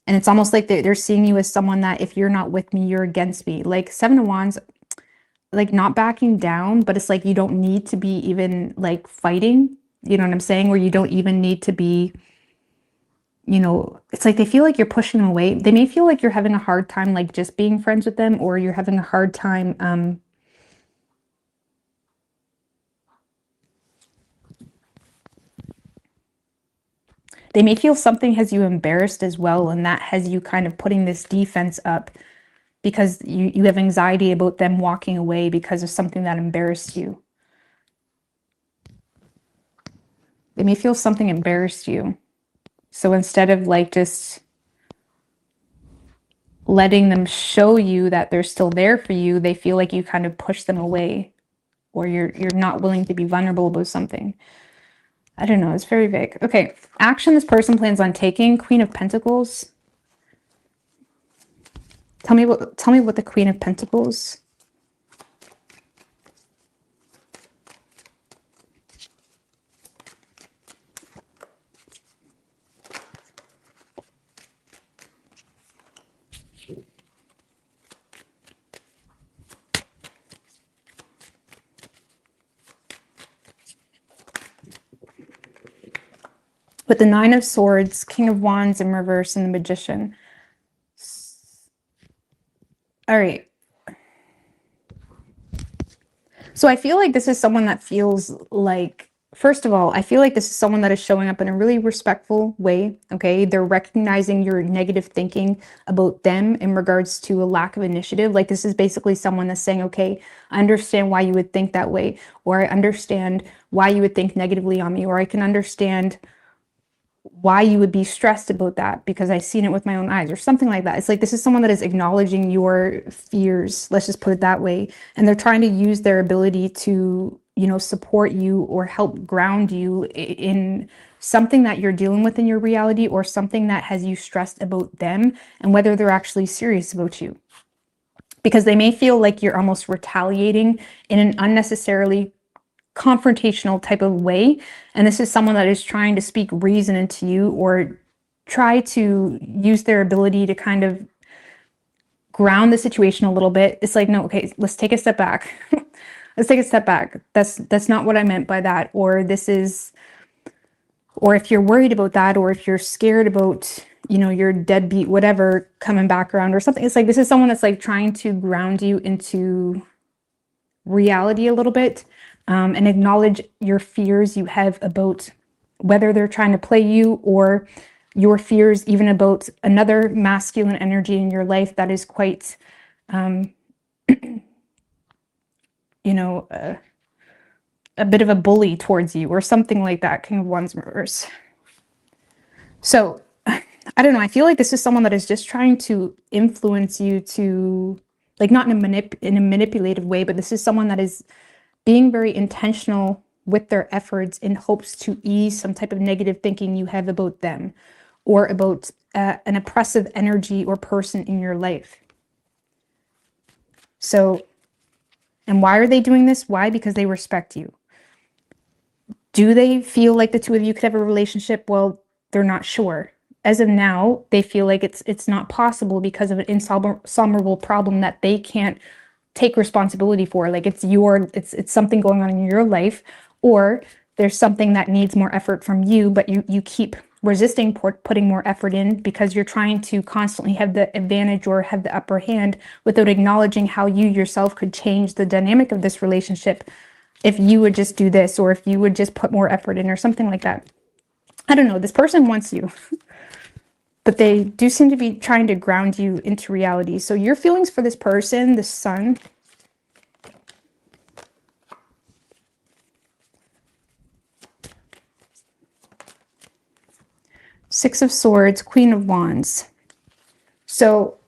And it's almost like they're seeing you as someone that if you're not with me, you're against me. Like Seven of Wands, like not backing down, but it's like you don't need to be even like fighting. You know what I'm saying? Where you don't even need to be, you know, it's like they feel like you're pushing them away. They may feel like you're having a hard time like just being friends with them, or you're having a hard time they may feel something has you embarrassed as well, and that has you kind of putting this defense up because you have anxiety about them walking away because of something that embarrassed you. They may feel something embarrassed you. So instead of like just letting them show you that they're still there for you, they feel like you kind of push them away, or you're not willing to be vulnerable about something. I don't know. It's very vague. Okay. Action this person plans on taking. Queen of Pentacles. Tell me what the Queen of Pentacles. With the Nine of Swords, King of Wands in reverse, and the Magician. All right. So I feel like this is someone that feels like, first of all, I feel like this is someone that is showing up in a really respectful way, okay? They're recognizing your negative thinking about them in regards to a lack of initiative. Like this is basically someone that's saying, okay, I understand why you would think that way, or I understand why you would think negatively on me, or I can understand why you would be stressed about that because I've seen it with my own eyes, or something like that. It's like this is someone that is acknowledging your fears, let's just put it that way, and they're trying to use their ability to, you know, support you or help ground you in something that you're dealing with in your reality, or something that has you stressed about them and whether they're actually serious about you. Because they may feel like you're almost retaliating in an unnecessarily confrontational type of way, and this is someone that is trying to speak reason into you, or try to use their ability to kind of ground the situation a little bit. It's like, no, okay, let's take a step back. Let's take a step back. That's not what I meant by that, or this is Or if you're worried about that, or if you're scared about, you know, your deadbeat, whatever, coming back around or something, it's like, this is someone that's like trying to ground you into reality a little bit, and acknowledge your fears you have about whether they're trying to play you, or your fears even about another masculine energy in your life that is quite, you know, a bit of a bully towards you or something like that. King of Wands reverse. So I don't know. I feel like this is someone that is just trying to influence you to, like, not in a manipulative way, but this is someone that is being very intentional with their efforts in hopes to ease some type of negative thinking you have about them, or about an oppressive energy or person in your life. So, and why are they doing this? Why? Because they respect you. Do they feel like the two of you could have a relationship? Well, they're not sure. As of now, they feel like it's not possible because of an insoluble problem that they can't take responsibility for. Like, it's something going on in your life, or there's something that needs more effort from you, but you keep resisting putting more effort in because you're trying to constantly have the advantage or have the upper hand without acknowledging how you yourself could change the dynamic of this relationship if you would just do this, or if you would just put more effort in, or something like that. I don't know. This person wants you, but they do seem to be trying to ground you into reality. So your feelings for this person, the Sun, Six of Swords, Queen of Wands. So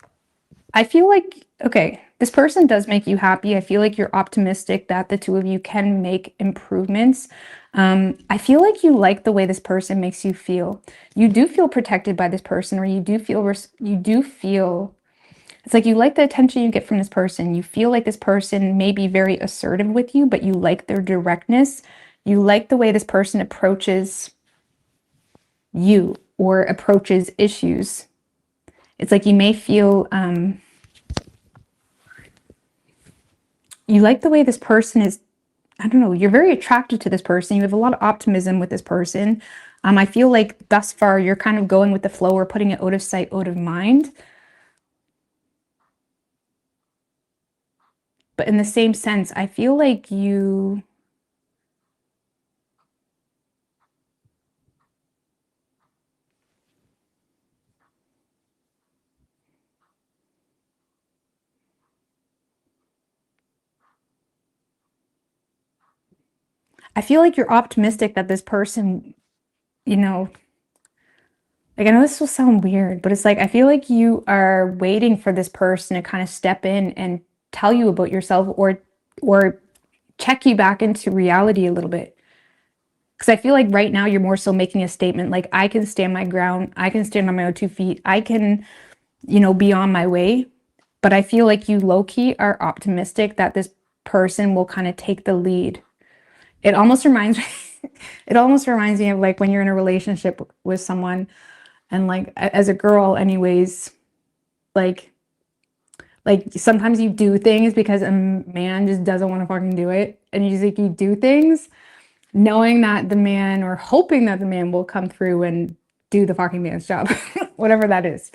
I feel like, okay, this person does make you happy. I feel like you're optimistic that the two of you can make improvements. I feel like you like the way this person makes you feel. You do feel protected by this person, or you do feel, it's like you like the attention you get from this person. You feel like this person may be very assertive with you, but you like their directness. You like the way this person approaches you or approaches issues. It's like you may feel, you like the way this person is, I don't know, you're very attracted to this person. You have a lot of optimism with this person. I feel like thus far you're kind of going with the flow, or putting it out of sight, out of mind. But in the same sense, I feel like you're optimistic that this person, you know, like, I know this will sound weird, but it's like, I feel like you are waiting for this person to kind of step in and tell you about yourself, or check you back into reality a little bit. Because I feel like right now you're more so making a statement, like, I can stand my ground, I can stand on my own 2 feet, I can, you know, be on my way. But I feel like you low-key are optimistic that this person will kind of take the lead. It almost reminds me, it almost reminds me of like when you're in a relationship with someone, and like, as a girl anyways, like sometimes you do things because a man just doesn't want to fucking do it, and you do things knowing that the man, or hoping that the man will come through and do the fucking man's job, whatever that is.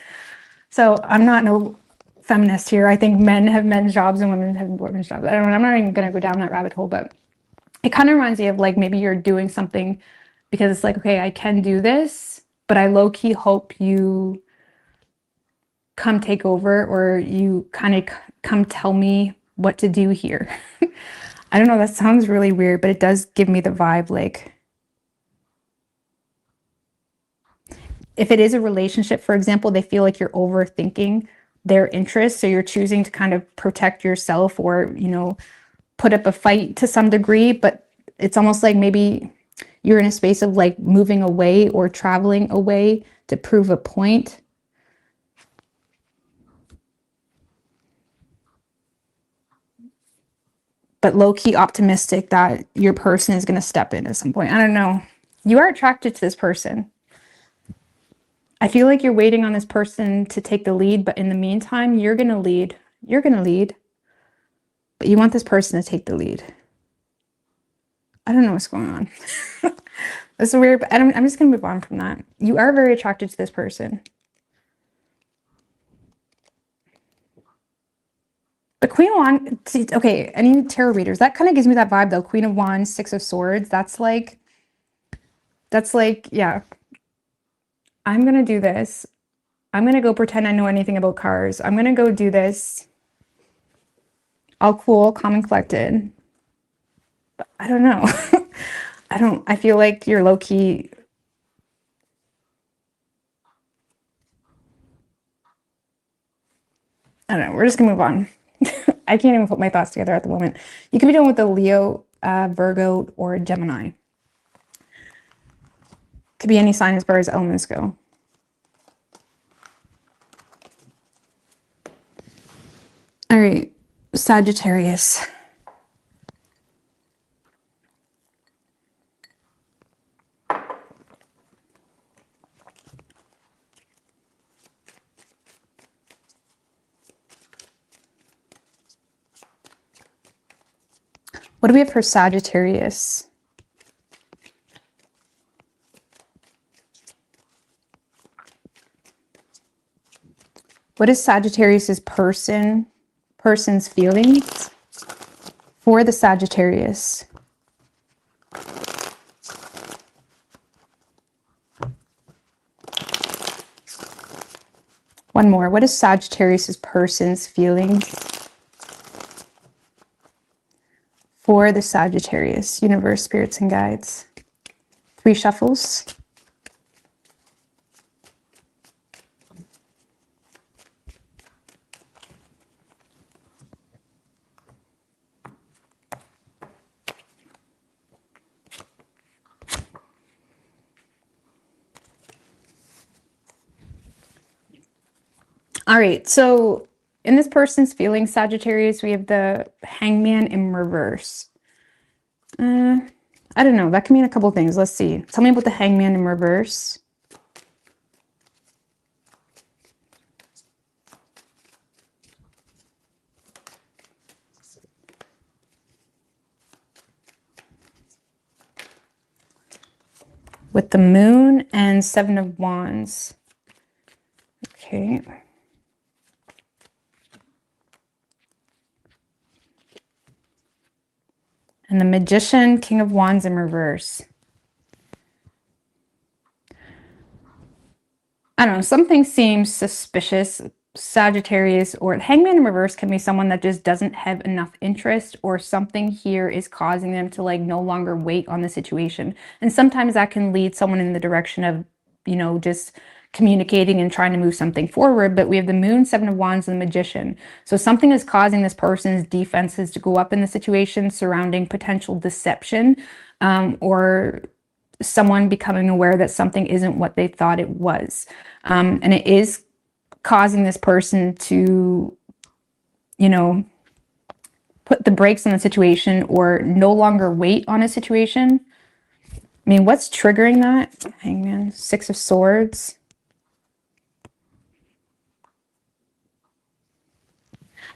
So I'm not no feminist here. I think men have men's jobs and women have women's jobs. I don't know. I'm not even going to go down that rabbit hole, but it kind of reminds me of like, maybe you're doing something because it's like, okay, I can do this, but I low-key hope you come take over, or you kind of come tell me what to do here. I don't know, that sounds really weird, but it does give me the vibe, like, if it is a relationship, for example, they feel like you're overthinking their interests, so you're choosing to kind of protect yourself, or, you know, put up a fight to some degree, but it's almost like maybe you're in a space of like moving away or traveling away to prove a point. But low-key optimistic that your person is going to step in at some point. I don't know. You are attracted to this person. I feel like you're waiting on this person to take the lead, but in the meantime, you're going to lead. You're going to lead. But you want this person to take the lead. I don't know what's going on. This is weird, but I'm just going to move on from that. You are very attracted to this person. The Queen of Wands, okay, any tarot readers, that kind of gives me that vibe though. Queen of Wands, Six of Swords, that's like, yeah. I'm going to do this. I'm going to go pretend I know anything about cars. I'm going to go do this. All cool, calm and collected. But I don't know. I feel like you're low-key. I don't know. We're just going to move on. I can't even put my thoughts together at the moment. You can be dealing with a Leo, Virgo, or a Gemini. Could be any sign as far as elements go. All right, Sagittarius. What do we have for Sagittarius? What is Sagittarius's person's feelings for the Sagittarius? One more. What is Sagittarius's person's feelings for the Sagittarius? Universe, spirits, and guides. 3 shuffles. All right, so in this person's feelings, Sagittarius, we have the Hangman in reverse. I don't know. That can mean a couple things. Let's see. Tell me about the Hangman in reverse. With the Moon and 7 of Wands. Okay. And the Magician, King of Wands in reverse. I don't know, something seems suspicious. Sagittarius or Hangman in reverse can be someone that just doesn't have enough interest, or something here is causing them to like no longer wait on the situation. And sometimes that can lead someone in the direction of, you know, just communicating and trying to move something forward. But we have the Moon, 7 of Wands, and the Magician. So something is causing this person's defenses to go up in the situation surrounding potential deception, or someone becoming aware that something isn't what they thought it was. And it is causing this person to, you know, put the brakes on the situation or no longer wait on a situation. I mean, what's triggering that? Hangman, 6 of Swords.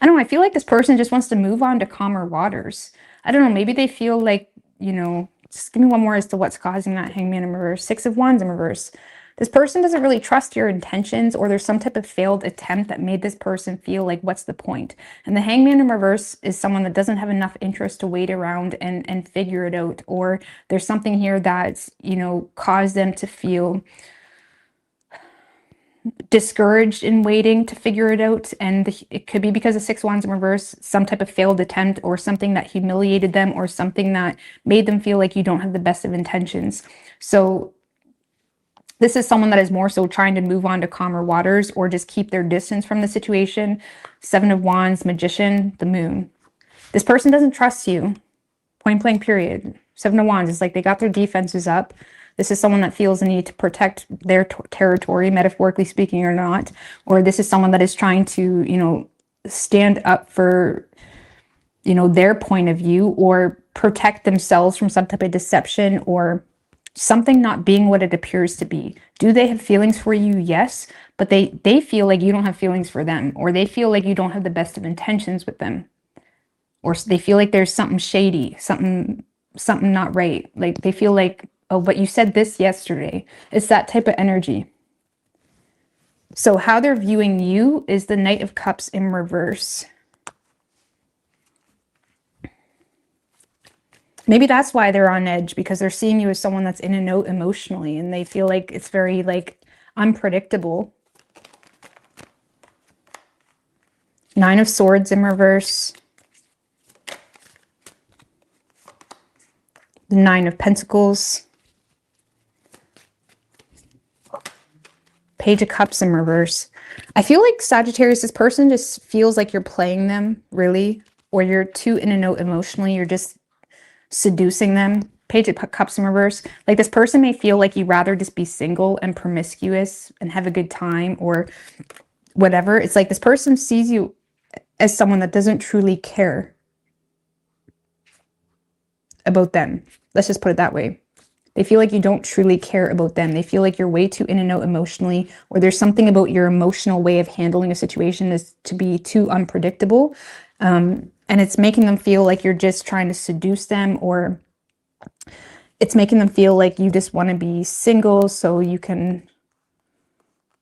I don't know, I feel like this person just wants to move on to calmer waters. I don't know, maybe they feel like, you know, just give me one more as to what's causing that Hangman in reverse. 6 of Wands in reverse. This person doesn't really trust your intentions, or there's some type of failed attempt that made this person feel like, what's the point? And the Hangman in reverse is someone that doesn't have enough interest to wait around and figure it out. Or there's something here that's, you know, caused them to feel discouraged in waiting to figure it out. And it could be because of 6 Wands in reverse, some type of failed attempt, or something that humiliated them, or something that made them feel like you don't have the best of intentions. So this is someone that is more so trying to move on to calmer waters, or just keep their distance from the situation. 7 of Wands, Magician, the Moon. This person doesn't trust you. Point blank period. 7 of Wands is like they got their defenses up. This is someone that feels the need to protect their territory, metaphorically speaking or not. Or this is someone that is trying to, you know, stand up for, you know, their point of view, or protect themselves from some type of deception, or something not being what it appears to be. Do they have feelings for you? Yes. But they feel like you don't have feelings for them, or they feel like you don't have the best of intentions with them. Or they feel like there's something shady, something not right. Like they feel like, Oh, but you said this yesterday. It's that type of energy. So how they're viewing you is the Knight of Cups in reverse. Maybe that's why they're on edge, because they're seeing you as someone that's in and out emotionally, and they feel like it's very like unpredictable. Nine of Swords in reverse. The Nine of Pentacles. Page of Cups in reverse. I feel like Sagittarius, this person just feels like you're playing them, really, or you're too in and out emotionally. You're just seducing them. Page of Cups in reverse. Like, this person may feel like you'd rather just be single and promiscuous and have a good time or whatever. It's like this person sees you as someone that doesn't truly care about them. Let's just put it that way. They feel like you don't truly care about them. They feel like you're way too in and out emotionally, or there's something about your emotional way of handling a situation is to be too unpredictable. And it's making them feel like you're just trying to seduce them, or it's making them feel like you just want to be single so you can,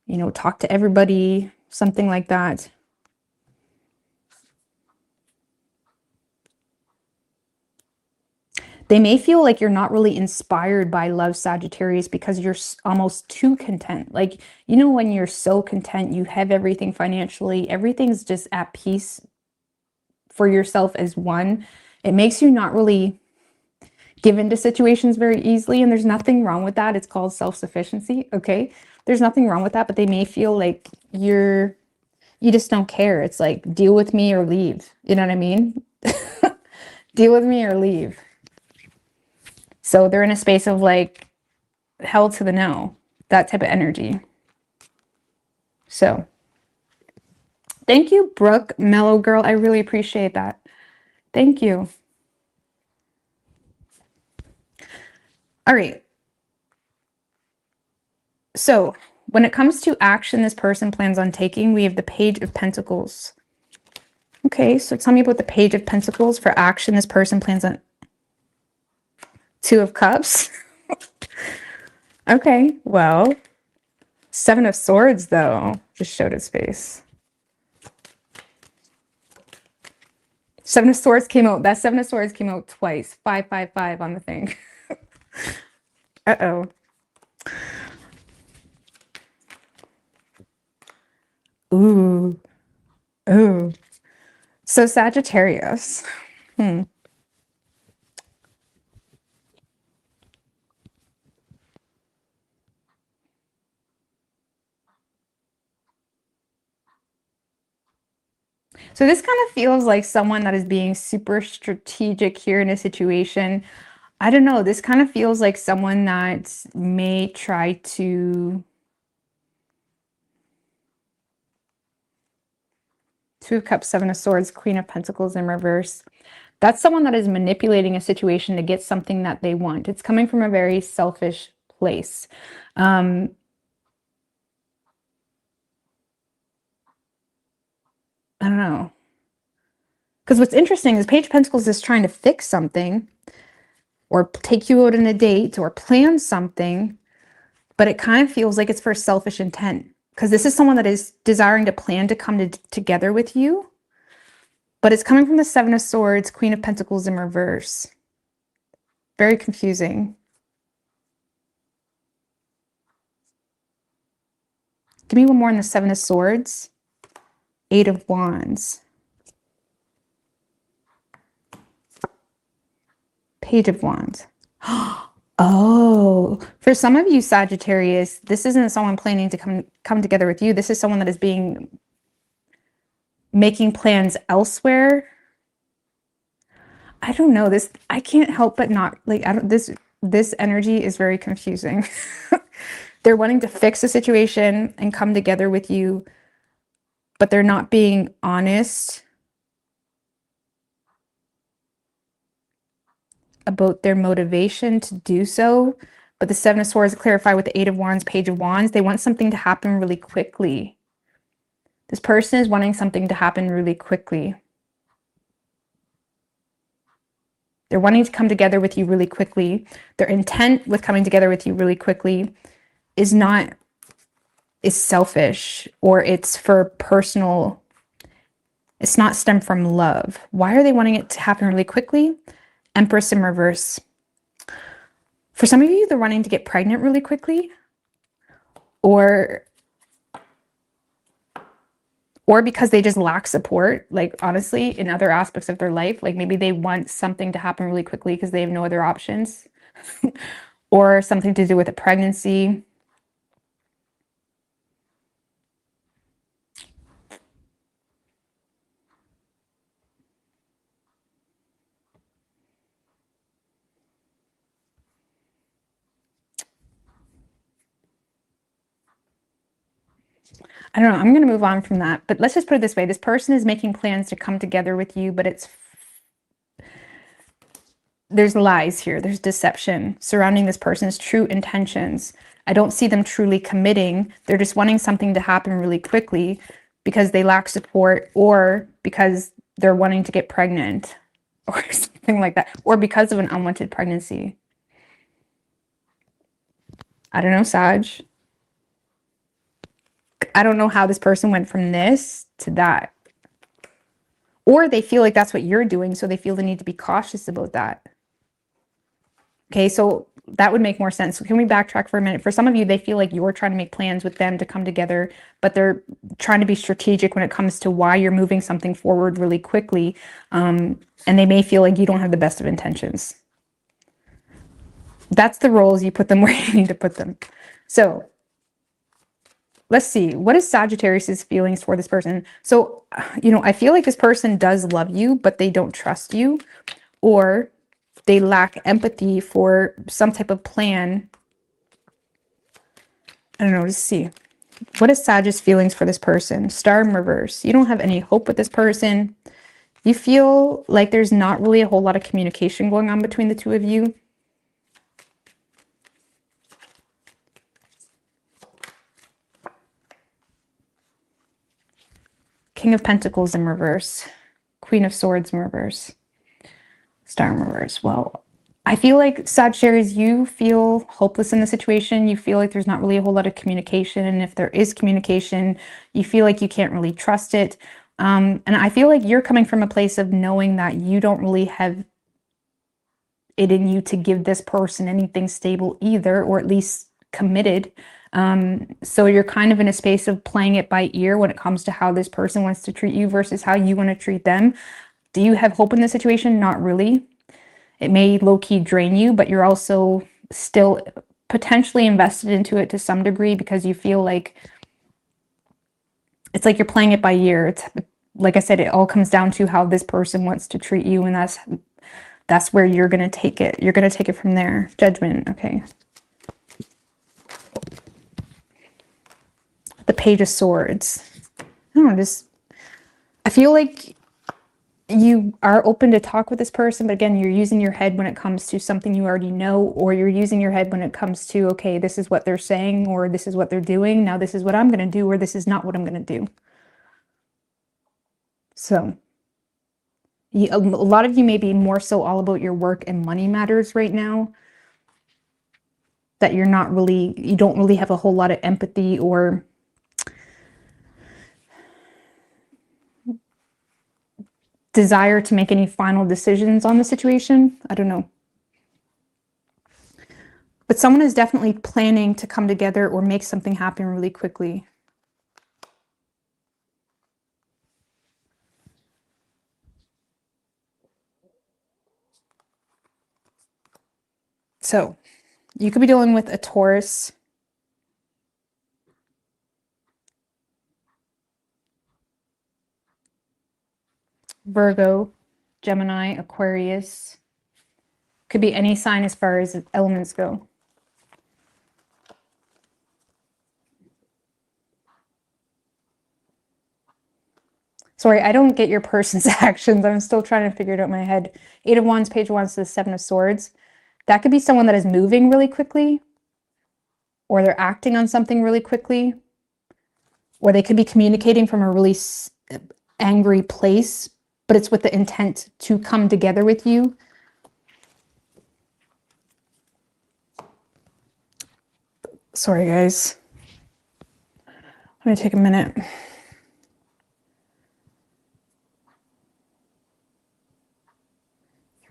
you know, talk to everybody, something like that. They may feel like you're not really inspired by love, Sagittarius, because you're almost too content. Like, you know, when you're so content, you have everything financially, everything's just at peace for yourself as one. It makes you not really give into situations very easily, and there's nothing wrong with that. It's called self-sufficiency, okay? There's nothing wrong with that, but they may feel like you just don't care. It's like, deal with me or leave. You know what I mean? Deal with me or leave. So they're in a space of like, hell to the no, that type of energy. So thank you, Brooke, Mellow Girl. I really appreciate that. Thank you. All right. So when it comes to action this person plans on taking, we have the Page of Pentacles. Okay, so tell me about the Page of Pentacles for action this person plans on. Two of Cups. Okay, well, Seven of Swords, though, just showed its face. Seven of Swords came out. That Seven of Swords came out twice. 555 on the thing. Uh-oh. Ooh. Ooh. So Sagittarius. So this kind of feels like someone that is being super strategic here in a situation. I don't know. This kind of feels like someone that may try to... Two of Cups, Seven of Swords, Queen of Pentacles in reverse. That's someone that is manipulating a situation to get something that they want. It's coming from a very selfish place. I don't know. Because what's interesting is Page of Pentacles is trying to fix something or take you out on a date or plan something, but it kind of feels like it's for selfish intent. Because this is someone that is desiring to plan to come together with you, but it's coming from the Seven of Swords, Queen of Pentacles in reverse. Very confusing. Give me one more on the Seven of Swords. Eight of Wands. Page of Wands. Oh, for some of you Sagittarius, this isn't someone planning to come together with you. This is someone that is making plans elsewhere. I don't know this. I can't help but not like, this energy is very confusing. They're wanting to fix the situation and come together with you, but they're not being honest about their motivation to do so. But the Seven of Swords clarify with the Eight of Wands, Page of Wands. They want something to happen really quickly. This person is wanting something to happen really quickly. They're wanting to come together with you really quickly. Their intent with coming together with you really quickly is selfish, or it's for personal. It's not stemmed from love. Why are they wanting it to happen really quickly? Empress in reverse. For some of you, they're wanting to get pregnant really quickly, or because they just lack support, like honestly, in other aspects of their life. Like maybe they want something to happen really quickly because they have no other options, or something to do with a pregnancy. I don't know. I'm going to move on from that. But let's just put it this way. This person is making plans to come together with you, but there's lies here. There's deception surrounding this person's true intentions. I don't see them truly committing. They're just wanting something to happen really quickly because they lack support, or because they're wanting to get pregnant or something like that, or because of an unwanted pregnancy. I don't know, Sag. I don't know how this person went from this to that. Or they feel like that's what you're doing, so they feel the need to be cautious about that. Okay, so that would make more sense. So can we backtrack for a minute? For some of you, they feel like you're trying to make plans with them to come together, but they're trying to be strategic when it comes to why you're moving something forward really quickly. And they may feel like you don't have the best of intentions. That's the roles. You put them where you need to put them. So let's see. What is Sagittarius's feelings for this person? So, I feel like this person does love you, but they don't trust you, or they lack empathy for some type of plan. I don't know. Let's see. What is Sag's feelings for this person? Star in reverse. You don't have any hope with this person. You feel like there's not really a whole lot of communication going on between the two of you. King of Pentacles in reverse. Queen of Swords in reverse. Star in reverse. Well, I feel like Sagittarius, you feel hopeless in the situation. You feel like there's not really a whole lot of communication. And if there is communication, you feel like you can't really trust it. And I feel like you're coming from a place of knowing that you don't really have it in you to give this person anything stable either, or at least committed. So you're kind of in a space of playing it by ear when it comes to how this person wants to treat you versus how you want to treat them. Do you have hope in this situation? Not really. It may low-key drain you, but you're also still potentially invested into it to some degree, because you feel like it's like you're playing it by ear. It's like I said, it all comes down to how this person wants to treat you, and that's where you're going to take it. You're going to take it from there. Judgment. Okay. The Page of Swords. I don't know, I feel like you are open to talk with this person, but again, you're using your head when it comes to something you already know, or you're using your head when it comes to, okay, this is what they're saying, or this is what they're doing. Now this is what I'm going to do, or this is not what I'm going to do. So a lot of you may be more so all about your work and money matters right now, that you don't really have a whole lot of empathy or desire to make any final decisions on the situation. I don't know. But someone is definitely planning to come together or make something happen really quickly. So you could be dealing with a Taurus, Virgo, Gemini, Aquarius. Could be any sign as far as elements go. Sorry, I don't get your person's actions. I'm still trying to figure it out in my head. 8 of Wands, Page of Wands to the 7 of Swords. That could be someone that is moving really quickly, or they're acting on something really quickly, or they could be communicating from a really angry place, but it's with the intent to come together with you. Sorry, guys. Let me take a minute.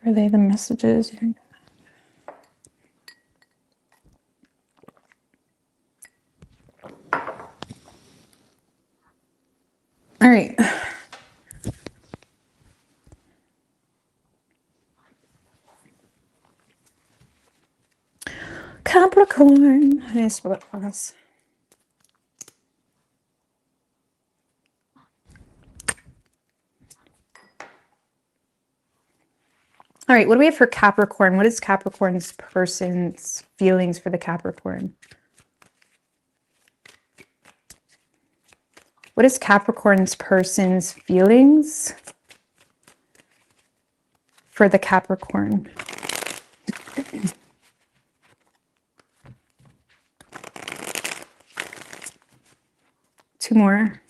Relay the messages. All right. Capricorn. I didn't spell it for us. All right, what do we have for Capricorn? What is Capricorn's person's feelings for the Capricorn? What is Capricorn's person's feelings for the Capricorn? Two more.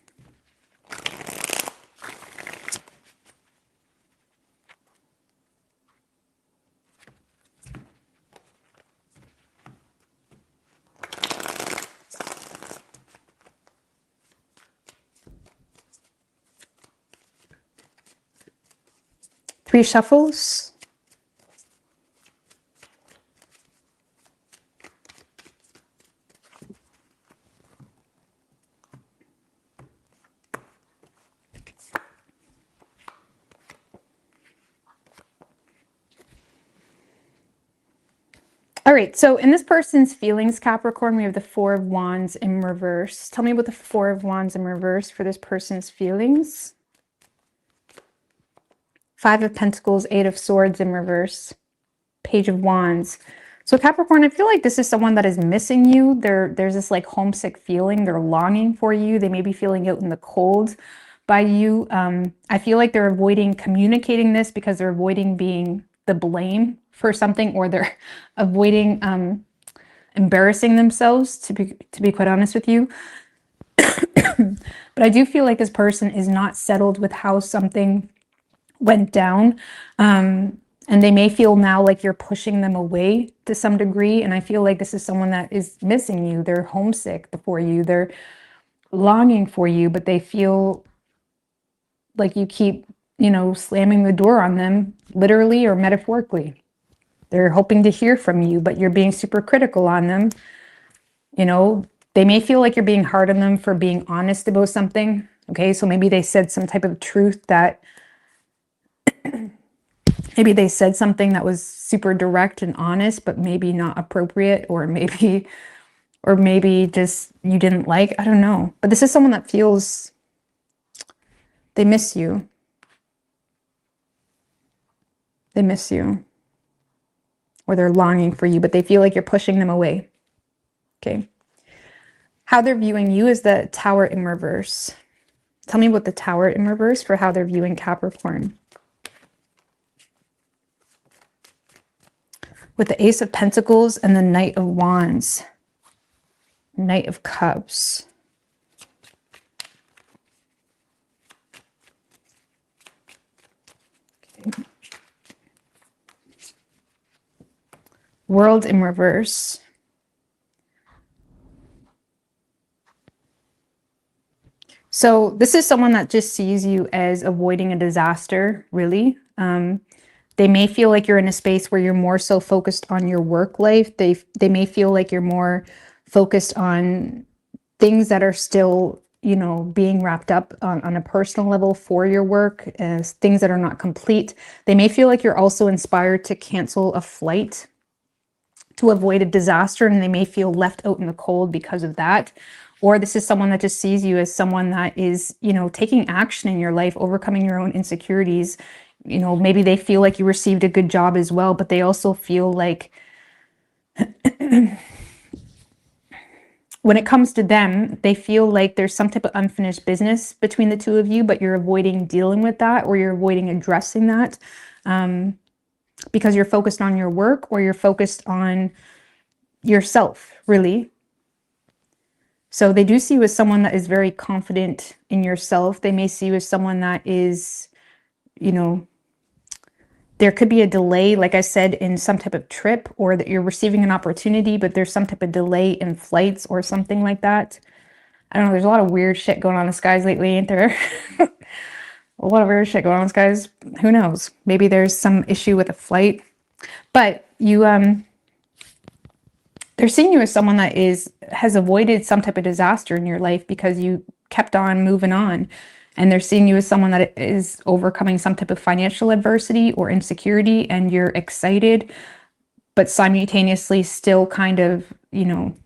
Three shuffles. All right, so in this person's feelings, Capricorn, we have the Four of Wands in reverse. Tell me about the Four of Wands in reverse for this person's feelings. Five of Pentacles, Eight of Swords in reverse. Page of Wands. So Capricorn, I feel like this is someone that is missing you. There's this like homesick feeling. They're longing for you. They may be feeling out in the cold by you. I feel like they're avoiding communicating this because they're avoiding being the blame for something, or they're avoiding embarrassing themselves, to be quite honest with you. But I do feel like this person is not settled with how something went down. And they may feel now like you're pushing them away to some degree. And I feel like this is someone that is missing you. They're homesick for you. They're longing for you, but they feel like you keep, slamming the door on them, literally or metaphorically. They're hoping to hear from you, but you're being super critical on them. They may feel like you're being hard on them for being honest about something. Okay, so maybe they said some type of truth that maybe they said something that was super direct and honest, but maybe not appropriate, or maybe just you didn't like. I don't know. But this is someone that feels they miss you. They miss you. Or they're longing for you, but they feel like you're pushing them away. Okay. How they're viewing you is the Tower in reverse. Tell me about the Tower in reverse for how they're viewing Capricorn. With the Ace of Pentacles and the Knight of Wands. Knight of Cups. Okay. World in reverse. So this is someone that just sees you as avoiding a disaster, really. They may feel like you're in a space where you're more so focused on your work life. They may feel like you're more focused on things that are still, being wrapped up on a personal level for your work, as things that are not complete. They may feel like you're also inspired to cancel a flight to avoid a disaster, and they may feel left out in the cold because of that. Or this is someone that just sees you as someone that is, taking action in your life, overcoming your own insecurities. Maybe they feel like you received a good job as well, but they also feel like when it comes to them, they feel like there's some type of unfinished business between the two of you, but you're avoiding dealing with that, or you're avoiding addressing that because you're focused on your work, or you're focused on yourself, really. So they do see you as someone that is very confident in yourself. They may see you as someone that is, there could be a delay, like I said, in some type of trip, or that you're receiving an opportunity, but there's some type of delay in flights or something like that. I don't know. There's a lot of weird shit going on in the skies lately, ain't there? A lot of weird shit going on in the skies. Who knows? Maybe there's some issue with a flight, but they're seeing you as someone that has avoided some type of disaster in your life because you kept on moving on. And they're seeing you as someone that is overcoming some type of financial adversity or insecurity, and you're excited, but simultaneously still kind of, you know,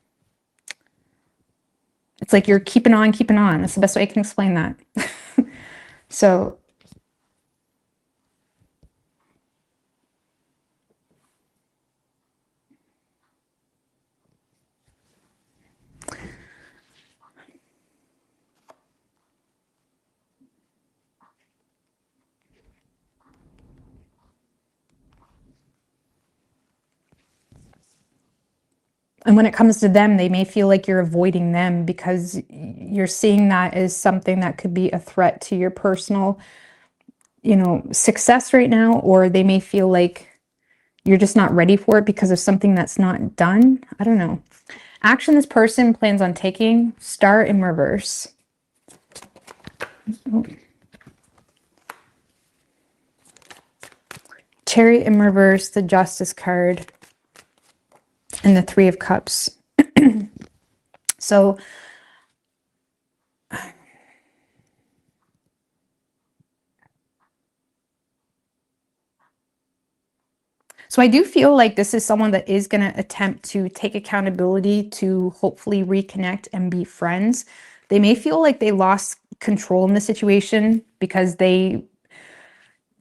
it's like you're keeping on, keeping on. That's the best way I can explain that. So and when it comes to them, they may feel like you're avoiding them because you're seeing that as something that could be a threat to your personal, you know, success right now, or they may feel like you're just not ready for it because of something that's not done. I don't know. Action this person plans on taking, Star in reverse. Oh. Chariot in reverse, the Justice card, and the Three of Cups. So I do feel like this is someone that is going to attempt to take accountability to hopefully reconnect and be friends. They may feel like they lost control in the situation because they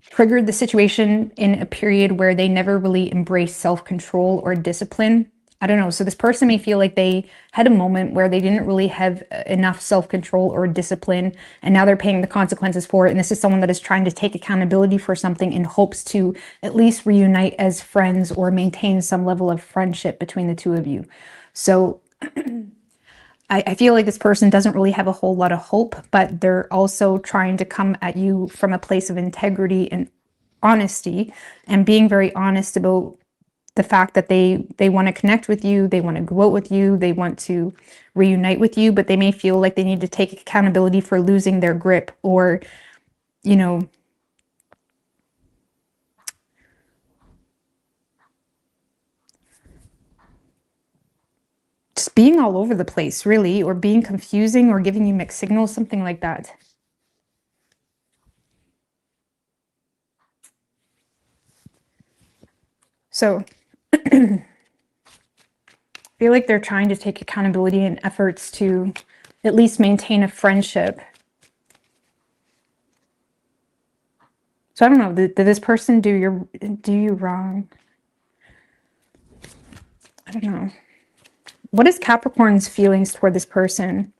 triggered the situation in a period where they never really embraced self-control or discipline. I don't know. So this person may feel like they had a moment where they didn't really have enough self-control or discipline, and now they're paying the consequences for it. And this is someone that is trying to take accountability for something in hopes to at least reunite as friends or maintain some level of friendship between the two of you. So I feel like this person doesn't really have a whole lot of hope, but they're also trying to come at you from a place of integrity and honesty, and being very honest about the fact that they want to connect with you, they want to go out with you, they want to reunite with you, but they may feel like they need to take accountability for losing their grip, or, you know, just being all over the place, really, or being confusing or giving you mixed signals, something like that. So I feel like they're trying to take accountability and efforts to at least maintain a friendship. So I don't know, did this person do you wrong? I don't know. What is Capricorn's feelings toward this person?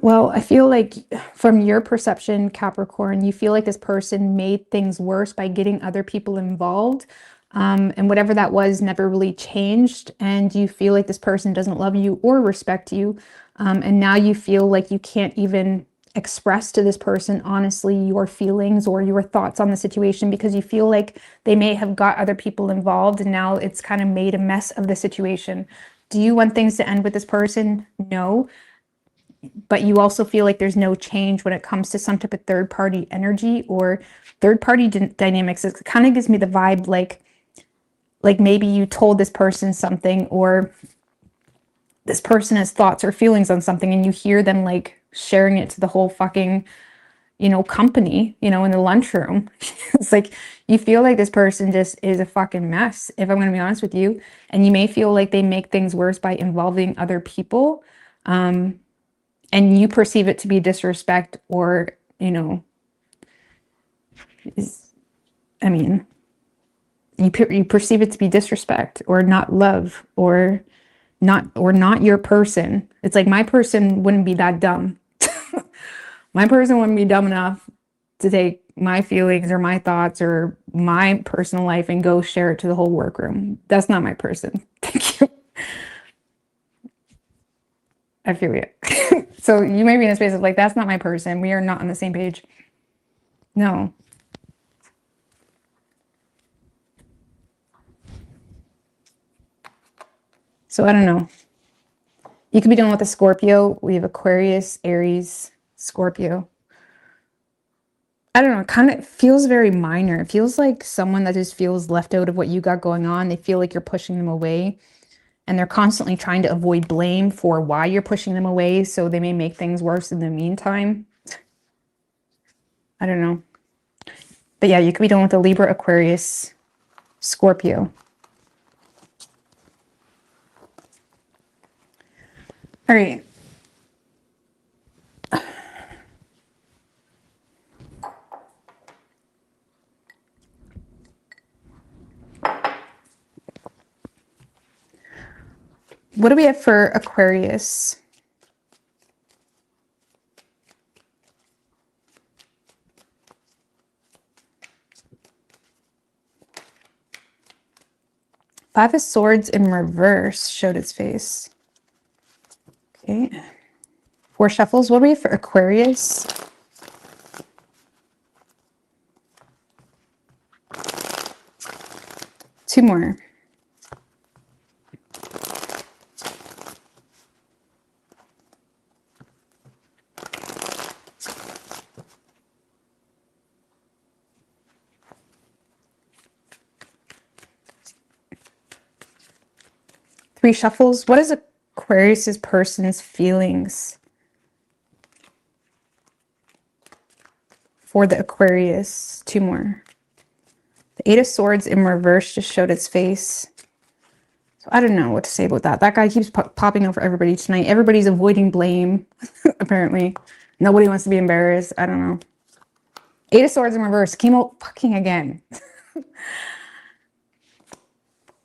Well, I feel like from your perception, Capricorn, you feel like this person made things worse by getting other people involved. And whatever that was never really changed. And you feel like this person doesn't love you or respect you. And now you feel like you can't even express to this person honestly your feelings or your thoughts on the situation, because you feel like they may have got other people involved and now it's kind of made a mess of the situation. Do you want things to end with this person? No. But you also feel like there's no change when it comes to some type of third party energy or third party dynamics. It kind of gives me the vibe like maybe you told this person something, or this person has thoughts or feelings on something, and you hear them like sharing it to the whole fucking, you know, company, you know, in the lunchroom. It's like you feel like this person just is a fucking mess, if I'm going to be honest with you. And you may feel like they make things worse by involving other people. And you perceive it to be disrespect, or, you know, I mean, you perceive it to be disrespect or not love or not your person. It's like my person wouldn't be that dumb. My person wouldn't be dumb enough to take my feelings or my thoughts or my personal life and go share it to the whole workroom. That's not my person. Thank you. I feel you. So you may be in a space of like, that's not my person. We are not on the same page. No. So I don't know. You could be dealing with a Scorpio. We have Aquarius, Aries, Scorpio. I don't know. It kind of feels very minor. It feels like someone that just feels left out of what you got going on. They feel like you're pushing them away. And they're constantly trying to avoid blame for why you're pushing them away. So they may make things worse in the meantime. I don't know. But yeah, you could be dealing with a Libra, Aquarius, Scorpio. All right. What do we have for Aquarius? Five of Swords in reverse showed its face. Okay. Four shuffles. What do we have for Aquarius? Two more. Three shuffles. What is Aquarius's person's feelings for the Aquarius? Two more. The Eight of Swords in reverse just showed its face. So I don't know what to say about that. That guy keeps popping out for everybody tonight. Everybody's avoiding blame, apparently. Nobody wants to be embarrassed. I don't know. Eight of Swords in reverse came out fucking again.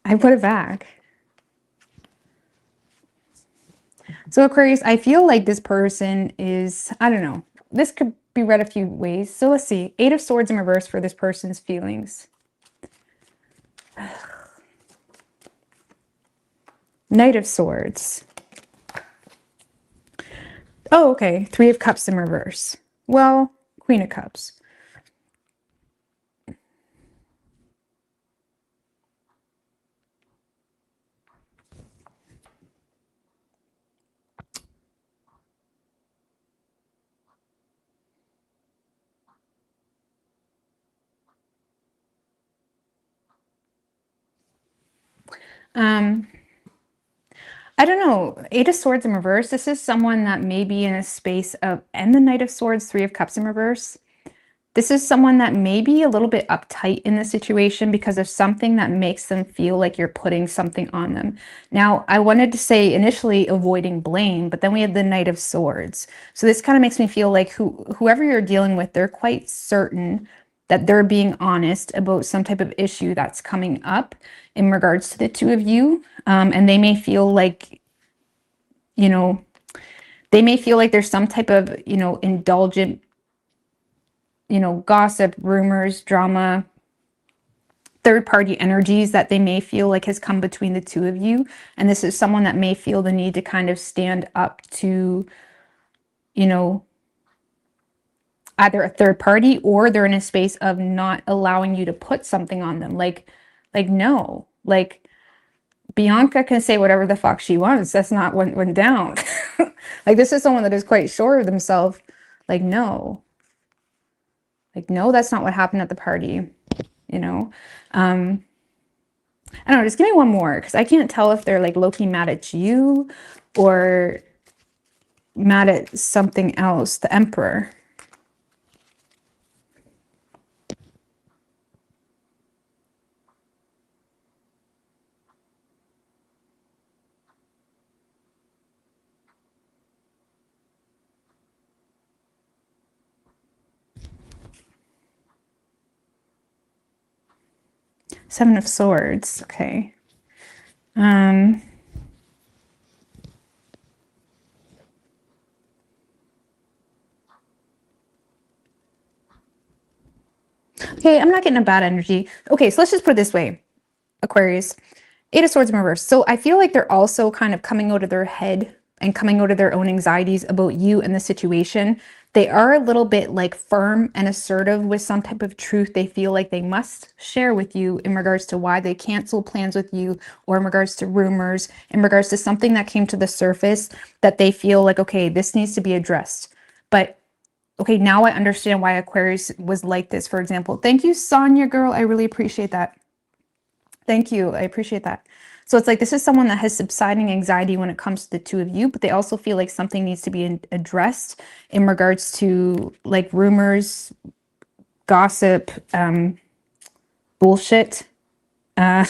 I put it back. So Aquarius, I feel like this person is, I don't know. This could be read a few ways. So let's see. Eight of Swords in reverse for this person's feelings. Knight of Swords. Oh, okay. Three of Cups in reverse. Well, Queen of Cups. I don't know. Eight of Swords in reverse. This is someone that may be in a space of, and the Knight of Swords, Three of Cups in reverse. This is someone that may be a little bit uptight in the situation because of something that makes them feel like you're putting something on them. Now, I wanted to say initially avoiding blame, but then we had the Knight of Swords. So this kind of makes me feel like whoever you're dealing with, they're quite certain that they're being honest about some type of issue that's coming up in regards to the two of you. And they may feel like, you know, they may feel like there's some type of, you know, indulgent, you know, gossip, rumors, drama, third-party energies that they may feel like has come between the two of you. And this is someone that may feel the need to kind of stand up to, you know, either a third party or they're in a space of not allowing you to put something on them. Like no, like Bianca can say whatever the fuck she wants. That's not what went down. Like this is someone that is quite sure of themselves. Like, no, that's not what happened at the party, you know? I don't know, just give me one more because I can't tell if they're like low-key mad at you or mad at something else. The Emperor. Seven of Swords. Okay. Okay, I'm not getting a bad energy. Okay, so let's just put it this way, Aquarius. Eight of Swords in reverse. So I feel like they're also kind of coming out of their head and coming out of their own anxieties about you and the situation. They are a little bit like firm and assertive with some type of truth they feel like they must share with you in regards to why they cancel plans with you, or in regards to rumors, in regards to something that came to the surface that they feel like, okay, this needs to be addressed. But okay, now I understand why Aquarius was like this, for example. Thank you, Sonia girl. I really appreciate that. Thank you. I appreciate that. So it's like this is someone that has subsiding anxiety when it comes to the two of you, but they also feel like something needs to be addressed in regards to like rumors, gossip, bullshit. Uh,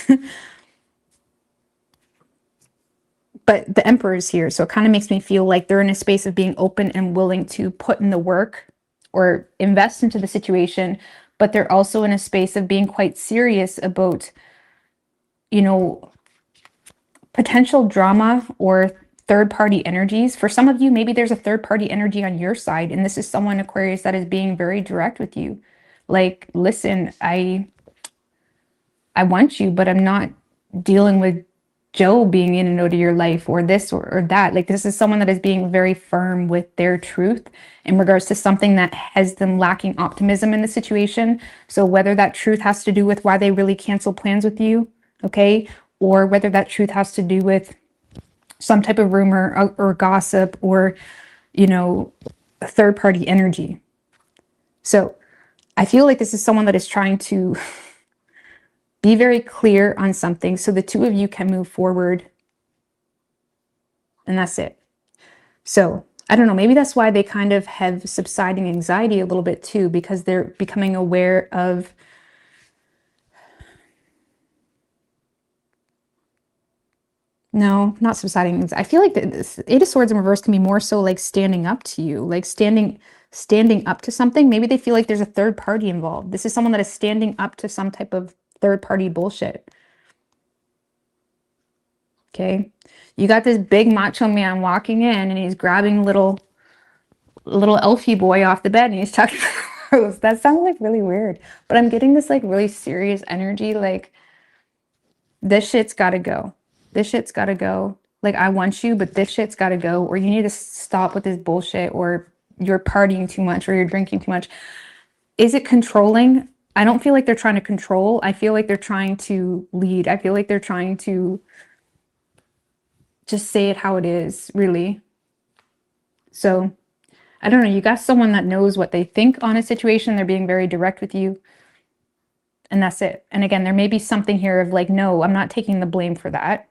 but the Emperor is here, so it kind of makes me feel like they're in a space of being open and willing to put in the work or invest into the situation, but they're also in a space of being quite serious about, you know, potential drama or third-party energies. For some of you, maybe there's a third-party energy on your side, and this is someone, Aquarius, that is being very direct with you. Like, listen, I want you, but I'm not dealing with Joe being in and out of your life, or this or that. Like, this is someone that is being very firm with their truth in regards to something that has them lacking optimism in the situation. So whether that truth has to do with why they really cancel plans with you, okay, or whether that truth has to do with some type of rumor or gossip, or, you know, a third-party energy. So I feel like this is someone that is trying to be very clear on something so the two of you can move forward. And that's it. So I don't know, maybe that's why they kind of have subsiding anxiety a little bit too, because they're becoming aware of, no, not subsiding. I feel like this Eight of Swords in reverse can be more so like standing up to you, like standing up to something. Maybe they feel like there's a third party involved. This is someone that is standing up to some type of third party bullshit. Okay. You got this big macho man walking in and he's grabbing little elfie boy off the bed and he's talking about that sounds like really weird, but I'm getting this like really serious energy, like this shit's gotta go. This shit's gotta go. Like, I want you, but this shit's gotta go, or you need to stop with this bullshit, or you're partying too much, or you're drinking too much. Is it controlling? I don't feel like they're trying to control. I feel like they're trying to lead. I feel like they're trying to just say it how it is, really. So I don't know. You got someone that knows what they think on a situation. They're being very direct with you. And that's it. And again, there may be something here of like, no, I'm not taking the blame for that.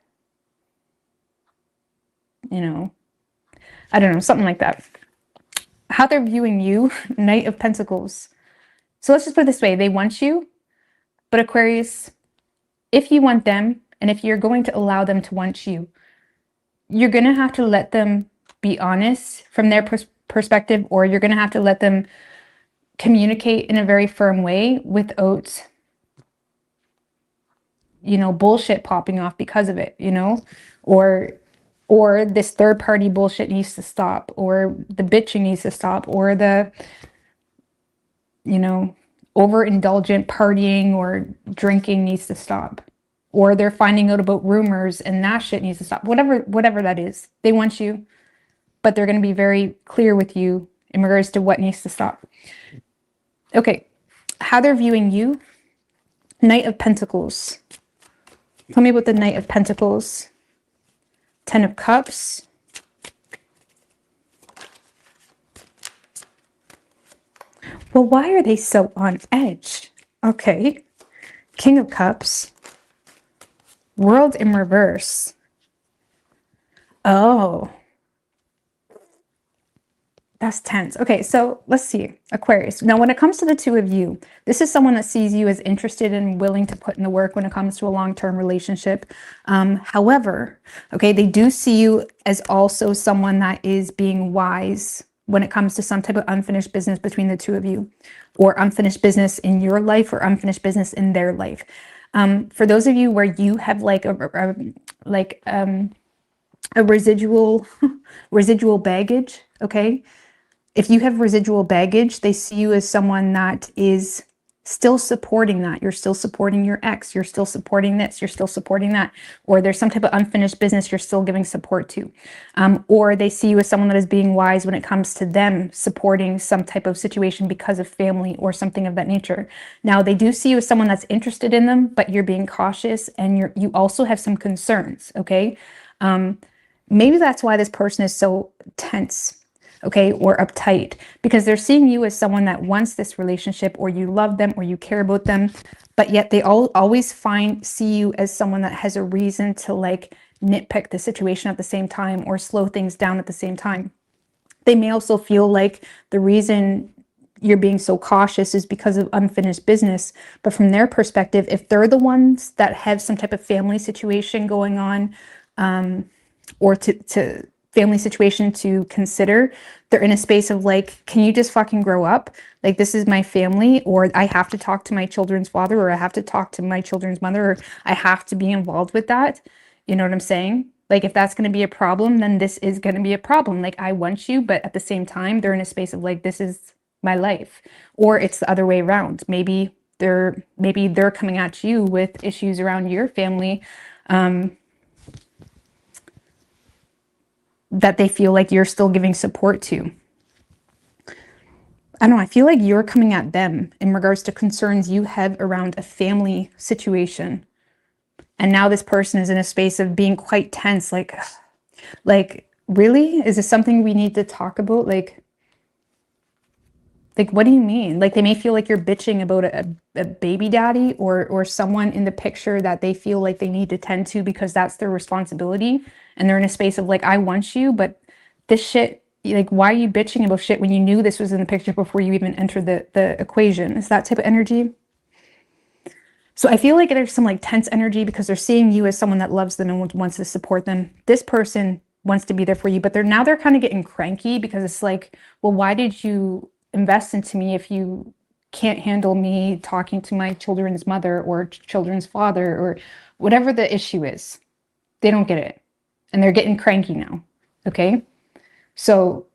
You know, I don't know, something like that. How they're viewing you, Knight of Pentacles. So let's just put it this way. They want you, but Aquarius, if you want them, and if you're going to allow them to want you, you're going to have to let them be honest from their perspective, or you're going to have to let them communicate in a very firm way without, you know, bullshit popping off because of it, you know, or this third party bullshit needs to stop, or the bitching needs to stop, or the, you know, overindulgent partying or drinking needs to stop, or they're finding out about rumors and that shit needs to stop. Whatever that is, they want you, but they're going to be very clear with you in regards to what needs to stop. Okay, how they're viewing you, Knight of Pentacles. Tell me about the Knight of Pentacles. Ten of Cups. Well, why are they so on edge? Okay. King of Cups. World in reverse. Oh. That's tense. Okay, so let's see. Aquarius. Now, when it comes to the two of you, this is someone that sees you as interested and willing to put in the work when it comes to a long-term relationship. However, okay, they do see you as also someone that is being wise when it comes to some type of unfinished business between the two of you, or unfinished business in your life, or unfinished business in their life. For those of you where you have like a residual baggage, okay? If you have residual baggage, they see you as someone that is still supporting that. You're still supporting your ex. You're still supporting this. You're still supporting that. Or there's some type of unfinished business you're still giving support to. Or they see you as someone that is being wise when it comes to them supporting some type of situation because of family or something of that nature. Now, they do see you as someone that's interested in them, but you're being cautious and you also have some concerns, okay? Maybe that's why this person is so tense, okay, or uptight, because they're seeing you as someone that wants this relationship, or you love them, or you care about them, but yet they always see you as someone that has a reason to like nitpick the situation at the same time or slow things down at the same time. They may also feel like the reason you're being so cautious is because of unfinished business. But from their perspective, if they're the ones that have some type of family situation going on, or to family situation to consider, they're in a space of like, can you just fucking grow up? Like, this is my family, or I have to talk to my children's father, or I have to talk to my children's mother, or I have to be involved with that. You know what I'm saying? Like, if that's going to be a problem, then this is going to be a problem. Like, I want you, but at the same time, they're in a space of like, this is my life. Or it's the other way around. Maybe they're coming at you with issues around your family, that they feel like you're still giving support to. I don't know, I feel like you're coming at them in regards to concerns you have around a family situation. And now this person is in a space of being quite tense. Like, really? Is this something we need to talk about? Like, what do you mean? Like, they may feel like you're bitching about a baby daddy or someone in the picture that they feel like they need to tend to because that's their responsibility. And they're in a space of like, I want you, but this shit, like, why are you bitching about shit when you knew this was in the picture before you even entered the equation? Is that type of energy? So I feel like there's some like tense energy because they're seeing you as someone that loves them and wants to support them. This person wants to be there for you, but they're kind of getting cranky because it's like, well, why did you invest into me if you can't handle me talking to my children's mother or children's father or whatever the issue is? They don't get it. And they're getting cranky now. Okay. So,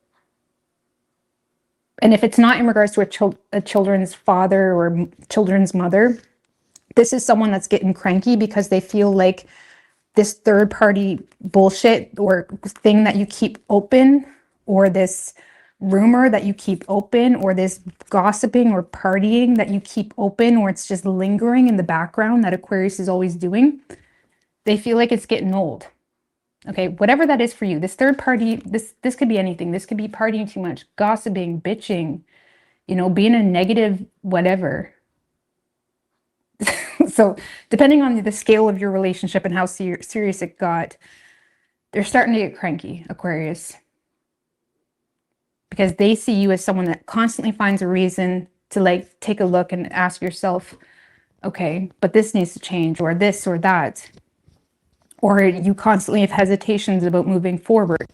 and if it's not in regards to a children's father or children's mother, this is someone that's getting cranky because they feel like this third party bullshit or thing that you keep open, or this rumor that you keep open, or this gossiping or partying that you keep open, or it's just lingering in the background that Aquarius is always doing. They feel like it's getting old. Okay, whatever that is for you, this third party, this could be anything. This could be partying too much, gossiping, bitching, being a negative whatever. So depending on the scale of your relationship and how serious it got, they're starting to get cranky, Aquarius, because they see you as someone that constantly finds a reason to like take a look and ask yourself, okay, but this needs to change, or this or that. Or you constantly have hesitations about moving forward.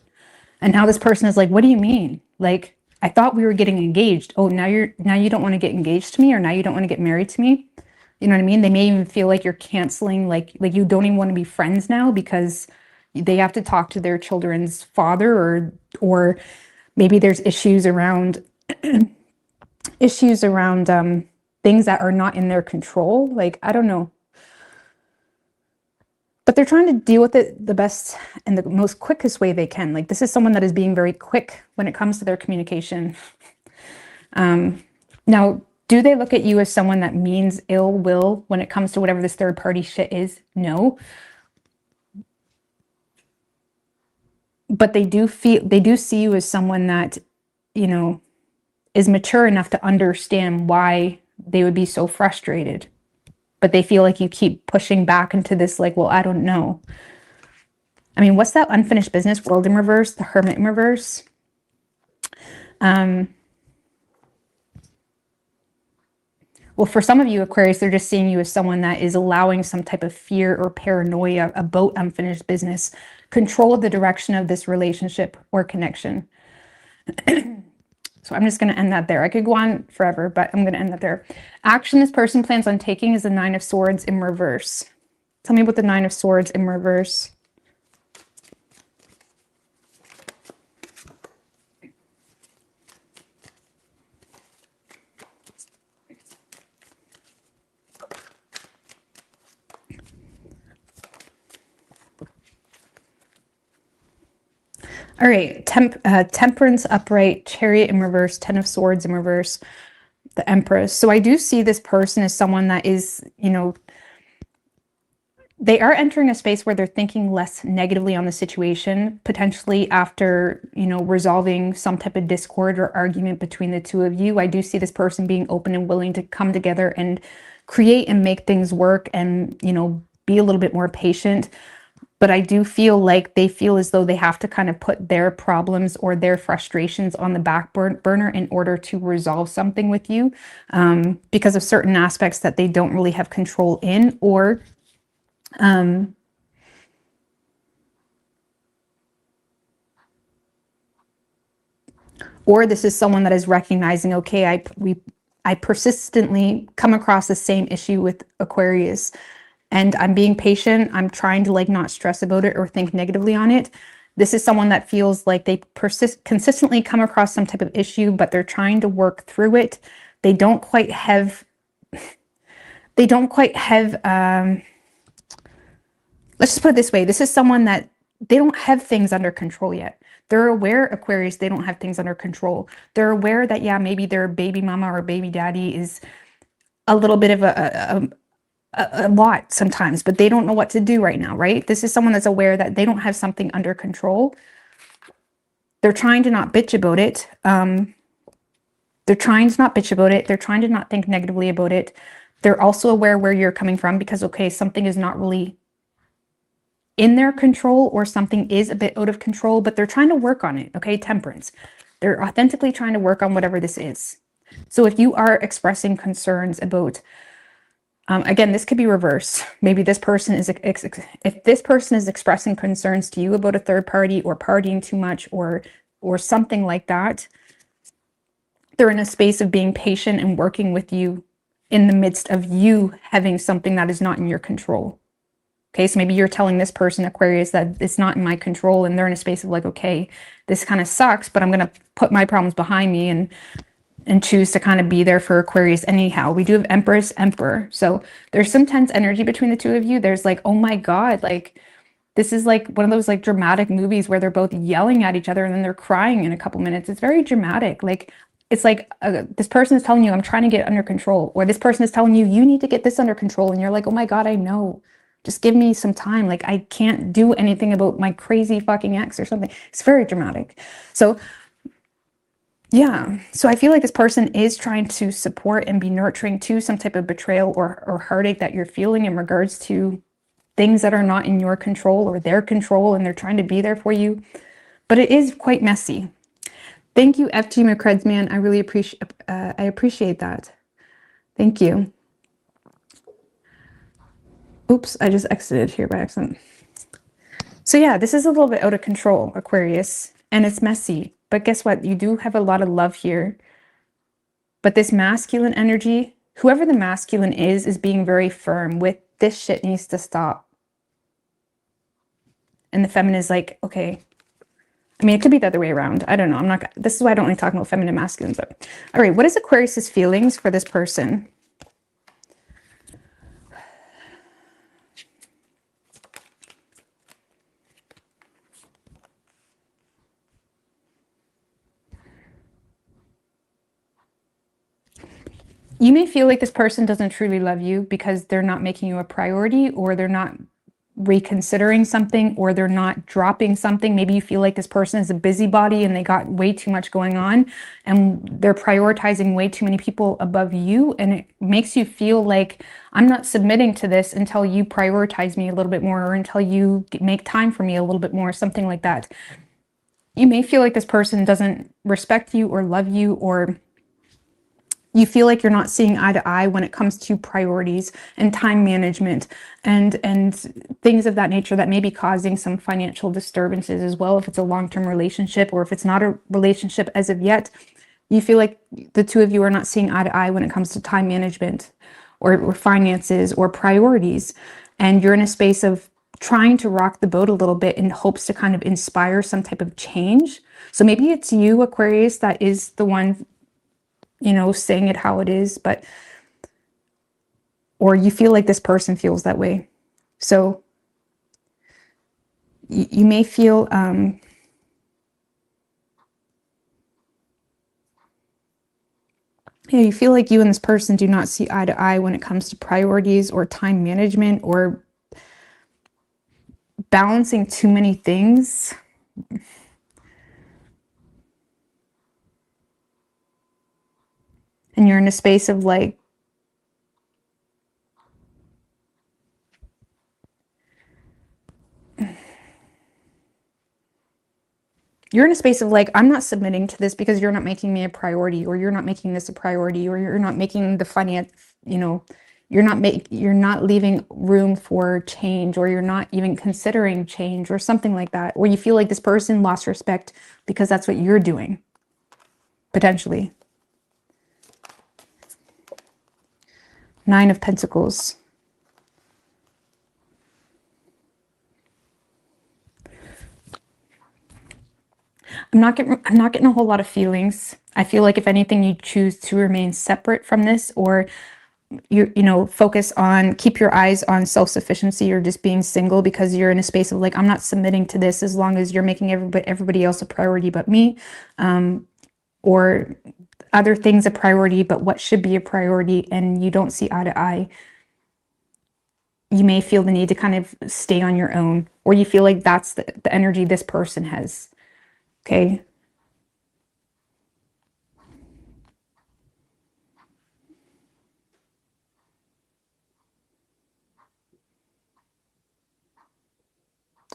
And now this person is like, what do you mean? Like, I thought we were getting engaged. Oh, now you don't want to get engaged to me, or now you don't want to get married to me. You know what I mean? They may even feel like you're canceling, like you don't even want to be friends now because they have to talk to their children's father, or maybe there's issues around things that are not in their control. Like, I don't know. But they're trying to deal with it the best and the most quickest way they can. Like, this is someone that is being very quick when it comes to their communication. Now, do they look at you as someone that means ill will when it comes to whatever this third party shit is? No. But they do see you as someone that, is mature enough to understand why they would be so frustrated. But they feel like you keep pushing back into this, like, well, I don't know. I mean, what's that unfinished business? World in reverse, the Hermit in reverse. Well, for some of you, Aquarius, they're just seeing you as someone that is allowing some type of fear or paranoia about unfinished business control the direction of this relationship or connection. So I'm just going to end that there. I could go on forever, but I'm going to end that there. Action this person plans on taking is the Nine of Swords in reverse. Tell me about the Nine of Swords in reverse. All right, Temperance upright, Chariot in reverse, Ten of Swords in reverse, the Empress. So I do see this person as someone that is, they are entering a space where they're thinking less negatively on the situation, potentially after, resolving some type of discord or argument between the two of you. I do see this person being open and willing to come together and create and make things work and, be a little bit more patient. But I do feel like they feel as though they have to kind of put their problems or their frustrations on the back burner in order to resolve something with you, because of certain aspects that they don't really have control in, or this is someone that is recognizing, okay, I persistently come across the same issue with Aquarius, and I'm being patient. I'm trying to not stress about it or think negatively on it. This is someone that feels like they consistently come across some type of issue, but they're trying to work through it. They don't quite have, let's just put it this way. This is someone that they don't have things under control yet. They're aware, Aquarius, they don't have things under control. They're aware that, yeah, maybe their baby mama or baby daddy is a little bit of a lot sometimes, but they don't know what to do right now, right? This is someone that's aware that they don't have something under control. They're trying to not bitch about it. They're trying to not bitch about it. They're trying to not think negatively about it. They're also aware where you're coming from because, okay, something is not really in their control or something is a bit out of control, but they're trying to work on it, okay? Temperance. They're authentically trying to work on whatever this is. So if you are expressing concerns about, again, this could be reverse. Maybe this person is, if this person is expressing concerns to you about a third party or partying too much or something like that, they're in a space of being patient and working with you in the midst of you having something that is not in your control. Okay, so maybe you're telling this person, Aquarius, that it's not in my control, and they're in a space of okay, this kind of sucks, but I'm going to put my problems behind me and choose to kind of be there for Aquarius anyhow. We do have Empress, Emperor. So there's some tense energy between the two of you. There's oh my God, this is one of those dramatic movies where they're both yelling at each other and then they're crying in a couple minutes. It's very dramatic. It's this person is telling you, I'm trying to get under control. Or this person is telling you, you need to get this under control. And you're oh my God, I know. Just give me some time. I can't do anything about my crazy fucking ex or something. It's very dramatic. So yeah. So I feel like this person is trying to support and be nurturing to some type of betrayal or heartache that you're feeling in regards to things that are not in your control or their control, and they're trying to be there for you. But it is quite messy. Thank you, FG McCredsman. I really appreciate that. Thank you. Oops, I just exited here by accident. So yeah, this is a little bit out of control, Aquarius, and it's messy. But guess what? You do have a lot of love here. But this masculine energy, whoever the masculine is being very firm with this shit needs to stop. And the feminine is okay. I mean, it could be the other way around. I don't know. This is why I don't like talking about feminine and masculine. But all right, what is Aquarius's feelings for this person? You may feel like this person doesn't truly love you because they're not making you a priority, or they're not reconsidering something, or they're not dropping something. Maybe you feel like this person is a busybody and they got way too much going on and they're prioritizing way too many people above you. And it makes you feel like, I'm not submitting to this until you prioritize me a little bit more, or until you make time for me a little bit more, something like that. You may feel like this person doesn't respect you or love you, or you feel like you're not seeing eye to eye when it comes to priorities and time management and things of that nature that may be causing some financial disturbances as well, if it's a long-term relationship, or if it's not a relationship as of yet. You feel like the two of you are not seeing eye to eye when it comes to time management or finances or priorities. And you're in a space of trying to rock the boat a little bit in hopes to kind of inspire some type of change. So maybe it's you, Aquarius, that is the one saying it how it is, or you feel like this person feels that way. So you may feel Yeah, you feel like you and this person do not see eye to eye when it comes to priorities or time management or balancing too many things. And you're in a space of like, you're in a space of like, I'm not submitting to this because you're not making me a priority, or you're not making this a priority, or you're not making the finance, you know, you're not leaving room for change, or you're not even considering change or something like that. Or you feel like this person lost respect because that's what you're doing, potentially. Nine of Pentacles. I'm not getting a whole lot of feelings. I feel like if anything, you choose to remain separate from this, or you know, focus on, keep your eyes on self-sufficiency, or just being single, because you're in a space of like, I'm not submitting to this as long as you're making everybody else a priority but me, or other things a priority but what should be a priority, and you don't see eye to eye. You may feel the need to kind of stay on your own, or you feel like that's the energy this person has. Okay.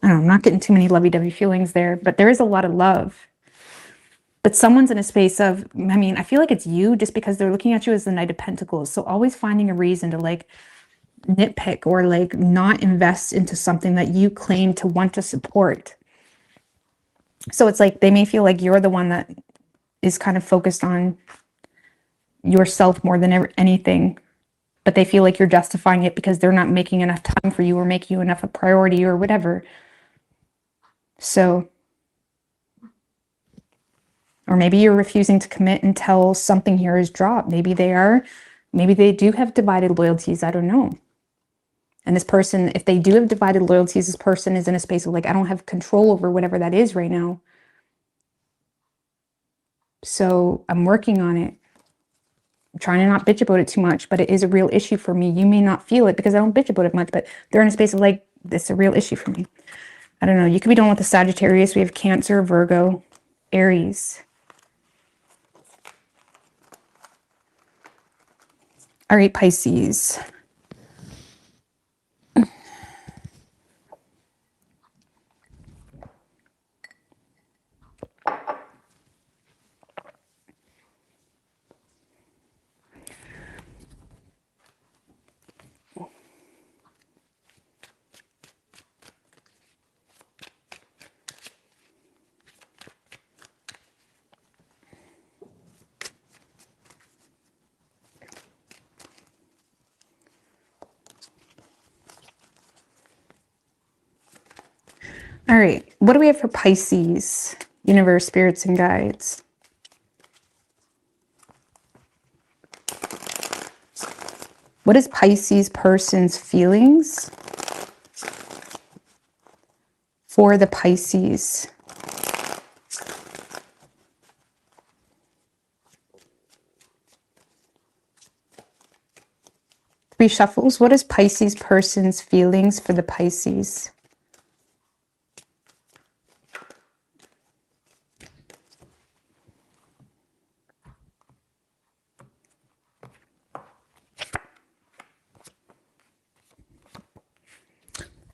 I don't know, I'm not getting too many lovey-dovey feelings there, but there is a lot of love. But someone's in a space of, I mean, I feel like it's you, just because they're looking at you as the Knight of Pentacles. So always finding a reason to like nitpick or like not invest into something that you claim to want to support. So it's like they may feel like you're the one that is kind of focused on yourself more than anything, but they feel like you're justifying it because they're not making enough time for you or making you enough a priority or whatever. So, or maybe you're refusing to commit until something here is dropped. Maybe they do have divided loyalties. I don't know. And this person, if they do have divided loyalties, this person is in a space of like, I don't have control over whatever that is right now. So I'm working on it. I'm trying to not bitch about it too much, but it is a real issue for me. You may not feel it because I don't bitch about it much, but they're in a space of like, this is a real issue for me. I don't know. You could be done with the Sagittarius. We have Cancer, Virgo, Aries. All right, Pisces. All right, what do we have for Pisces? Universe, spirits, and guides. What is Pisces person's feelings for the Pisces? Three shuffles. What is Pisces person's feelings for the Pisces?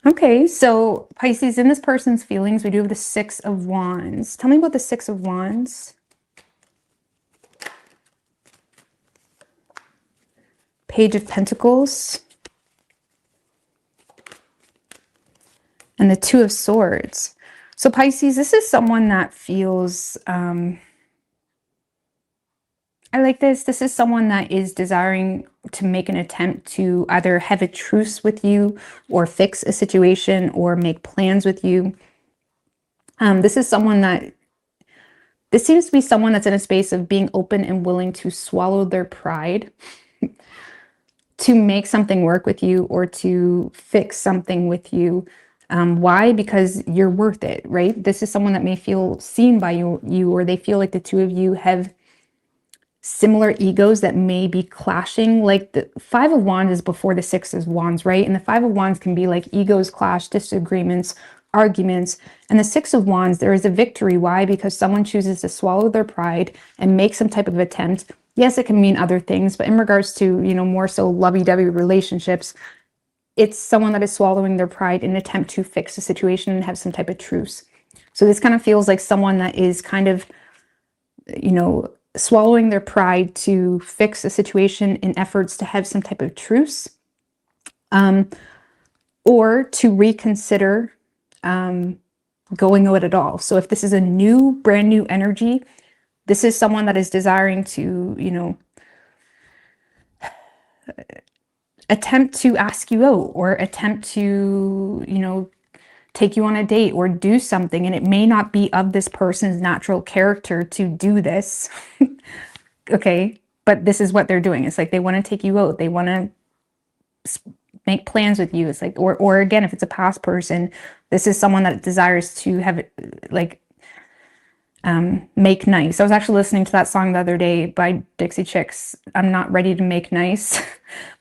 Okay, so Pisces, in this person's feelings, we do have the Six of Wands. Tell me about the Six of Wands. Page of Pentacles. And the Two of Swords. So Pisces, this is someone that feels, I like this. This is someone that is desiring to make an attempt to either have a truce with you or fix a situation or make plans with you. This is someone that, this seems to be someone that's in a space of being open and willing to swallow their pride to make something work with you or to fix something with you. Why? Because you're worth it, right? This is someone that may feel seen by you, or they feel like the two of you have similar egos that may be clashing. Like the Five of Wands is before the Six of Wands, right? And the Five of Wands can be like egos clash, disagreements, arguments. And the Six of Wands, there is a victory. Why? Because someone chooses to swallow their pride and make some type of attempt. Yes, it can mean other things, but in regards to, you know, more so lovey-dovey relationships, it's someone that is swallowing their pride in an attempt to fix the situation and have some type of truce. So this kind of feels like someone that is kind of, you know, swallowing their pride to fix a situation in efforts to have some type of truce, or to reconsider going out at all. So if this is a new, brand new energy, this is someone that is desiring to, you know, attempt to ask you out or attempt to, you know, take you on a date or do something. And it may not be of this person's natural character to do this. Okay. But this is what they're doing. It's like they want to take you out. They want to make plans with you. It's like, or again, if it's a past person, this is someone that desires to have like, make nice. I was actually listening to that song the other day by Dixie Chicks. I'm not ready to make nice.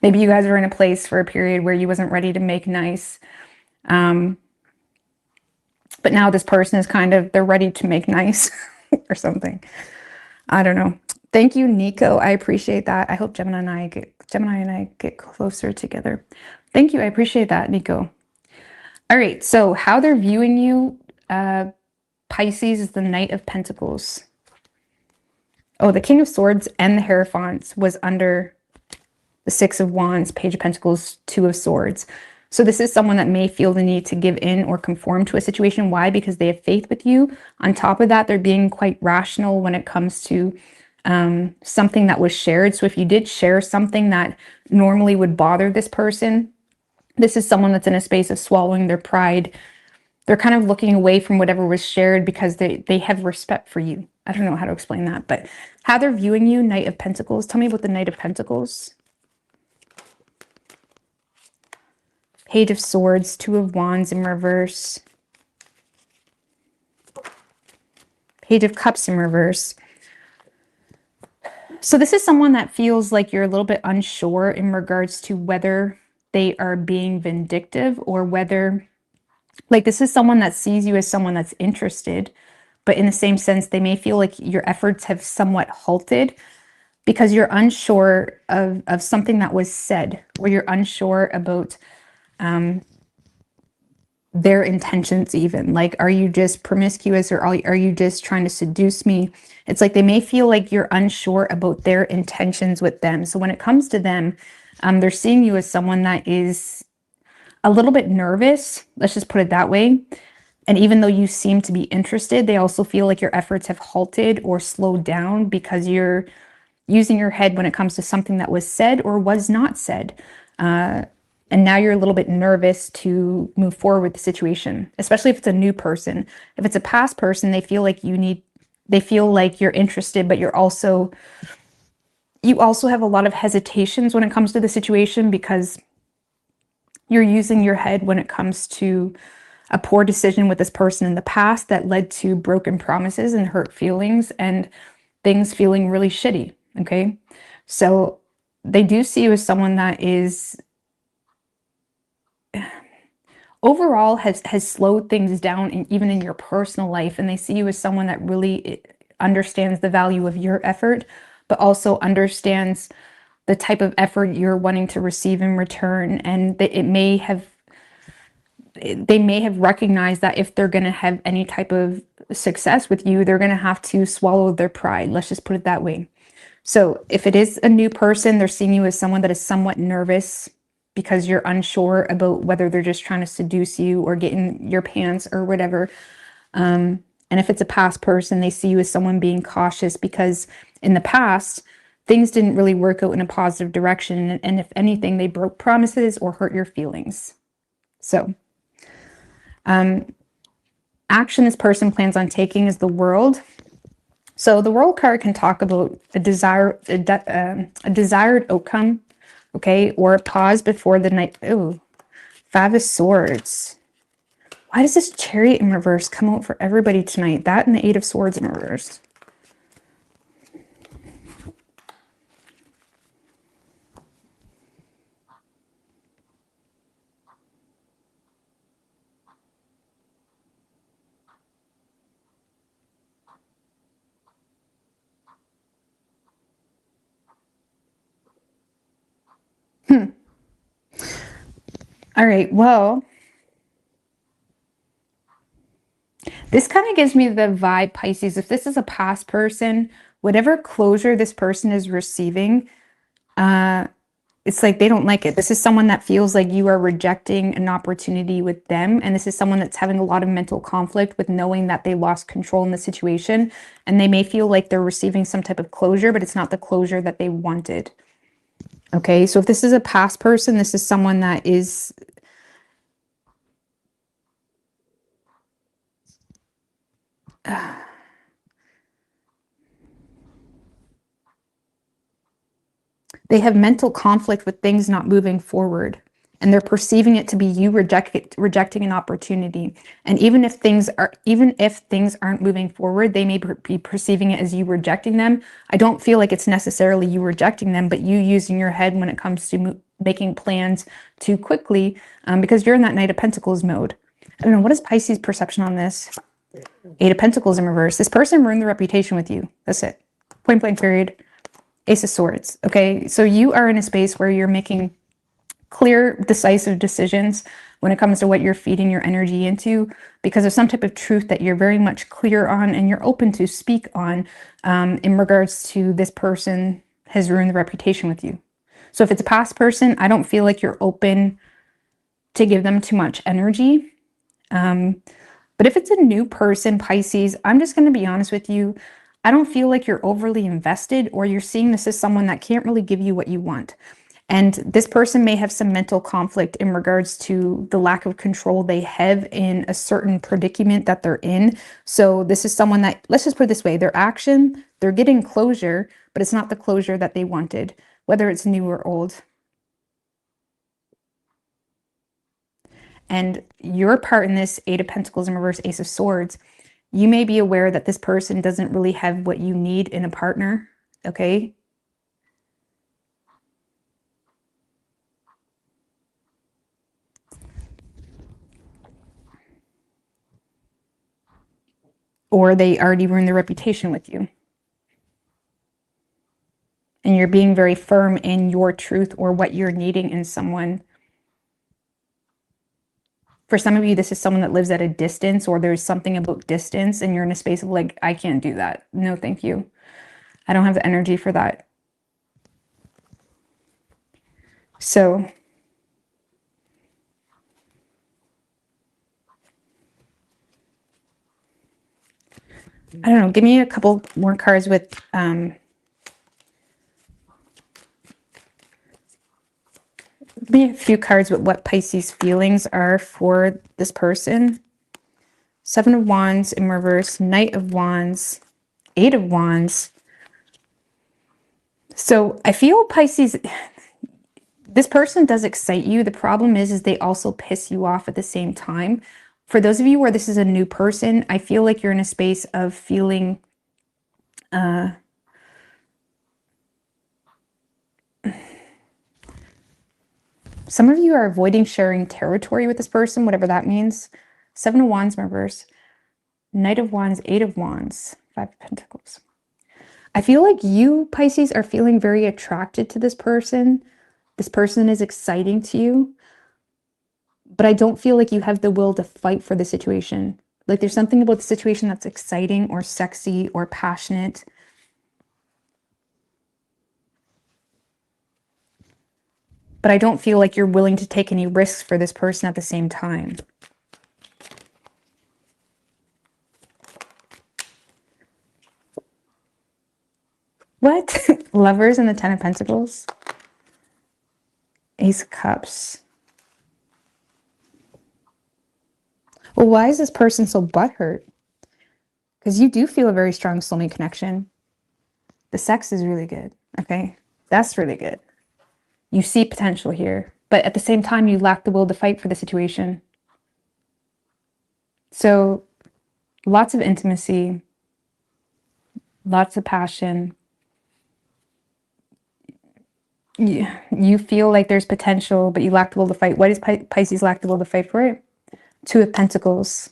Maybe you guys were in a place for a period where you wasn't ready to make nice. But now this person is kind of, they're ready to make nice or something. I don't know. Thank you, Nico. I appreciate that. I hope Gemini and I get closer together. Thank you. I appreciate that, Nico. All right. So how they're viewing you, Pisces, is the Knight of Pentacles. Oh, the King of Swords and the Hierophant was under the Six of Wands, Page of Pentacles, Two of Swords. So this is someone that may feel the need to give in or conform to a situation. Why? Because they have faith with you. On top of that, they're being quite rational when it comes to something that was shared. So if you did share something that normally would bother this person, this is someone that's in a space of swallowing their pride. They're kind of looking away from whatever was shared because they have respect for you. I don't know how to explain that, but how they're viewing you, Knight of Pentacles. Tell me about the Knight of Pentacles. Page of Swords, Two of Wands in reverse. Page of Cups in reverse. So this is someone that feels like you're a little bit unsure in regards to whether they are being vindictive or whether, like, this is someone that sees you as someone that's interested, but in the same sense, they may feel like your efforts have somewhat halted because you're unsure of something that was said, or you're unsure about their intentions even. Like, are you just promiscuous, or are you just trying to seduce me? It's like they may feel like you're unsure about their intentions with them. So when it comes to them, they're seeing you as someone that is a little bit nervous. Let's just put it that way. And even though you seem to be interested, they also feel like your efforts have halted or slowed down because you're using your head when it comes to something that was said or was not said. And now you're a little bit nervous to move forward with the situation, especially if it's a new person. If it's a past person, they feel like you're interested, but you also have a lot of hesitations when it comes to the situation because you're using your head when it comes to a poor decision with this person in the past that led to broken promises and hurt feelings and things feeling really shitty. Okay. So they do see you as someone that is overall has slowed things down, even in your personal life. And they see you as someone that really understands the value of your effort, but also understands the type of effort you're wanting to receive in return. And they may have recognized that if they're going to have any type of success with you, they're going to have to swallow their pride. Let's just put it that way. So if it is a new person, they're seeing you as someone that is somewhat nervous because you're unsure about whether they're just trying to seduce you or get in your pants or whatever. And if it's a past person, they see you as someone being cautious because in the past, things didn't really work out in a positive direction. And if anything, they broke promises or hurt your feelings. So, action this person plans on taking is the World. So the World card can talk about a desired outcome, okay, or a pause before the night. Ooh, Five of Swords. Why does this Chariot in reverse come out for everybody tonight? That and the Eight of Swords in reverse. All right, well, this kind of gives me the vibe, Pisces. If this is a past person, whatever closure this person is receiving, it's like they don't like it. This is someone that feels like you are rejecting an opportunity with them. And this is someone that's having a lot of mental conflict with knowing that they lost control in the situation. And they may feel like they're receiving some type of closure, but it's not the closure that they wanted. Okay, so if this is a past person, this is someone that is they have mental conflict with things not moving forward, and they're perceiving it to be you rejecting an opportunity. And even if things aren't moving forward, they may be perceiving it as you rejecting them. I don't feel like it's necessarily you rejecting them, but you using your head when it comes to making plans too quickly, because you're in that Knight of Pentacles mode. I don't know, what is Pisces' perception on this? Eight of Pentacles in reverse. This person ruined the reputation with you. That's it. Point blank period. Ace of Swords. Okay, so you are in a space where you're making clear, decisive decisions when it comes to what you're feeding your energy into, because of some type of truth that you're very much clear on and you're open to speak on, in regards to this person has ruined the reputation with you. So if it's a past person, I don't feel like you're open to give them too much energy. But if it's a new person, Pisces, I'm just going to be honest with you. I don't feel like you're overly invested, or you're seeing this as someone that can't really give you what you want. And this person may have some mental conflict in regards to the lack of control they have in a certain predicament that they're in. So this is someone that, let's just put it this way, their action, they're getting closure, but it's not the closure that they wanted, whether it's new or old. And your part in this Eight of Pentacles in reverse, Ace of Swords, you may be aware that this person doesn't really have what you need in a partner, okay? Or they already ruined their reputation with you. And you're being very firm in your truth or what you're needing in someone. For some of you, this is someone that lives at a distance, or there's something about distance and you're in a space of like, I can't do that. No, thank you. I don't have the energy for that. So I don't know, give me a couple more cards with give me a few cards with what Pisces feelings are for this person. Seven of Wands in reverse, Knight of Wands, Eight of Wands. So I feel, Pisces, this person does excite you. The problem is they also piss you off at the same time. For those of you where this is a new person, I feel like you're in a space of feeling some of you are avoiding sharing territory with this person, whatever that means. Seven of Wands in reverse, Knight of Wands, Eight of Wands, Five of Pentacles. I feel like you, Pisces, are feeling very attracted to this person. This person is exciting to you, but I don't feel like you have the will to fight for the situation. Like there's something about the situation that's exciting or sexy or passionate. But I don't feel like you're willing to take any risks for this person at the same time. What? Lovers and the Ten of Pentacles. Ace of Cups. Well, why is this person so butthurt? Because you do feel a very strong soulmate connection. The sex is really good, okay? That's really good. You see potential here, but at the same time, you lack the will to fight for the situation. So lots of intimacy, lots of passion. You feel like there's potential, but you lack the will to fight. Why does Pisces lack the will to fight for it? Two of Pentacles.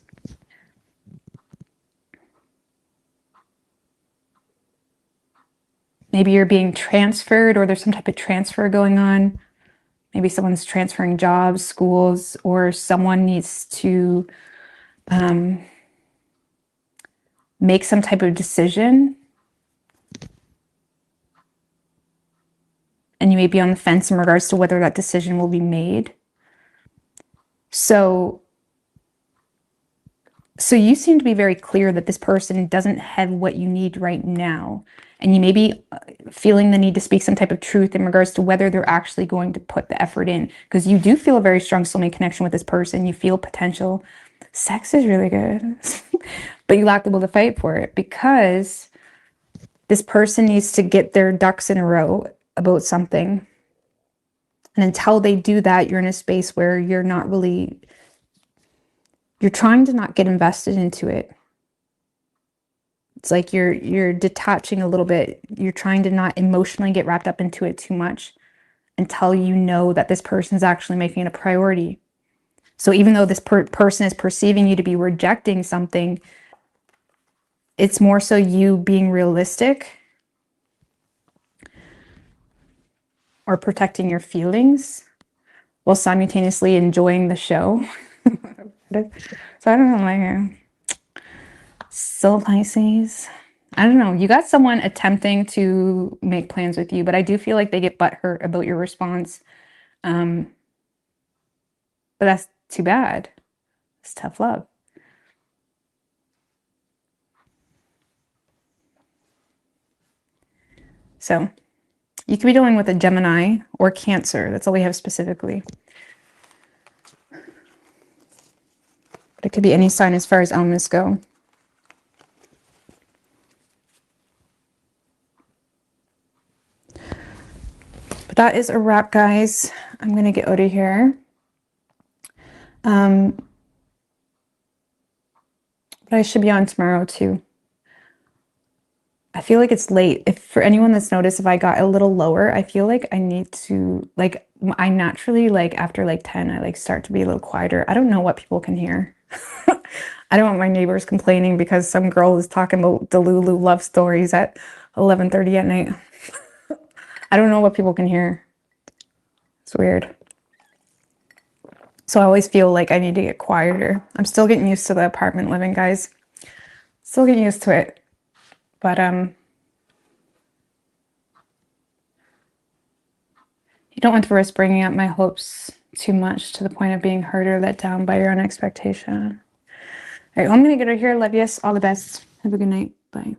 Maybe you're being transferred, or there's some type of transfer going on. Maybe someone's transferring jobs, schools, or someone needs to make some type of decision. And you may be on the fence in regards to whether that decision will be made. So you seem to be very clear that this person doesn't have what you need right now. And you may be feeling the need to speak some type of truth in regards to whether they're actually going to put the effort in. Because you do feel a very strong soulmate connection with this person. You feel potential. Sex is really good. But you lack the will to fight for it, because this person needs to get their ducks in a row about something. And until they do that, you're in a space where you're not really... You're trying to not get invested into it. It's like you're detaching a little bit. You're trying to not emotionally get wrapped up into it too much until you know that this person is actually making it a priority. So even though this person is perceiving you to be rejecting something, it's more so you being realistic or protecting your feelings while simultaneously enjoying the show. So I don't know, like, still Pisces. I don't know. You got someone attempting to make plans with you, but I do feel like they get butthurt about your response. But that's too bad. It's tough love. So you could be dealing with a Gemini or Cancer. That's all we have specifically. But it could be any sign as far as elements go. But that is a wrap, guys. I'm going to get out of here. But I should be on tomorrow too. I feel like it's late. If for anyone that's noticed, if I got a little lower, I feel like I need to, like, I naturally, like, after like 10, I like start to be a little quieter. I don't know what people can hear. I don't want my neighbors complaining because some girl is talking about Delulu love stories at 11:30 at night. I don't know what people can hear. It's weird. So I always feel like I need to get quieter. I'm still getting used to the apartment living, guys. Still getting used to it. But you don't want to risk bringing up my hopes too much to the point of being hurt or let down by your own expectation. All right, well, I'm going to get out of here. Love you. All the best. Have a good night. Bye.